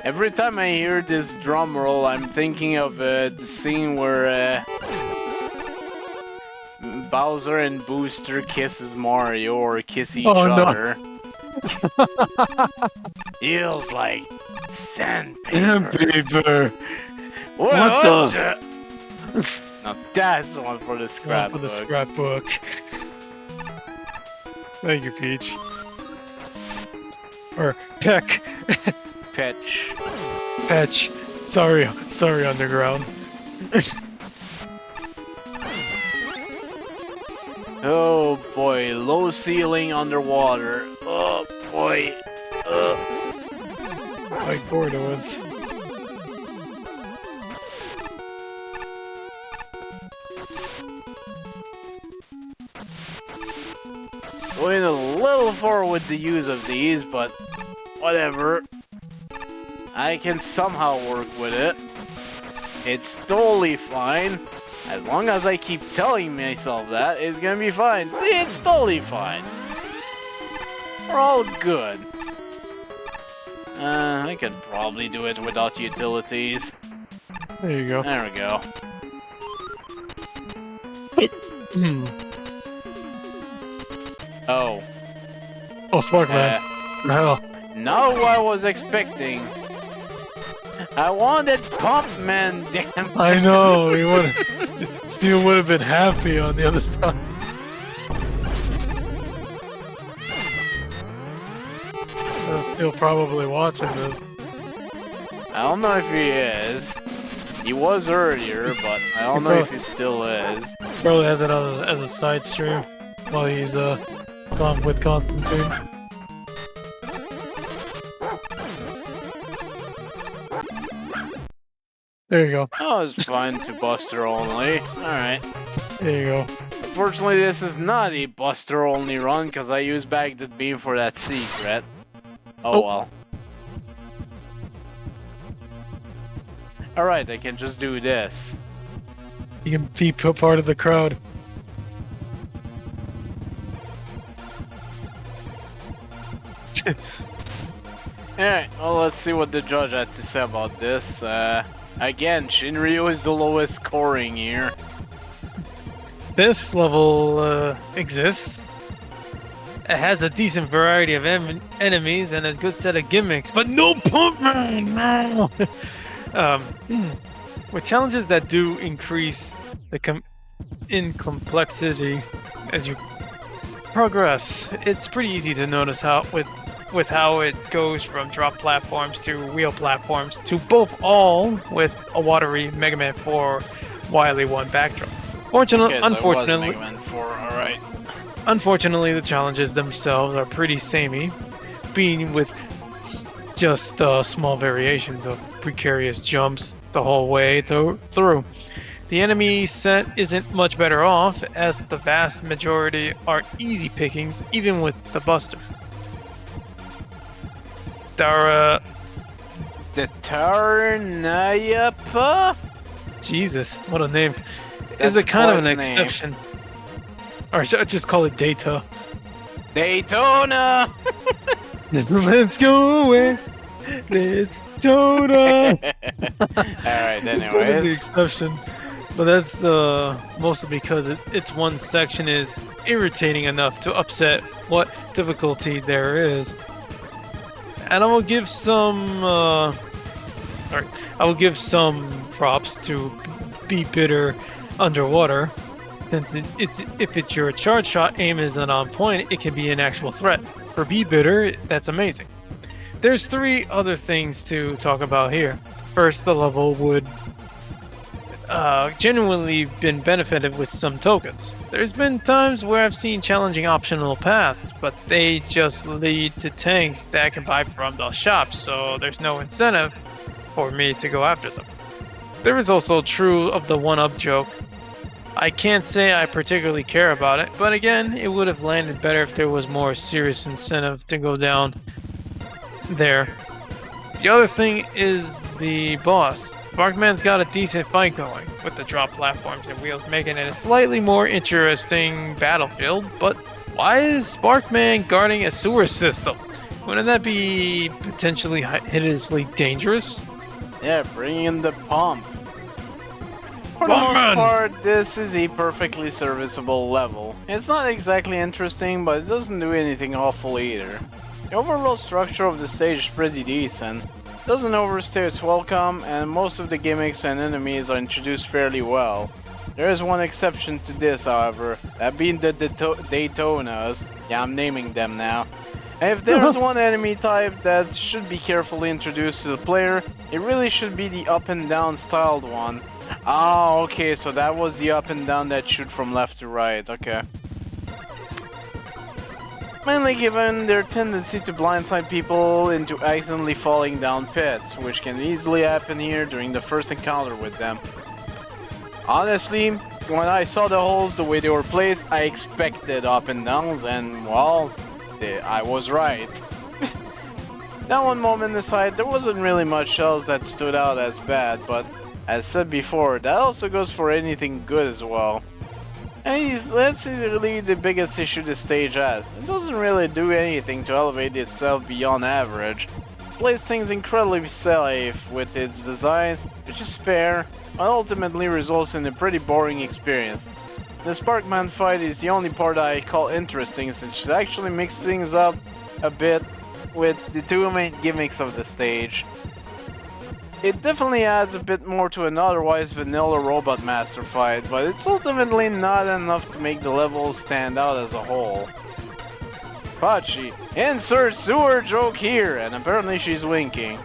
Every time I hear this drum roll, I'm thinking of the scene where Bowser and Booster kisses Mario or kiss each other. Feels like sandpaper. Sandpaper. What the? Now that's the one for the scrapbook. For the scrapbook. Thank you, Peach. Or Peck. Pitch. Petch. Sorry, Underground. Oh boy, low ceiling underwater. Oh boy. Like corridors. Going a little far with the use of these, but whatever. I can somehow work with it. It's totally fine. As long as I keep telling myself that, it's gonna be fine. See, it's totally fine. We're all good. I can probably do it without utilities. There you go. There we go. Oh. Oh, Sparkman. Hell. Not what I was expecting. I wanted Pump Man, damn. I know. He would. Steel would have been happy on the other side. Steel probably watching this. I don't know if he is. He was earlier, but I don't know if he still is. Probably has it as a side stream while he's with Constantine. There you go. That was fun to Buster only. Alright. There you go. Unfortunately, this is not a Buster only run because I used Baghdad Beam for that secret. Oh well. Alright, I can just do this. You can be part of the crowd. Alright, well, let's see what the judge had to say about this. Again, Shinryu is the lowest scoring here. This level exists. It has a decent variety of enemies and a good set of gimmicks, but no Pumpman, no! With challenges that do increase in complexity as you progress, it's pretty easy to notice how with how it goes from drop platforms to wheel platforms to all with a watery Megaman 4 Wily 1 backdrop. Unfortunately, Megaman 4, alright. Unfortunately, the challenges themselves are pretty samey, being with just small variations of precarious jumps the whole way through. The enemy set isn't much better off, as the vast majority are easy pickings, even with the Buster. Detarnayapa? Jesus, what a name. That's Is it kind of an quite a name. exception? Or should I just call it Data? Daytona! Let's go away. Daytona. Alright, It's kind of the anyways. exception. But that's mostly because its one section is irritating enough to upset what difficulty there is. And I will give some props to Be Bitter underwater. Since if it's your charge shot aim isn't on point, it can be an actual threat. For Be Bitter, that's amazing. There's 3 other things to talk about here. First, the level would genuinely been benefited with some tokens. There's been times where I've seen challenging optional paths, but they just lead to tanks that I can buy from the shops, so there's no incentive for me to go after them. There is also true of the one-up joke. I can't say I particularly care about it, but again, it would have landed better if there was more serious incentive to go down there. The other thing is the boss. Sparkman's got a decent fight going, with the drop platforms and wheels making it a slightly more interesting battlefield, but why is Sparkman guarding a sewer system? Wouldn't that be potentially hideously dangerous? Yeah, bring in the pump. For the most part, this is a perfectly serviceable level. It's not exactly interesting, but it doesn't do anything awful either. The overall structure of the stage is pretty decent. Doesn't overstay its welcome, and most of the gimmicks and enemies are introduced fairly well. There is one exception to this, however, that being the Daytonas. Yeah, I'm naming them now. And if there's one enemy type that should be carefully introduced to the player, it really should be the up and down styled one. Ah, okay, so that was the up and down that shoot from left to right, okay. Mainly given their tendency to blindside people into accidentally falling down pits, which can easily happen here during the first encounter with them. Honestly, when I saw the holes the way they were placed, I expected up and downs, and well, I was right. That one moment aside, there wasn't really much else that stood out as bad, but as said before, that also goes for anything good as well. And that's easily the biggest issue the stage has. It doesn't really do anything to elevate itself beyond average. It plays things incredibly safe with its design, which is fair, but ultimately results in a pretty boring experience. The Sparkman fight is the only part I call interesting, since it actually mixes things up a bit with the 2 main gimmicks of the stage. It definitely adds a bit more to an otherwise vanilla Robot Master fight, but it's ultimately not enough to make the level stand out as a whole. Pachi, insert sewer joke here, and apparently she's winking.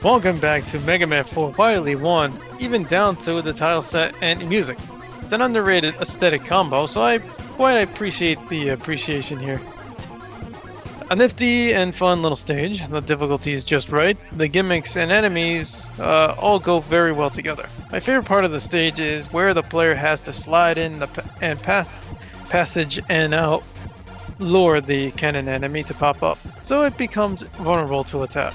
Welcome back to Megaman 4 Wily 1, even down to the title set and music. It's an underrated aesthetic combo, so I quite appreciate the appreciation here. A nifty and fun little stage. The difficulty is just right. The gimmicks and enemies all go very well together. My favorite part of the stage is where the player has to slide in and passage and out, lure the cannon enemy to pop up, so it becomes vulnerable to attack.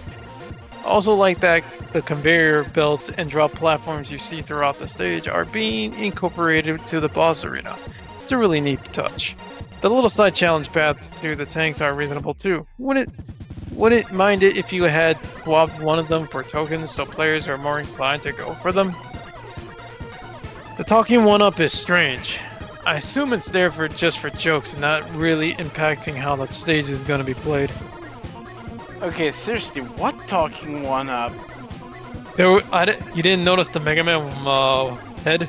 I also like that the conveyor belts and drop platforms you see throughout the stage are being incorporated to the boss arena. It's a really neat touch. The little side challenge paths to the tanks are reasonable too. Wouldn't mind it if you had swapped one of them for tokens so players are more inclined to go for them. The talking one-up is strange. I assume it's there for just for jokes and not really impacting how the stage is going to be played. Okay, seriously, what talking one up? You didn't notice the Megaman head?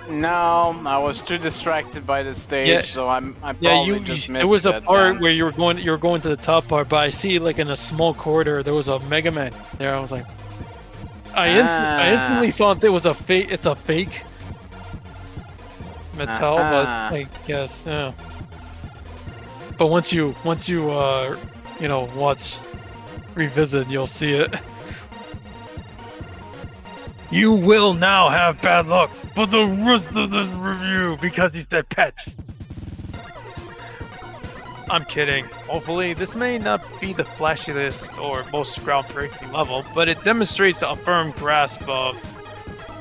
No, I was too distracted by the stage, Yeah, so I probably just missed it. There was a part then. where you were going to the top part, but I see like in a small corridor there was a Megaman there. I was like, I instantly thought it was a fake. It's a fake Mattel, but I guess. But once you watch Revisit, you'll see it. You will now have bad luck for the rest of this review because he said pet. I'm kidding. Hopefully, this may not be the flashiest or most groundbreaking level, but it demonstrates a firm grasp of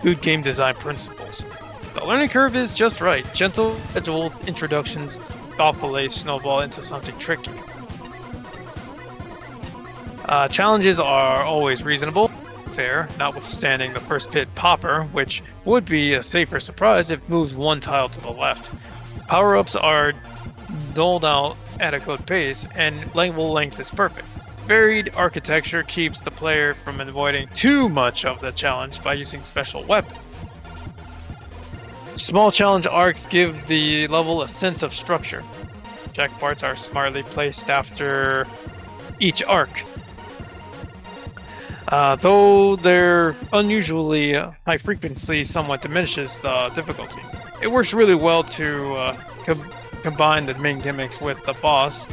good game design principles. The learning curve is just right. Gentle, gradual introductions thoughtfully snowball into something tricky. Challenges are always reasonable. Fair, notwithstanding the first pit popper, which would be a safer surprise if it moves one tile to the left. Power-ups are doled out at a good pace, and level length is perfect. Varied architecture keeps the player from avoiding too much of the challenge by using special weapons. Small challenge arcs give the level a sense of structure. Jackpots are smartly placed after each arc. Though their unusually high frequency somewhat diminishes the difficulty. It works really well to combine the main gimmicks with the boss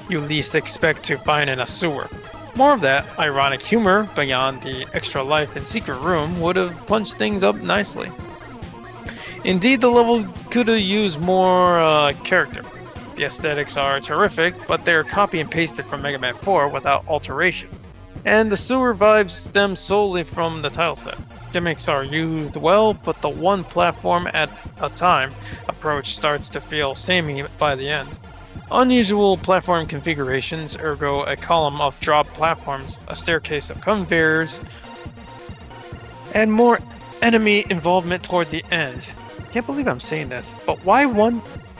you least expect to find in a sewer. More of that ironic humor beyond the extra life and secret room would have punched things up nicely. Indeed, the level could have used more character. The aesthetics are terrific, but they're copy and pasted from Mega Man 4 without alteration. And the sewer vibes stem solely from the tile set. Gimmicks are used well, but the one platform at a time approach starts to feel samey by the end. Unusual platform configurations, ergo a column of drop platforms, a staircase of conveyors, and more enemy involvement toward the end. Can't believe I'm saying this, but why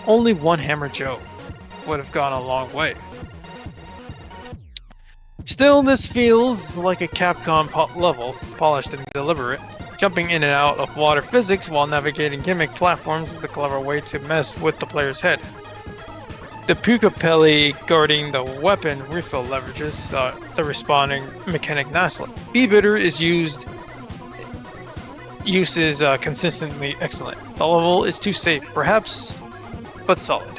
only one Hammer Joe? Would have gone a long way. Still, this feels like a Capcom level, polished and deliberate. Jumping in and out of water physics while navigating gimmick platforms is the clever way to mess with the player's head. The Puka-Pelli guarding the weapon refill leverages the responding mechanic nicely. B-Bitter is use is consistently excellent. The level is too safe, perhaps, but solid.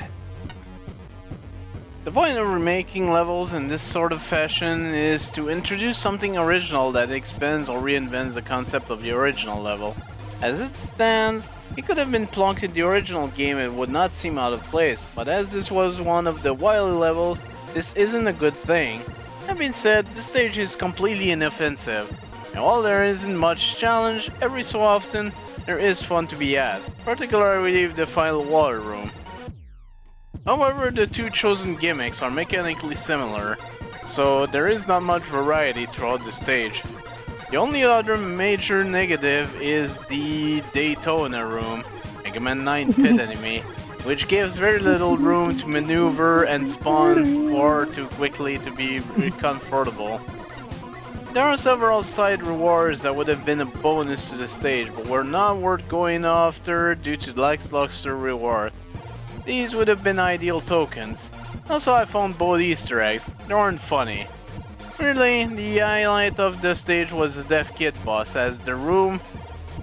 The point of remaking levels in this sort of fashion is to introduce something original that expands or reinvents the concept of the original level. As it stands, it could have been plunked in the original game and would not seem out of place, but as this was one of the Wily levels, this isn't a good thing. That being said, the stage is completely inoffensive, and while there isn't much challenge, every so often there is fun to be had, particularly with the final water room. However, the two chosen gimmicks are mechanically similar, so there is not much variety throughout the stage. The only other major negative is the Daytona room, Megaman 9 pit enemy, which gives very little room to maneuver and spawn far too quickly to be comfortable. There are several side rewards that would have been a bonus to the stage, but were not worth going after due to lackluster reward. These would have been ideal tokens. Also, I found both Easter eggs. They weren't funny. Really, the highlight of the stage was the Death Kit boss, as the room,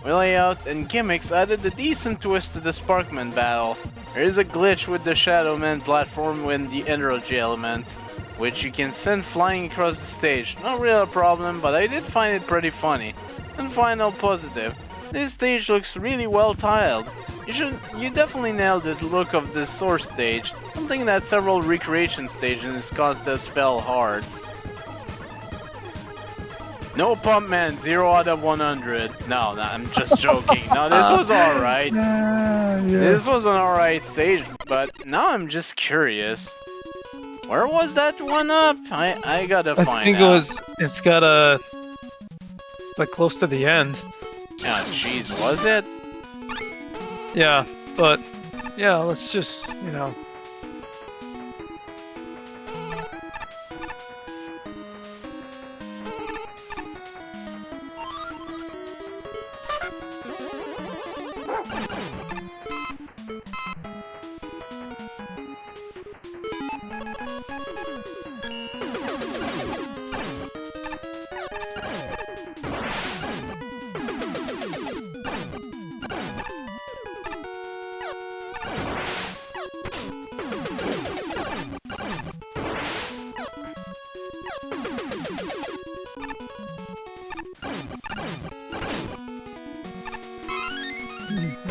layout, and gimmicks added a decent twist to the Sparkman battle. There is a glitch with the Shadow Man platform when the energy element, which you can send flying across the stage. Not really a problem, but I did find it pretty funny. And final positive, this stage looks really well tiled. You definitely nailed the look of this source stage, something that several recreation stages in this contest fell hard. No Pump Man, 0 out of 100. No, I'm just joking. No, this was alright. Yeah. This was an alright stage, but now I'm just curious. Where was that one up? I gotta find out. I think it's got a... like close to the end. Oh, jeez, was it? Yeah, but... yeah, let's just, you know...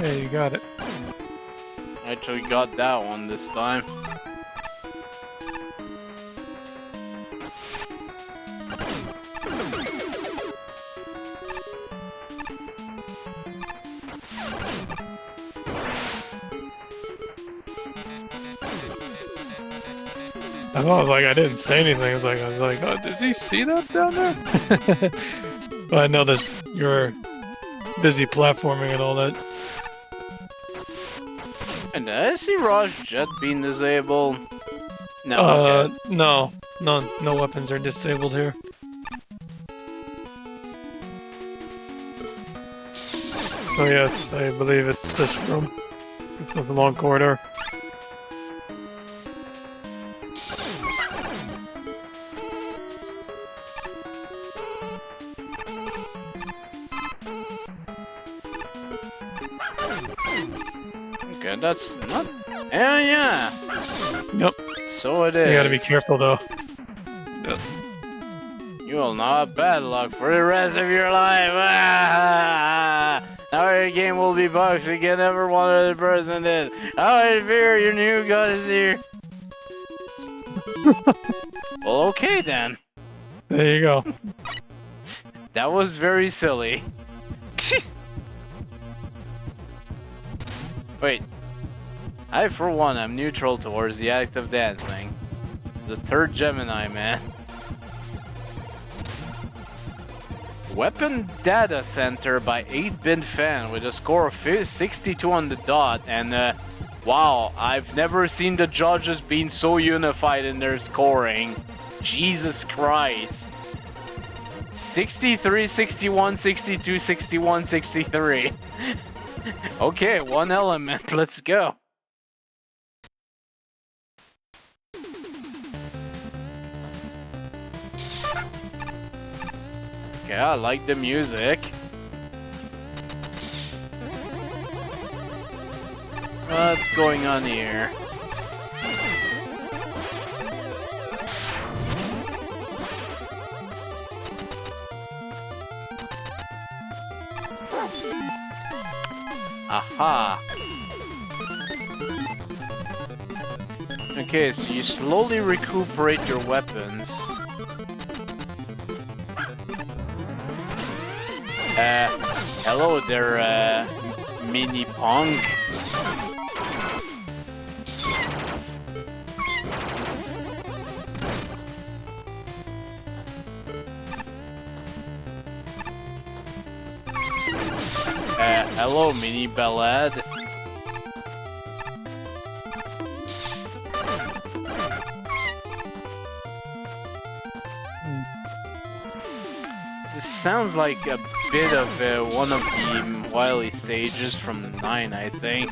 Yeah, you got it. Actually got that one this time. I thought like I didn't say anything. I was like, oh, does he see that down there? But I know that you're busy platforming and all that. And did I see Raj Jet being disabled? No. Okay. No weapons are disabled here. So yeah, I believe it's this room. It's the long corridor. Okay, that's not... yeah. Yep. So it is. You gotta be careful though. Yep. You will not have bad luck for the rest of your life. Now your game will be bugged again. Never one other person did. I fear your new god is here. Well, okay then. There you go. That was very silly. Wait. I, for one, am neutral towards the act of dancing. The third Gemini, man. Weapon Data Center by 8-Bit Fan with a score of 62 on the dot, and wow, I've never seen the judges being so unified in their scoring. Jesus Christ. 63, 61, 62, 61, 63. Okay, one element, let's go. Okay, I like the music. What's going on here? Aha! Okay, so you slowly recuperate your weapons. Hello there, mini punk. Hello, mini ballad. This sounds like a bit of one of the Wily stages from 9, I think.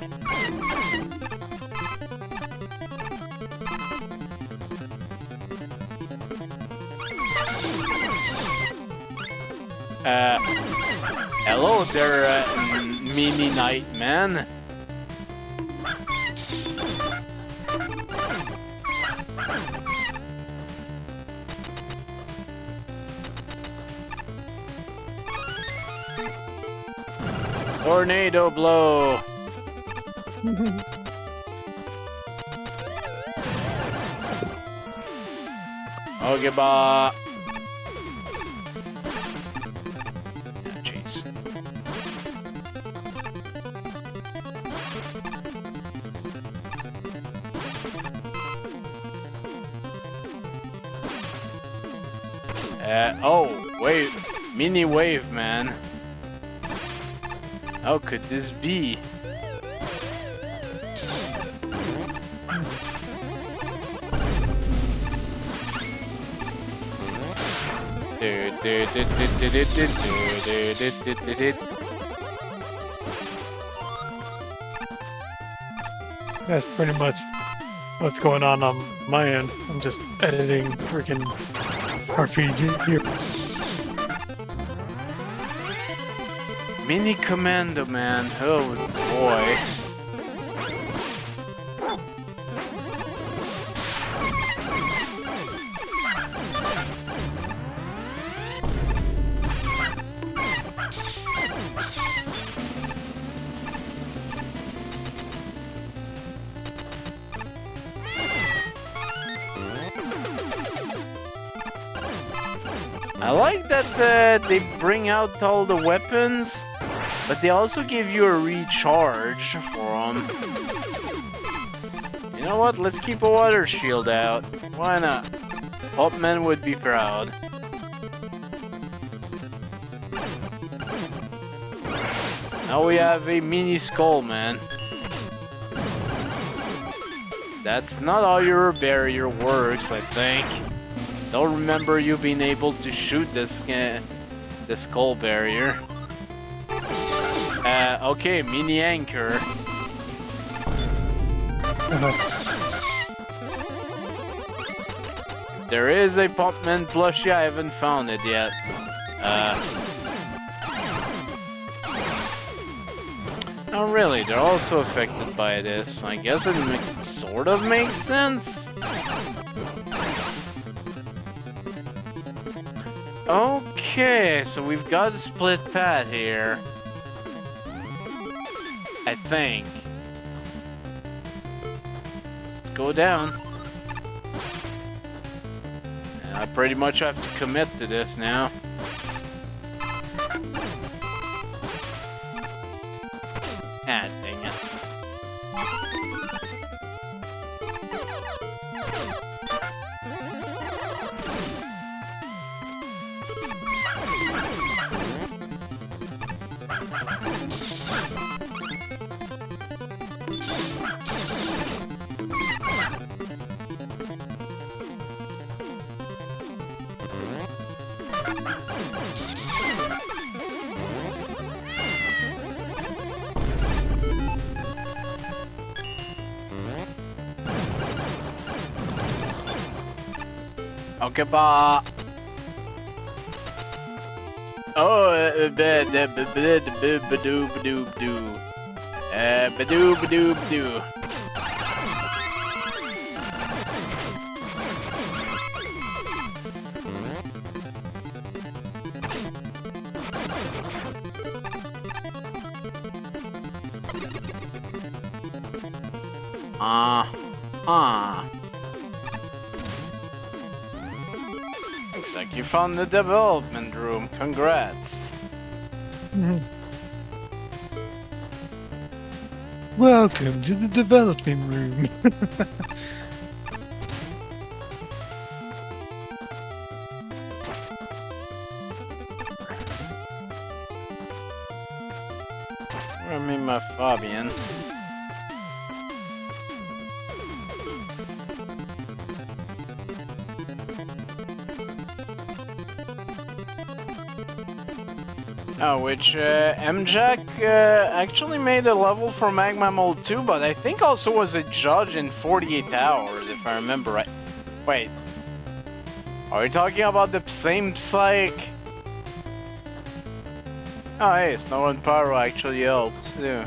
Hello there, mini Nightman. Tornado blow. Okay, ba. Oh, wait. Mini wave, man. How could this be? That's pretty much what's going on my end. I'm just editing freaking RPG here. Mini Commando, man. Oh boy. I like that they bring out all the weapons, but they also give you a recharge for them. You know what? Let's keep a water shield out. Why not? Popman would be proud. Now we have a mini skull, man. That's not how your barrier works, I think. Don't remember you being able to shoot the skull barrier. Okay, mini anchor. There is a Popman plushie, I haven't found it yet. Oh really, they're also affected by this. I guess it sort of makes sense. Okay, so we've got a split pad here. I think. Let's go down. And I pretty much have to commit to this now. Ah, dang it. Okay, ba. Oh, badoo. Looks like you found the development room. Congrats. Welcome to the developing room. Where am I, my Fabian? Oh, which MJack actually made a level for Magma Mold 2, but I think also was a judge in 48 Hours, if I remember right. Wait. Are we talking about the same psych? Oh, hey, Snow and Pyro actually helped, too.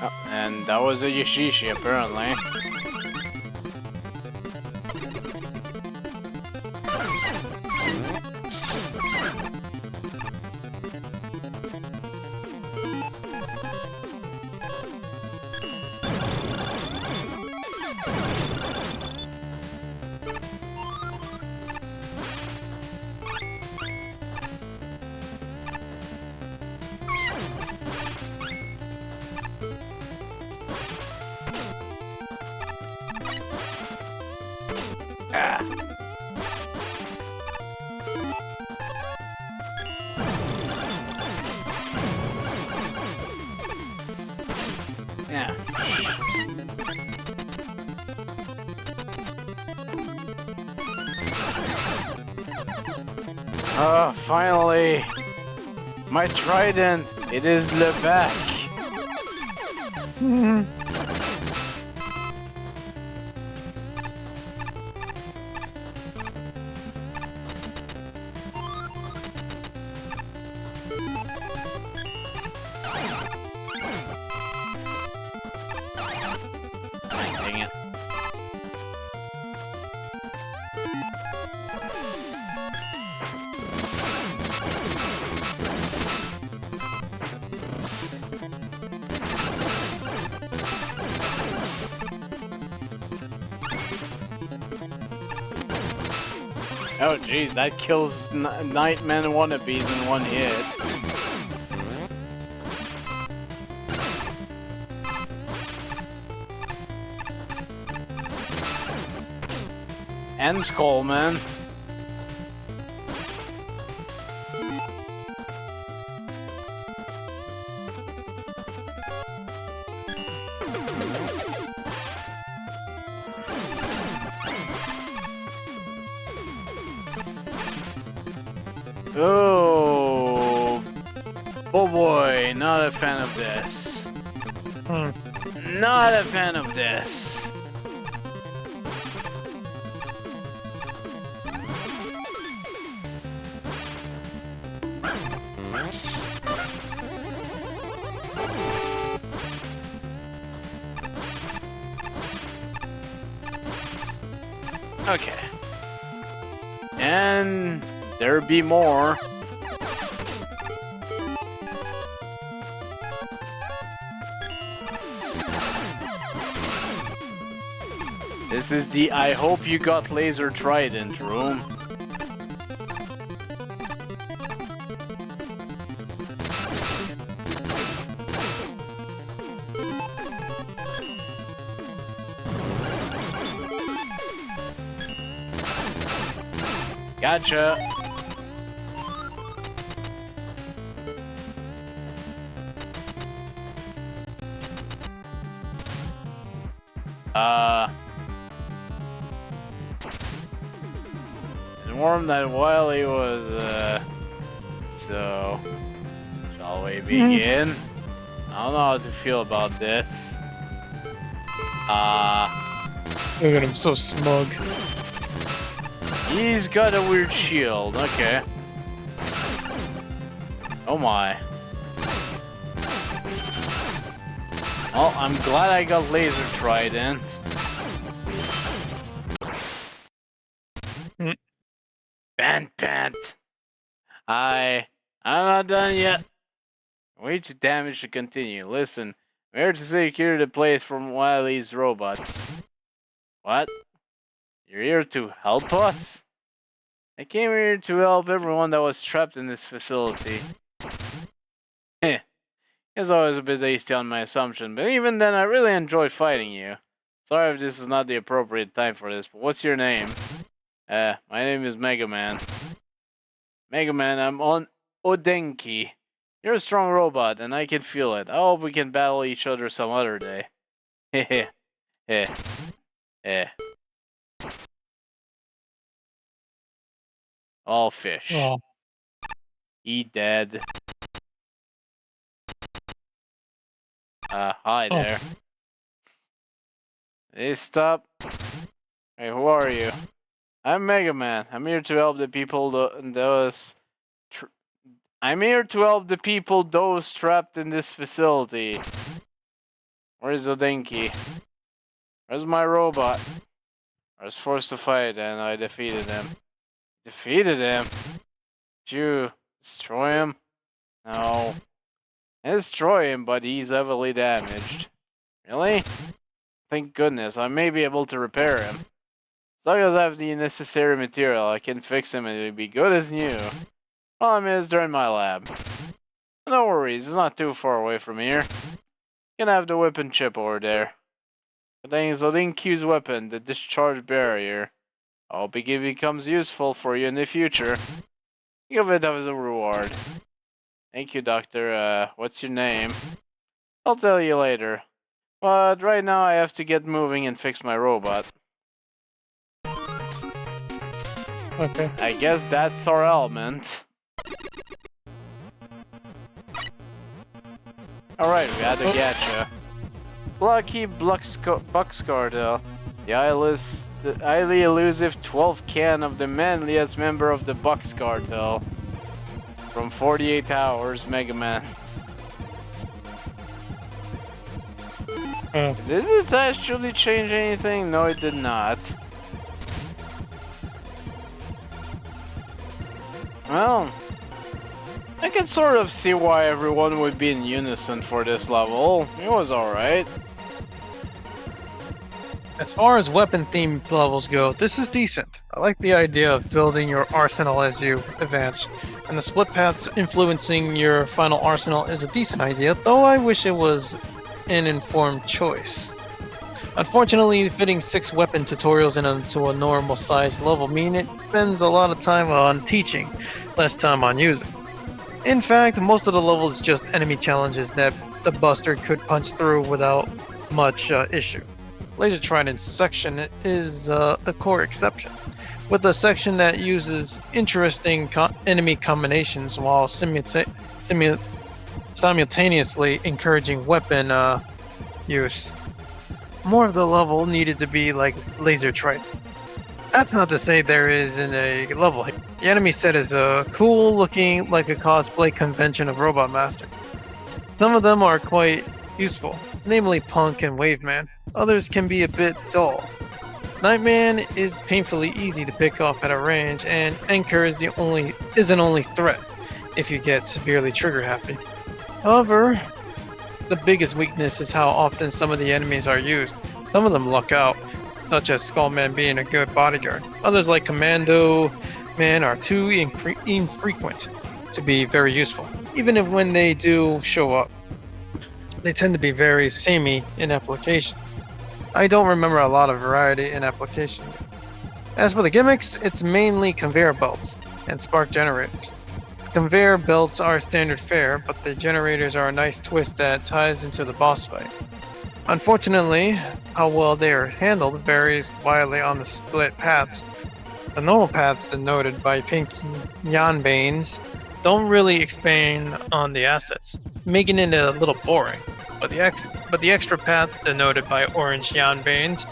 Oh, and that was a Yashishi, apparently. Ah. Yeah. Oh, finally! My trident! It is le back! Dang it. Oh jeez, that kills Nightman wannabes in one hit. And Skullman. Oh boy, not a fan of this. Not a fan of this. Okay. And there be more. This is the I hope you got laser trident room. Gotcha. Informed that Wily was, so, shall we begin? I don't know how to feel about this. Look at him, so smug. He's got a weird shield, okay. Oh my. Well, I'm glad I got laser trident. Pant. I'm not done yet. Way too damaged to continue. Listen, I'm here to secure the place from Wily's robots. What? You're here to help us? I came here to help everyone that was trapped in this facility. It's always a bit hasty on my assumption, but even then I really enjoyed fighting you. Sorry if this is not the appropriate time for this, but what's your name? My name is Megaman. Megaman, I'm on Odenki. You're a strong robot, and I can feel it. I hope we can battle each other some other day. Heh heh. Heh. All fish. Oh. Eat dead. Hi there. Hey, stop. Hey, who are you? I'm Megaman. I'm here to help the people those trapped in this facility. Where's Odenki? Where's my robot? I was forced to fight and I defeated him. Defeated him? Did you destroy him? No. I destroy him, but he's heavily damaged. Really? Thank goodness, I may be able to repair him. As long as I have the necessary material, I can fix him and it'll be good as new. Problem is, they're in my lab. No worries, it's not too far away from here. You can have the whip and chip over there. Contains Odinkyu's weapon, the discharge barrier. I hope it becomes useful for you in the future. Give it as a reward. Thank you, Doctor. What's your name? I'll tell you later. But right now I have to get moving and fix my robot. Okay. I guess that's our element. Alright, we had to get ya. Lucky Buckscardell. The highly elusive 12th can of the manliest member of the Bucks Cartel. From 48 Hours, Megaman. Did this actually change anything? No, it did not. Well, I can sort of see why everyone would be in unison for this level. It was alright. As far as weapon-themed levels go, this is decent. I like the idea of building your arsenal as you advance, and the split paths influencing your final arsenal is a decent idea, though I wish it was an informed choice. Unfortunately, fitting 6 weapon tutorials into a normal-sized level mean it spends a lot of time on teaching, less time on using. In fact, most of the level is just enemy challenges that the Buster could punch through without much issue. Laser Trident section is the core exception, with a section that uses interesting enemy combinations while simultaneously encouraging weapon use. More of the level needed to be like Laser Trident. That's not to say there isn't a level here. The enemy set is cool looking like a cosplay convention of Robot Masters. Some of them are quite useful, namely Punk and Waveman. Others can be a bit dull. Nightman is painfully easy to pick off at a range, and Anchor is an only threat if you get severely trigger happy. However, the biggest weakness is how often some of the enemies are used. Some of them luck out, such as Skullman being a good bodyguard. Others like Commando Man are too infrequent to be very useful, even if when they do show up. They tend to be very samey in application. I don't remember a lot of variety in application. As for the gimmicks, it's mainly conveyor belts and spark generators. Conveyor belts are standard fare, but the generators are a nice twist that ties into the boss fight. Unfortunately, how well they are handled varies widely on the split paths. The normal paths denoted by pink yanbanes don't really expand on the assets, making it a little boring. But the extra paths denoted by orange yanbanes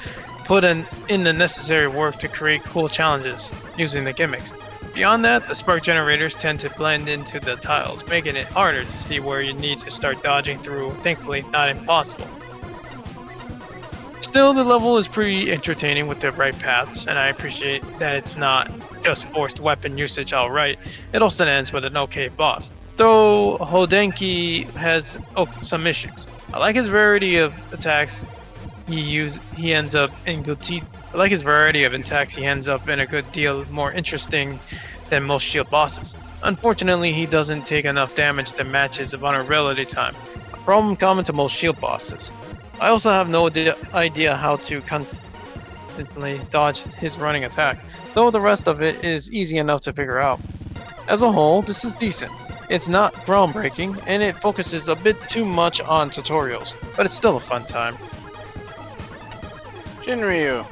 put in the necessary work to create cool challenges using the gimmicks. Beyond that, the spark generators tend to blend into the tiles, making it harder to see where you need to start dodging through, thankfully not impossible. Still, the level is pretty entertaining with the right paths, and I appreciate that it's not just forced weapon usage outright. It also ends with an okay boss. Though Hodenki has some issues. I like his variety of attacks he ends up in a good deal more interesting than most shield bosses. Unfortunately, he doesn't take enough damage to match his vulnerability time, a problem common to most shield bosses. I also have no idea how to constantly dodge his running attack, though the rest of it is easy enough to figure out. As a whole, this is decent. It's not groundbreaking, and it focuses a bit too much on tutorials, but it's still a fun time. Jinryu,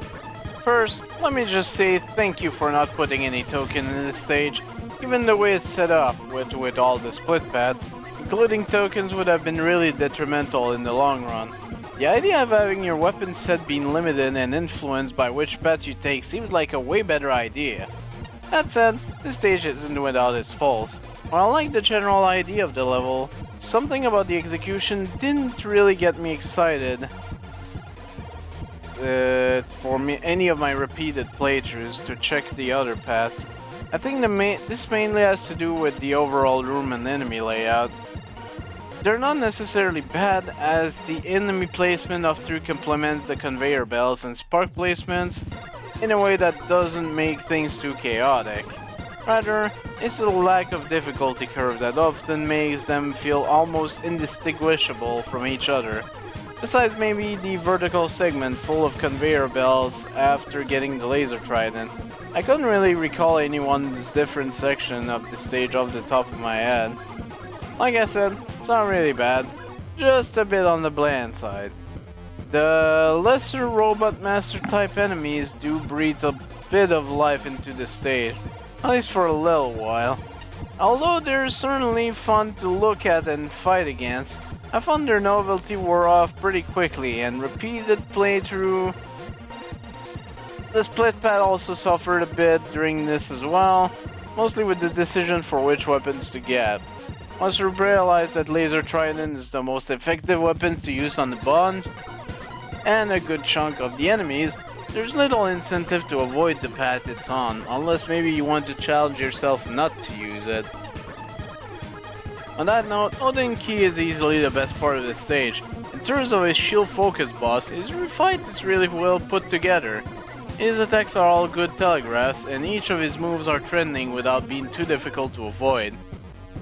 first, let me just say thank you for not putting any token in this stage. Even the way it's set up, with all the split paths, including tokens would have been really detrimental in the long run. The idea of having your weapon set being limited and influenced by which path you take seems like a way better idea. That said, this stage isn't without its faults. While I like the general idea of the level, something about the execution didn't really get me excited for any of my repeated playthroughs to check the other paths. I think this mainly has to do with the overall room and enemy layout. They're not necessarily bad, as the enemy placement often complements the conveyor belts and spark placements in a way that doesn't make things too chaotic. Rather, it's the lack of difficulty curve that often makes them feel almost indistinguishable from each other. Besides maybe the vertical segment full of conveyor belts after getting the laser trident. I couldn't really recall anyone's different section of the stage off the top of my head. Like I said, it's not really bad, just a bit on the bland side. The lesser robot master type enemies do breathe a bit of life into the stage, at least for a little while. Although they're certainly fun to look at and fight against, I found their novelty wore off pretty quickly, and repeated playthrough. The split pad also suffered a bit during this as well, mostly with the decision for which weapons to get. Once you realize that laser trident is the most effective weapon to use on the bond and a good chunk of the enemies, there's little incentive to avoid the path it's on, unless maybe you want to challenge yourself not to use it. On that note, Odin Key is easily the best part of this stage. In terms of his shield focus boss, his fight is really well put together. His attacks are all good telegraphs, and each of his moves are threatening without being too difficult to avoid.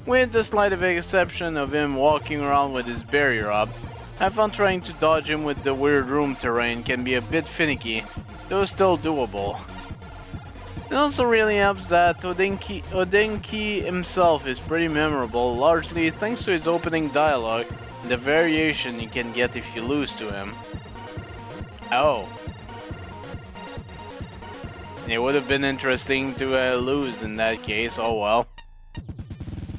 With the slight exception of him walking around with his barrier up, I found trying to dodge him with the weird room terrain can be a bit finicky, though still doable. It also really helps that Odinki himself is pretty memorable, largely thanks to his opening dialogue and the variation you can get if you lose to him. Oh. It would have been interesting to lose in that case, oh well.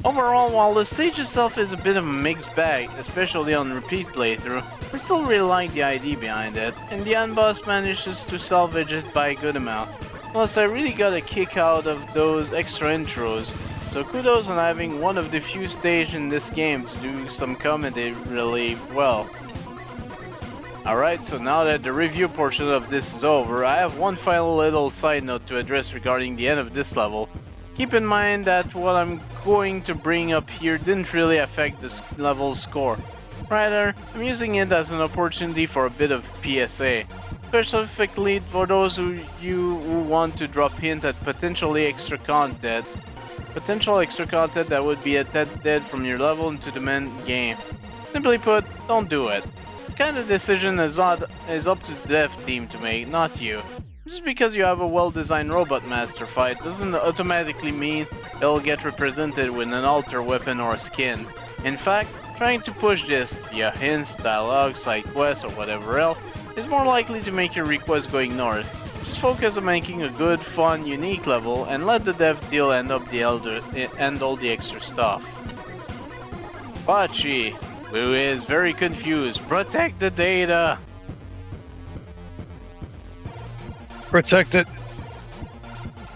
Overall, while the stage itself is a bit of a mixed bag, especially on repeat playthrough, I still really like the idea behind it, and the end boss manages to salvage it by a good amount. Plus, I really got a kick out of those extra intros, so kudos on having one of the few stages in this game to do some comedy relief well. Alright, so now that the review portion of this is over, I have one final little side note to address regarding the end of this level. Keep in mind that what I'm going to bring up here didn't really affect this level's score. Rather, I'm using it as an opportunity for a bit of PSA. Specifically for those who want to drop hint at potential extra content that would be a dead from your level into the main game. Simply put, don't do it. The kind of decision is up to the dev team to make, not you. Just because you have a well-designed robot master fight doesn't automatically mean it'll get represented with an alter weapon or a skin. In fact, trying to push this via hints, dialogue, side quests, or whatever else is more likely to make your request go ignored. Just focus on making a good, fun, unique level and let the dev deal end all the extra stuff. Pachi, who is very confused, protect the data! Protect it.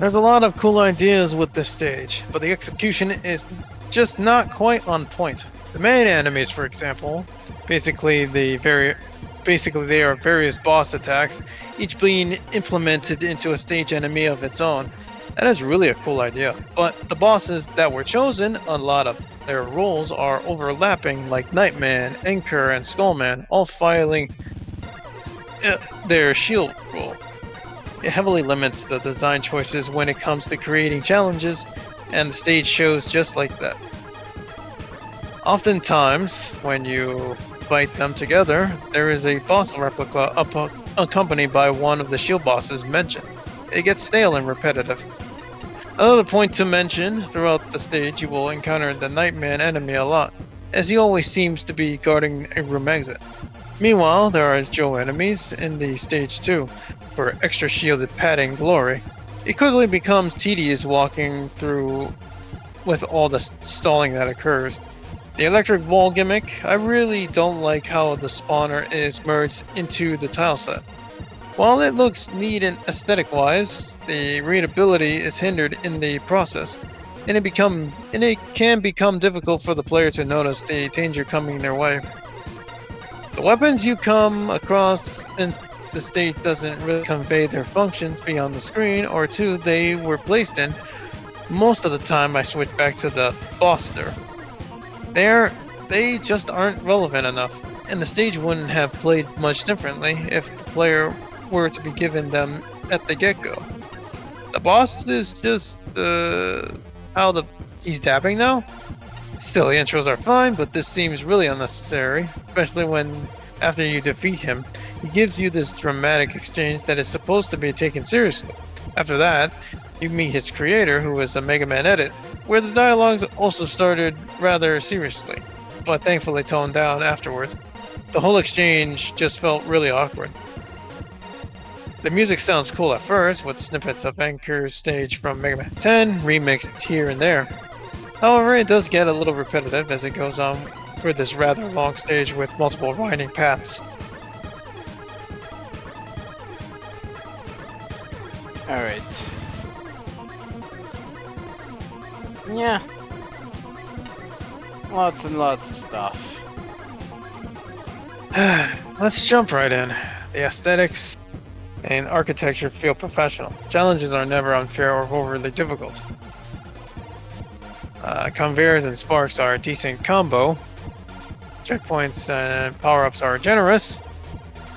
There's a lot of cool ideas with this stage, but the execution is just not quite on point. The main enemies, for example, basically they are various boss attacks, each being implemented into a stage enemy of its own. That is really a cool idea. But the bosses that were chosen, a lot of their roles are overlapping, like Nightman, Anchor, and Skullman, all filing their shield role. It heavily limits the design choices when it comes to creating challenges, and the stage shows just like that. Oftentimes, when you fight them together, there is a boss replica accompanied by one of the shield bosses mentioned. It gets stale and repetitive. Another point to mention, throughout the stage you will encounter the Nightman enemy a lot, as he always seems to be guarding a room exit. Meanwhile, there are Joe enemies in the stage too, for extra shielded padding glory. It quickly becomes tedious walking through with all the stalling that occurs. The electric wall gimmick, I really don't like how the spawner is merged into the tile set. While it looks neat and aesthetic wise, the readability is hindered in the process, and it can become difficult for the player to notice the danger coming their way. The weapons you come across in the stage doesn't really convey their functions beyond the screen or two they were placed in. Most of the time I switch back to the Boster. They just aren't relevant enough, and the stage wouldn't have played much differently if the player were to be given them at the get-go. The boss is just he's dabbing now? Still, the intros are fine, but this seems really unnecessary, especially when After you defeat him, he gives you this dramatic exchange that is supposed to be taken seriously. After that, you meet his creator, who is a Megaman edit, where the dialogues also started rather seriously, but thankfully toned down afterwards. The whole exchange just felt really awkward. The music sounds cool at first, with snippets of Anchor's stage from Mega Man 10 remixed here and there. However, it does get a little repetitive as it goes on for this rather long stage with multiple winding paths. Alright. Yeah. Lots and lots of stuff. Let's jump right in. The aesthetics and architecture feel professional. Challenges are never unfair or overly difficult. Conveyors and sparks are a decent combo. Checkpoints and power-ups are generous.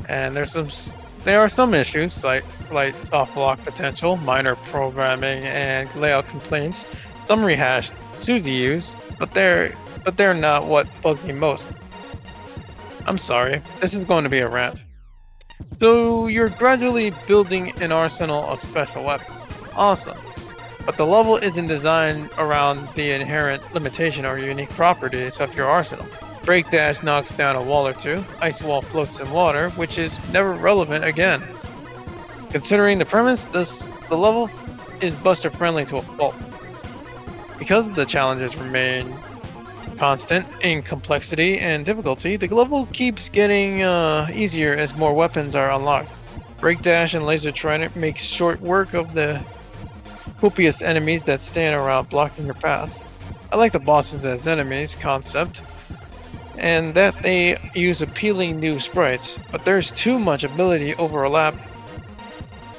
And there are some issues, like slight soft block potential, minor programming and layout complaints, some rehashed to be used, but they're not what bugged me most. I'm sorry, this is going to be a rant. So you're gradually building an arsenal of special weapons. Awesome. But the level isn't designed around the inherent limitation or unique properties of your arsenal. Break Dash knocks down a wall or two, Ice Wall floats in water, which is never relevant again. Considering the premise, the level is buster friendly to a fault. Because the challenges remain constant in complexity and difficulty, the level keeps getting easier as more weapons are unlocked. Break Dash and Laser Trident makes short work of the copious enemies that stand around blocking your path. I like the bosses as enemies concept, and that they use appealing new sprites, but there's too much ability overlap.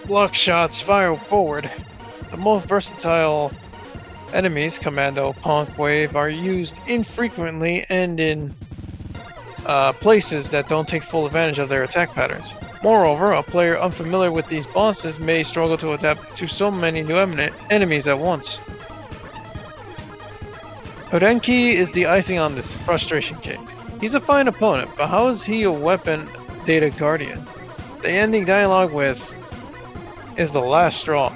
Block shots, fire forward. The most versatile enemies, Commando, Punk, Wave, are used infrequently and in places that don't take full advantage of their attack patterns. Moreover, a player unfamiliar with these bosses may struggle to adapt to so many new enemies at once. Hodenki is the icing on this frustration cake. He's a fine opponent, but how is he a weapon data guardian? The ending dialogue with is the last straw.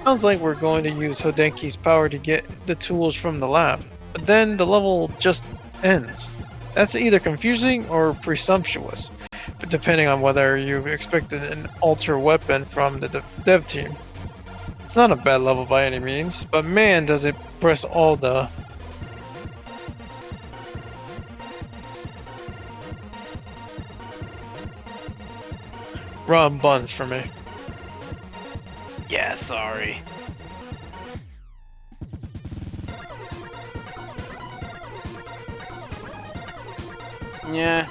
Sounds like we're going to use Hodenki's power to get the tools from the lab, but then the level just ends. That's either confusing or presumptuous, but depending on whether you expected an alter weapon from the dev team. It's not a bad level by any means, but man does it press all the rum buns for me. Yeah, sorry. Yeah,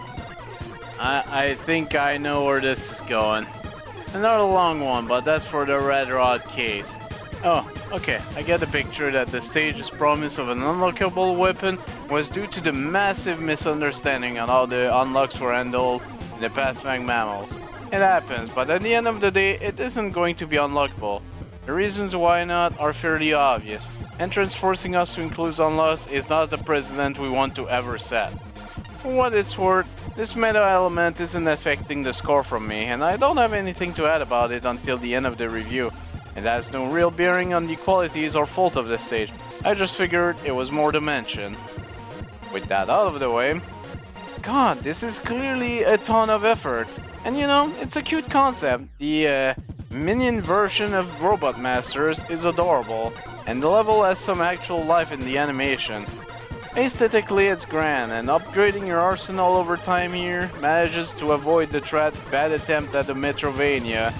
I think I know where this is going. Another long one, but that's for the Red Rod case. Oh, okay, I get the picture that the stage's promise of an unlockable weapon was due to the massive misunderstanding on how the unlocks were handled in the past Mammals. It happens, but at the end of the day, it isn't going to be unlockable. The reasons why not are fairly obvious. Entrance forcing us to include unlocks is not the precedent we want to ever set. For what it's worth, this meta element isn't affecting the score from me, and I don't have anything to add about it until the end of the review. It has no real bearing on the qualities or fault of the stage. I just figured it was more to mention. With that out of the way, God, this is clearly a ton of effort. And you know, it's a cute concept. The minion version of Robot Masters is adorable, and the level has some actual life in the animation. Aesthetically, it's grand, and upgrading your arsenal over time here manages to avoid the bad attempt at a Metroidvania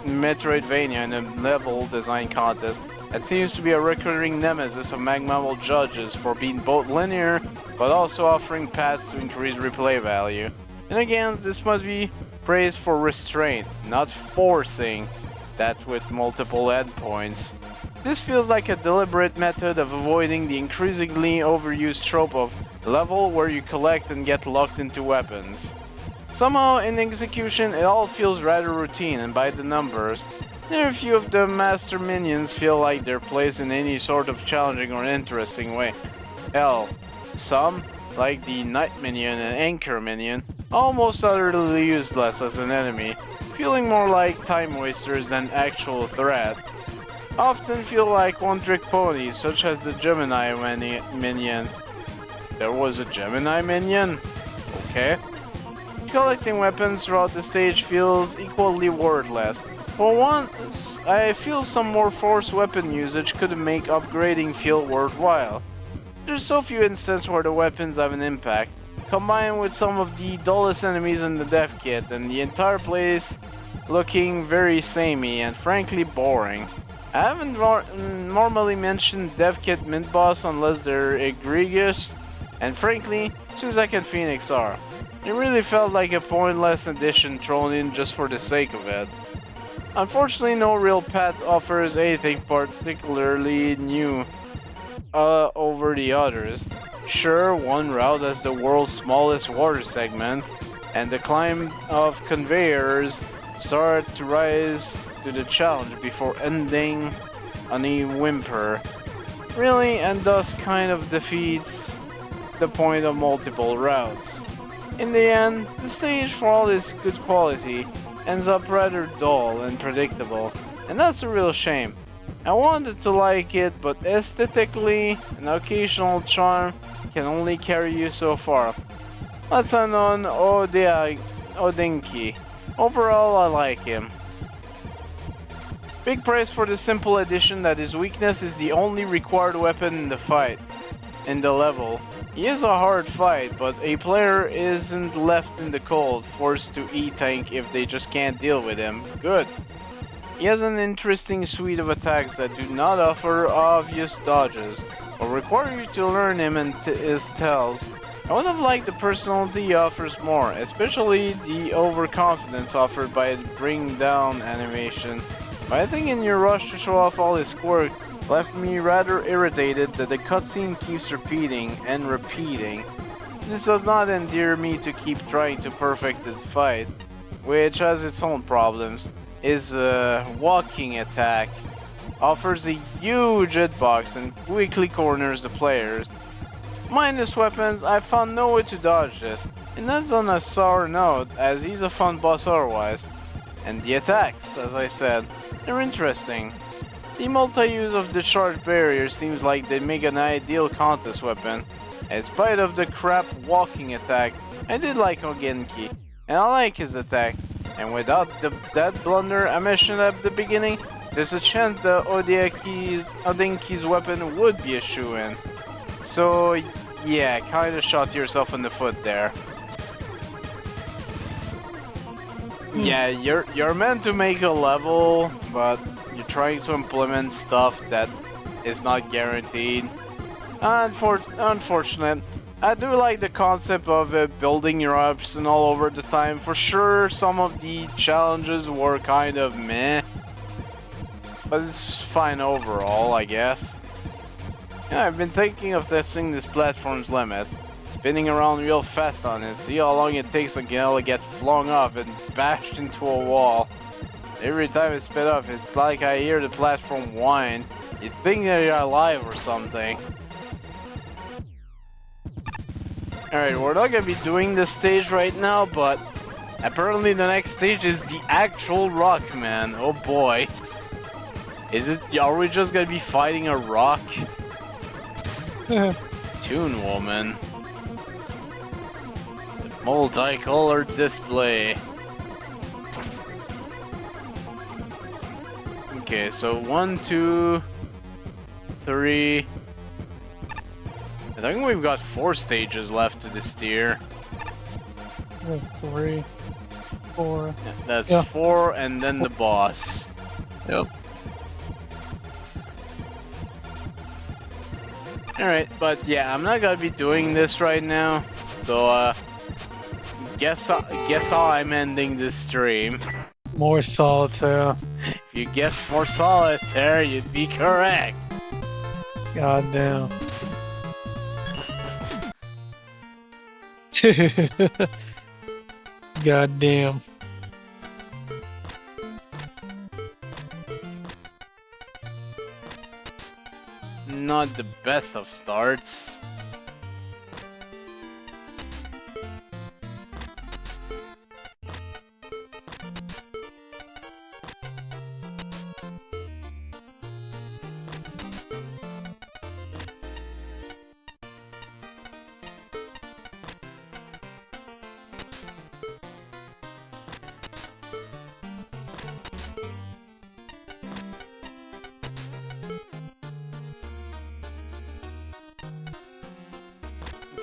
in a level design contest that seems to be a recurring nemesis of Magmammal judges for being both linear but also offering paths to increase replay value. And again, this must be praised for restraint, not forcing that with multiple endpoints. This feels like a deliberate method of avoiding the increasingly overused trope of level where you collect and get locked into weapons. Somehow, in execution, it all feels rather routine and by the numbers. Very few of the master minions feel like they're placed in any sort of challenging or interesting way. Hell, some, like the Knight minion and Anchor minion, almost utterly useless as an enemy, feeling more like time wasters than actual threat. Often feel like one-trick ponies, such as the Gemini minions. There was a Gemini minion? Okay. Collecting weapons throughout the stage feels equally wordless. For once, I feel some more forced weapon usage could make upgrading feel worthwhile. There's so few instances where the weapons have an impact, combined with some of the dullest enemies in the dev kit and the entire place looking very samey and frankly boring. I haven't normally mentioned dev kit mid boss unless they're egregious, and frankly, Suzak and Phoenix are. It really felt like a pointless addition thrown in just for the sake of it. Unfortunately, no real path offers anything particularly new over the others. Sure, one route has the world's smallest water segment, and the climb of conveyors start to rise to the challenge before ending on a whimper. Really, and thus kind of defeats the point of multiple routes. In the end, the stage, for all its good quality, ends up rather dull and predictable, and that's a real shame. I wanted to like it, but aesthetically, an occasional charm can only carry you so far. Let's end on Odinki. Overall, I like him. Big praise for the simple addition that his weakness is the only required weapon in the level. He is a hard fight, but a player isn't left in the cold, forced to E-tank if they just can't deal with him. Good. He has an interesting suite of attacks that do not offer obvious dodges, but require you to learn him and his tells. I would have liked the personality he offers more, especially the overconfidence offered by the bring down animation. But I think in your rush to show off all his quirk, left me rather irritated that the cutscene keeps repeating and repeating. This does not endear me to keep trying to perfect the fight, which has its own problems. His walking attack offers a huge hitbox and quickly corners the players. Minus weapons, I found no way to dodge this, and that's on a sour note as he's a fun boss otherwise. And the attacks, as I said, they're interesting. The multi-use of the charge barrier seems like they make an ideal contest weapon. In spite of the crap walking attack, I did like Ogenki, and I like his attack. And without that blunder I mentioned at the beginning, there's a chance that Odinki's weapon would be a shoo-in. So yeah, kinda shot yourself in the foot there. Yeah, you're meant to make a level, but you're trying to implement stuff that is not guaranteed. Unfortunate. I do like the concept of building your arsenal over the time. For sure, some of the challenges were kind of meh, but it's fine overall, I guess. Yeah, I've been thinking of testing this platform's limit, spinning around real fast on it, see how long it takes again to get flung off and bashed into a wall. Every time I spin off, it's like I hear the platform whine. You'd think that you're alive or something. Alright, we're not gonna be doing this stage right now, but apparently the next stage is the actual rock, man. Oh boy. Are we just gonna be fighting a rock? Toon Woman. Multicolored display. Okay, so 1, 2, 3. I think we've got 4 stages left to this tier. 3, 4. Yeah, that's 4 and then the boss. Yep. Alright, but yeah, I'm not gonna be doing this right now. So guess how I'm ending this stream. More solitaire. If you guessed more solitaire, you'd be correct. Goddamn. Goddamn. Not the best of starts.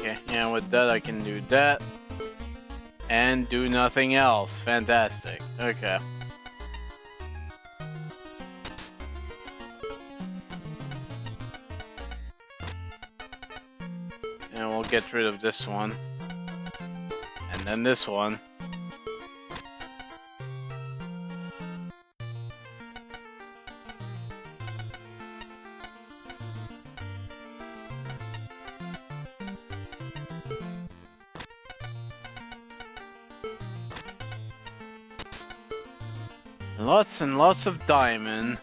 Okay, yeah, with that I can do that. And do nothing else. Fantastic. Okay. And we'll get rid of this one. And then this one. Lots and lots of diamond.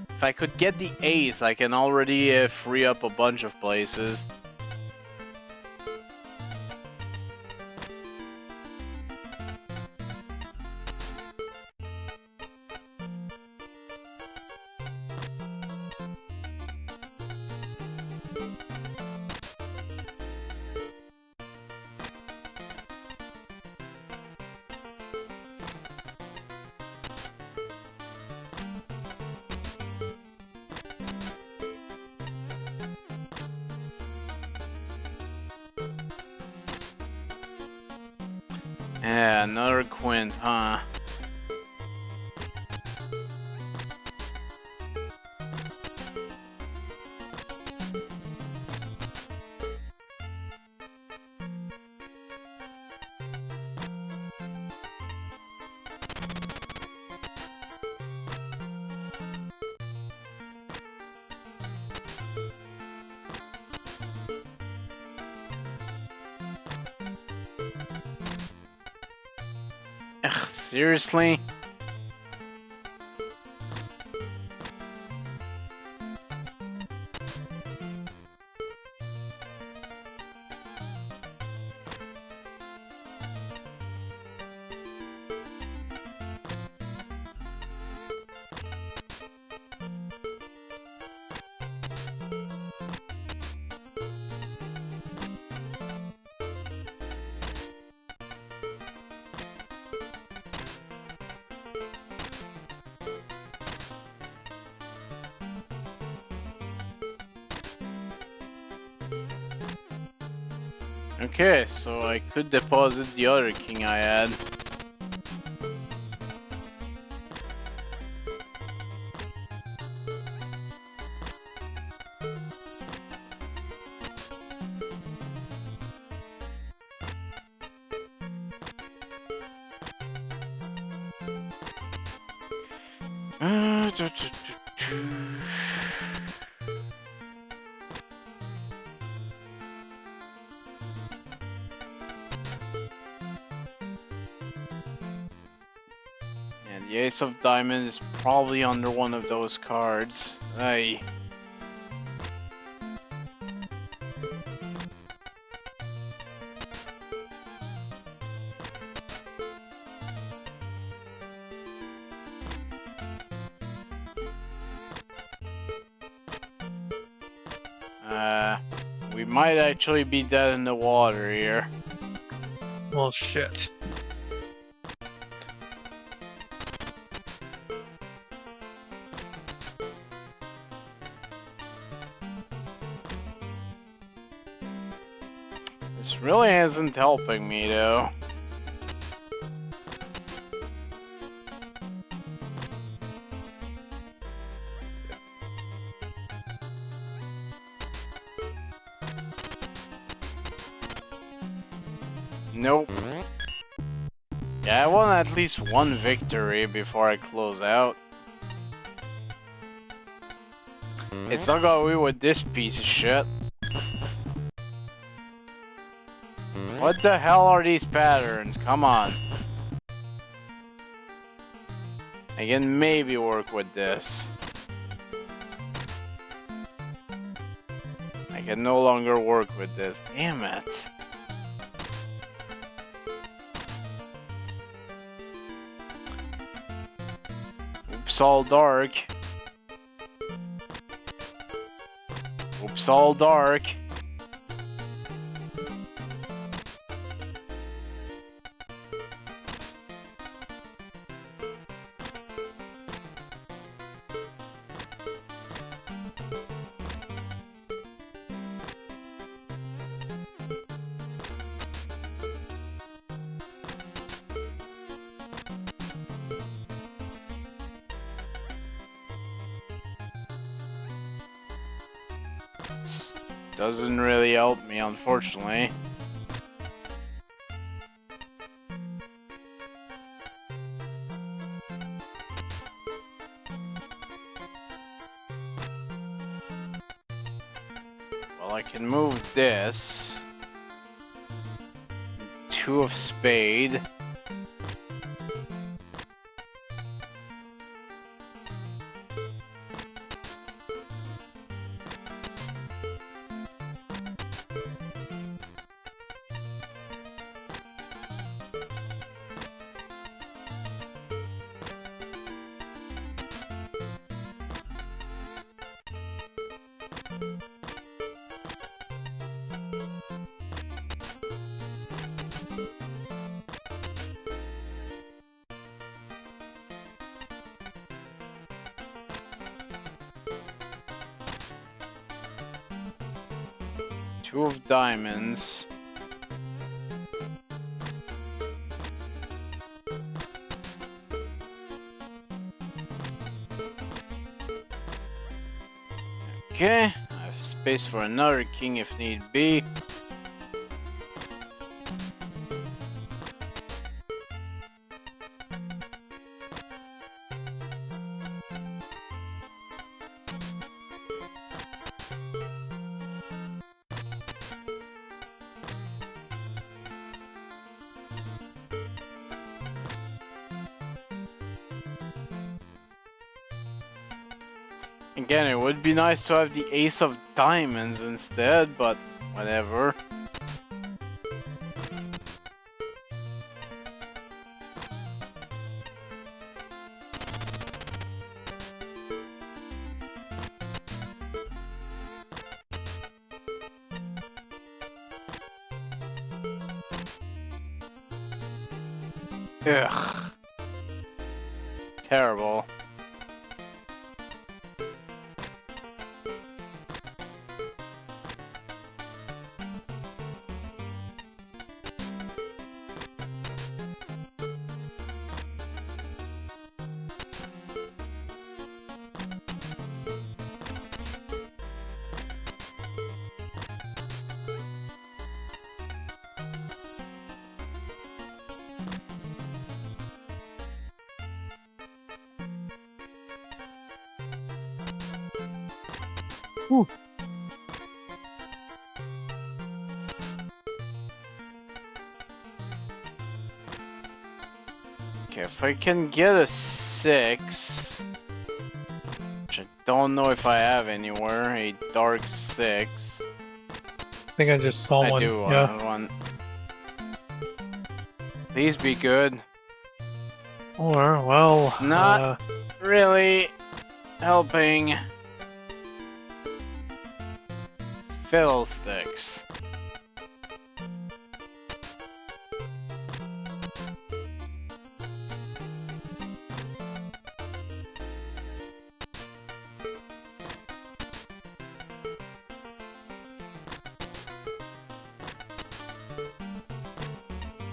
If I could get the ace, I can already free up a bunch of places. Yeah, another quint, huh? Ugh, seriously? Okay, so I could deposit the other king I had. And the ace of diamond is probably under one of those cards. Aye. We might actually be dead in the water here. Well, shit. This really isn't helping me, though. Nope. Yeah, I want at least one victory before I close out. It's not gonna be with this piece of shit. What the hell are these patterns? Come on. I can maybe work with this. I can no longer work with this. Damn it. Oops, all dark. Oops, all dark. Doesn't really help me, unfortunately. Well, I can move this. 2 of spade. Two of diamonds. Okay, I have space for another king if need be. Again, it would be nice to have the ace of diamonds instead, but whatever. Ugh. Terrible. Whew. Okay, if I can get a 6, which I don't know if I have anywhere, a dark 6. I think I just saw I one. do Yeah. want one. Please be good. Or, well, It's not really helping. Fiddlesticks.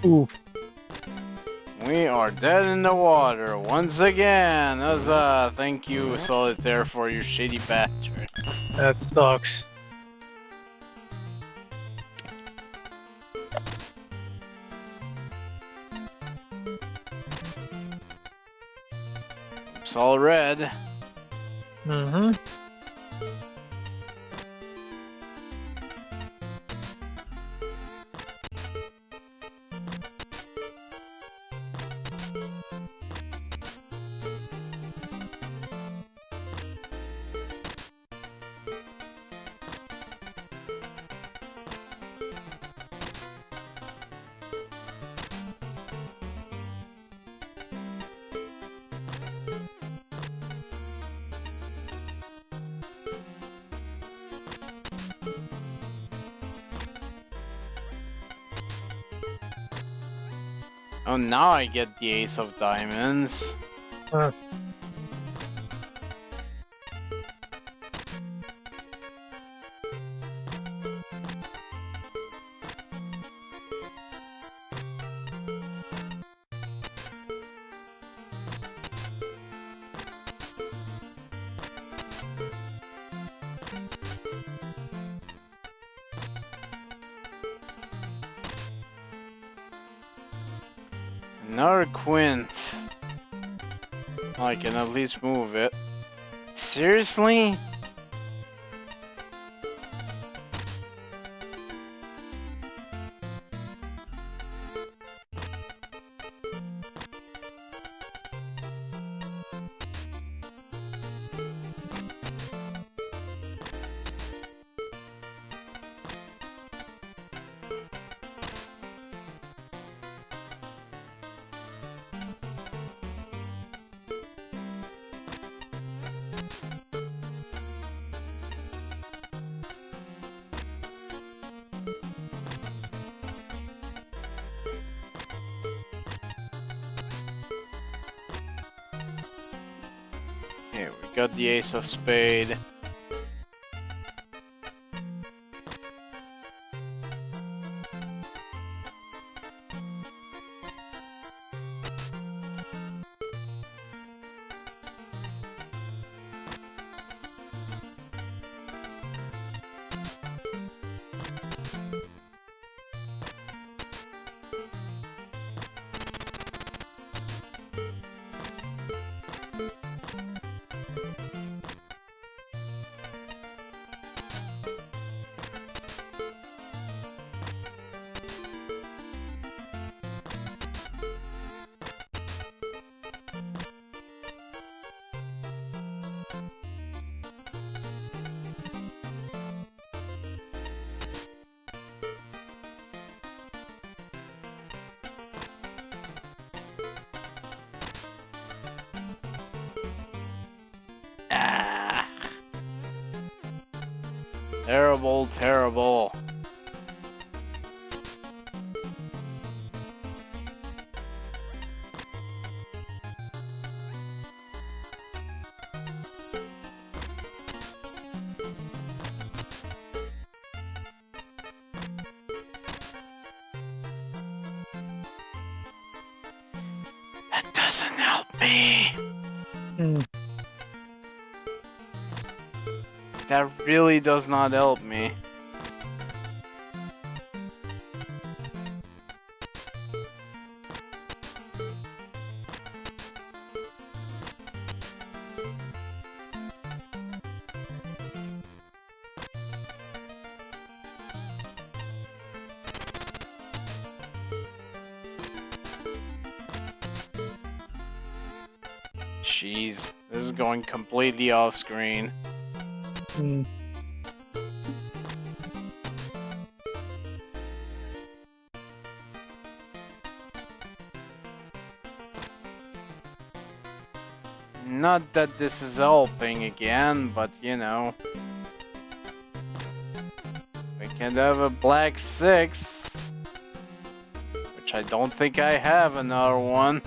ooh, We are dead in the water once again. Huzzah! Thank you, Solitaire, for your shitty banter. that sucks. It's all red. Mm-hmm. Oh, now I get the ace of diamonds. Another quint. I can at least move it. Seriously? Here, we got the ace of spade. Ah. Terrible, terrible. That doesn't help me. That really does not help me. Jeez, this is going completely off screen. Not that this is helping again, but you know. We can have a black 6. Which I don't think I have another one.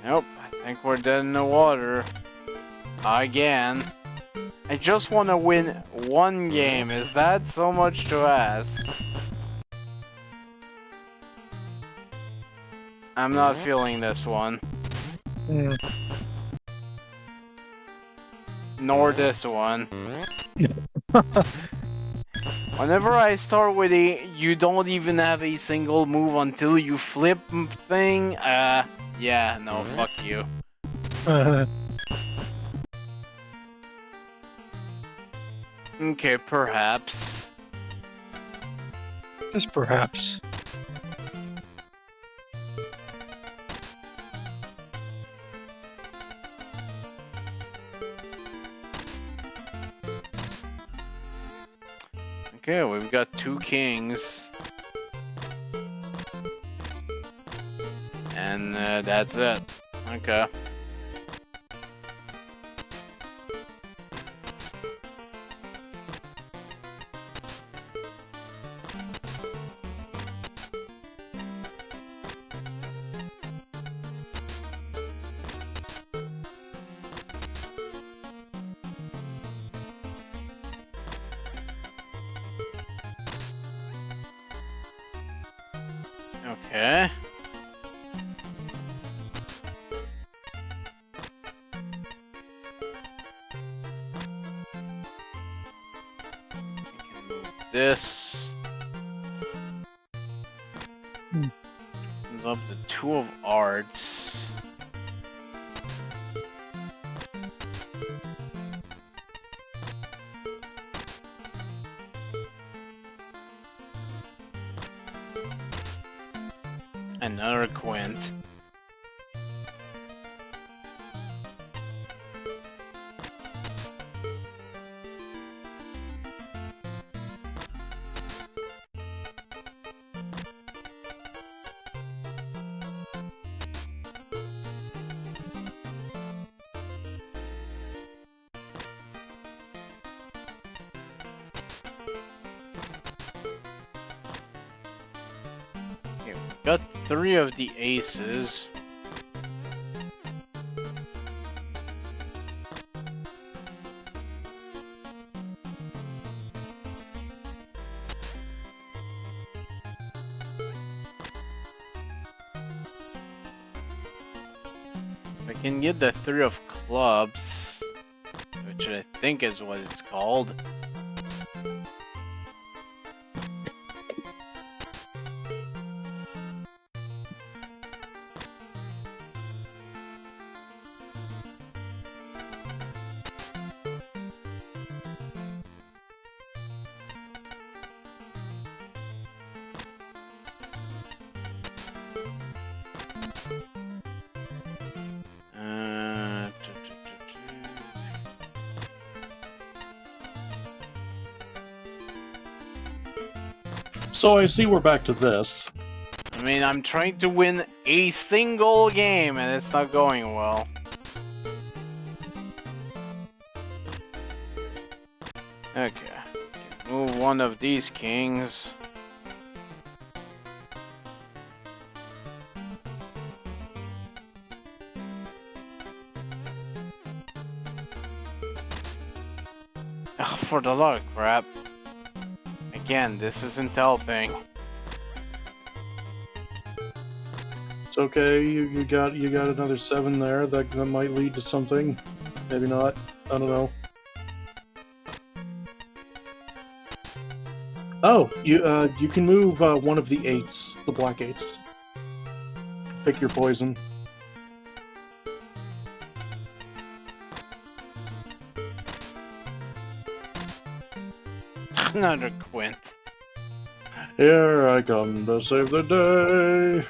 Nope, I think we're dead in the water. Again. I just want to win one game. Is that so much to ask? I'm not feeling this one. Nor this one. Whenever I start with a you don't even have a single move until you flip thing, yeah, no, fuck you. Okay, perhaps. Just perhaps. Okay, we've got 2 kings. And that's it. Okay. Okay. This. Up the 2 of Arts. Another Quint. Got 3 of the aces. I can get the 3 of clubs, which I think is what it's called. So I see we're back to this. I mean, I'm trying to win a single game and it's not going well. Okay. Move one of these kings. Ugh, for the love of crap. Again, this isn't helping. It's okay. You got another 7 there. That might lead to something. Maybe not. I don't know. Oh, you can move one of the 8s, the black 8s. Pick your poison. Another Quint. Here I come to save the day.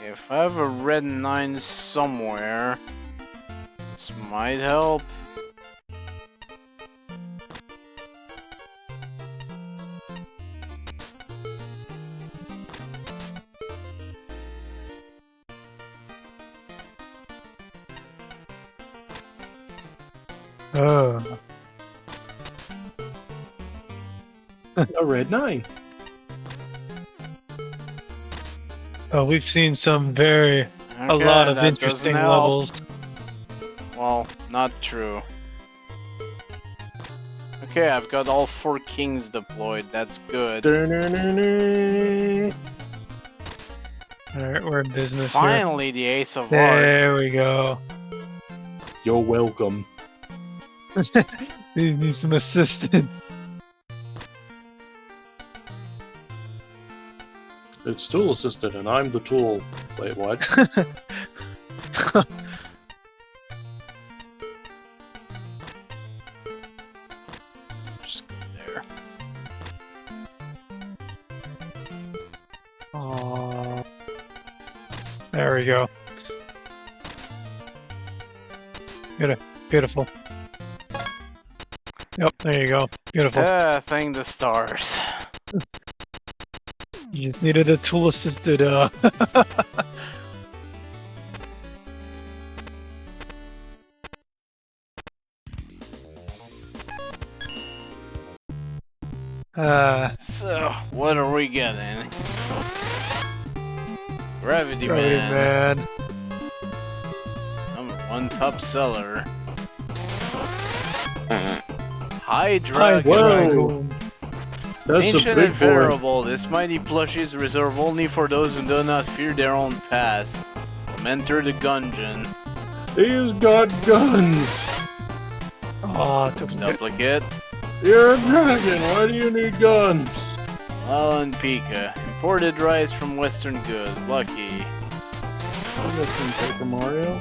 If I have a red 9 somewhere, this might help. A red 9. Oh, we've seen some a lot of interesting levels. Well, not true. Okay, I've got all 4 kings deployed. That's good. Alright, we're in business Finally, the ace of here. hearts. There we go. You're welcome. You need some assistance. It's tool assisted, and I'm the tool. Wait, what? Just go there. Aww. There we go. Beautiful. Yep, there you go. Beautiful. Thank the stars. You just needed a tool assisted So, what are we getting? Gravity Man. Man. I'm one top seller. Hydra. Whoa. That's a Ancient big and boy. venerable, this mighty plushie is reserved only for those who do not fear their own past. Come enter the gungeon. He's got guns. Oh, duplicate. Duplicate. You're a dragon. Why do you need guns? Alan Pika. Imported rice from Western Goods. Lucky. I'm missing Paper Mario.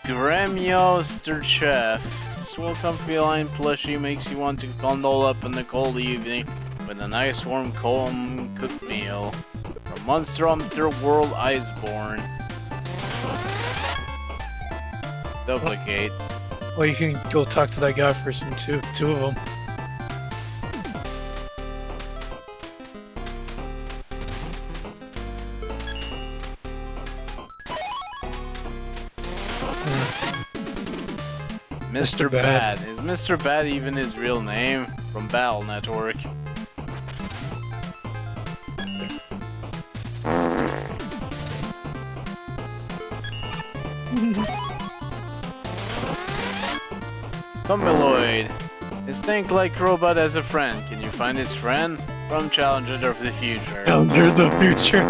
Gremio Stir Chef. This welcome feline plushie makes you want to bundle up in the cold evening with a nice warm cooked meal. From Monster Hunter World Iceborne. Duplicate. Well, you can go talk to that guy first and two of them. Mr. Bad. Is Mr. Bad even his real name? From Battle Network. Cumbeloid. Is Think Like Robot as a friend? Can you find his friend? From Challenger of the Future. Challenger of the future.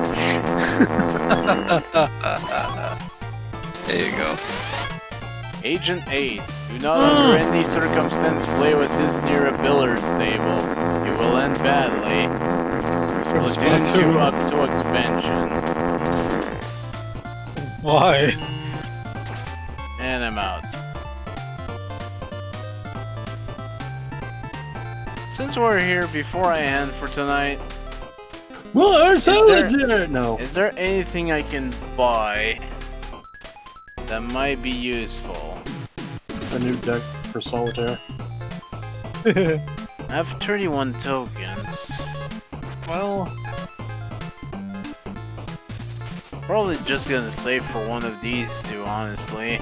There you go. Agent 8. Do not under any circumstance play with this near a billiards table. You will end badly. Splatoon 2 up to expansion. Why? And I'm out. Since we're here, before I end for tonight, Well, so there- legit. No. is there anything I can buy that might be useful? A new deck for Solitaire. I have 31 tokens. Well, probably just gonna save for one of these two, honestly.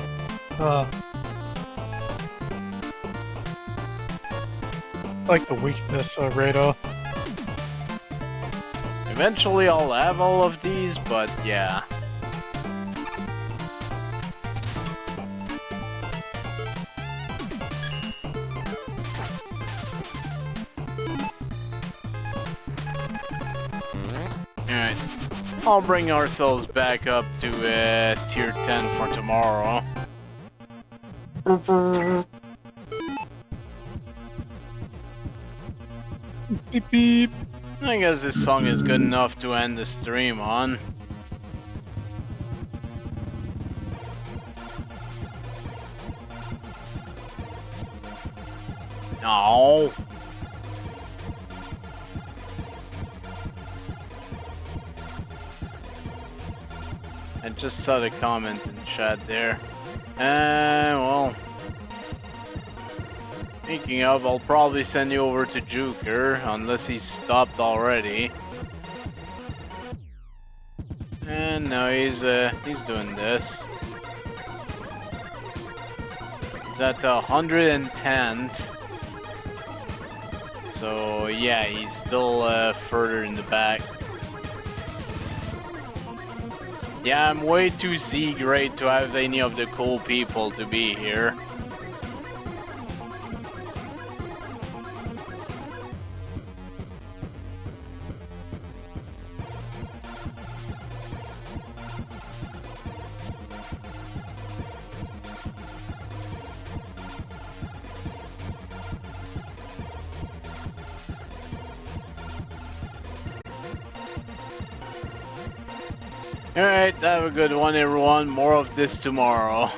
Like the weakness of radar. Eventually I'll have all of these, but yeah. Alright. I'll bring ourselves back up to tier 10 for tomorrow. Beep beep. I guess this song is good enough to end the stream on. No. I just saw the comment in chat there. Well. Speaking of, I'll probably send you over to Juker, unless he's stopped already. And no, he's doing this. He's at 110th. So yeah, he's still further in the back. Yeah, I'm way too Z grade to have any of the cool people to be here. Alright, have a good one everyone. More of this tomorrow.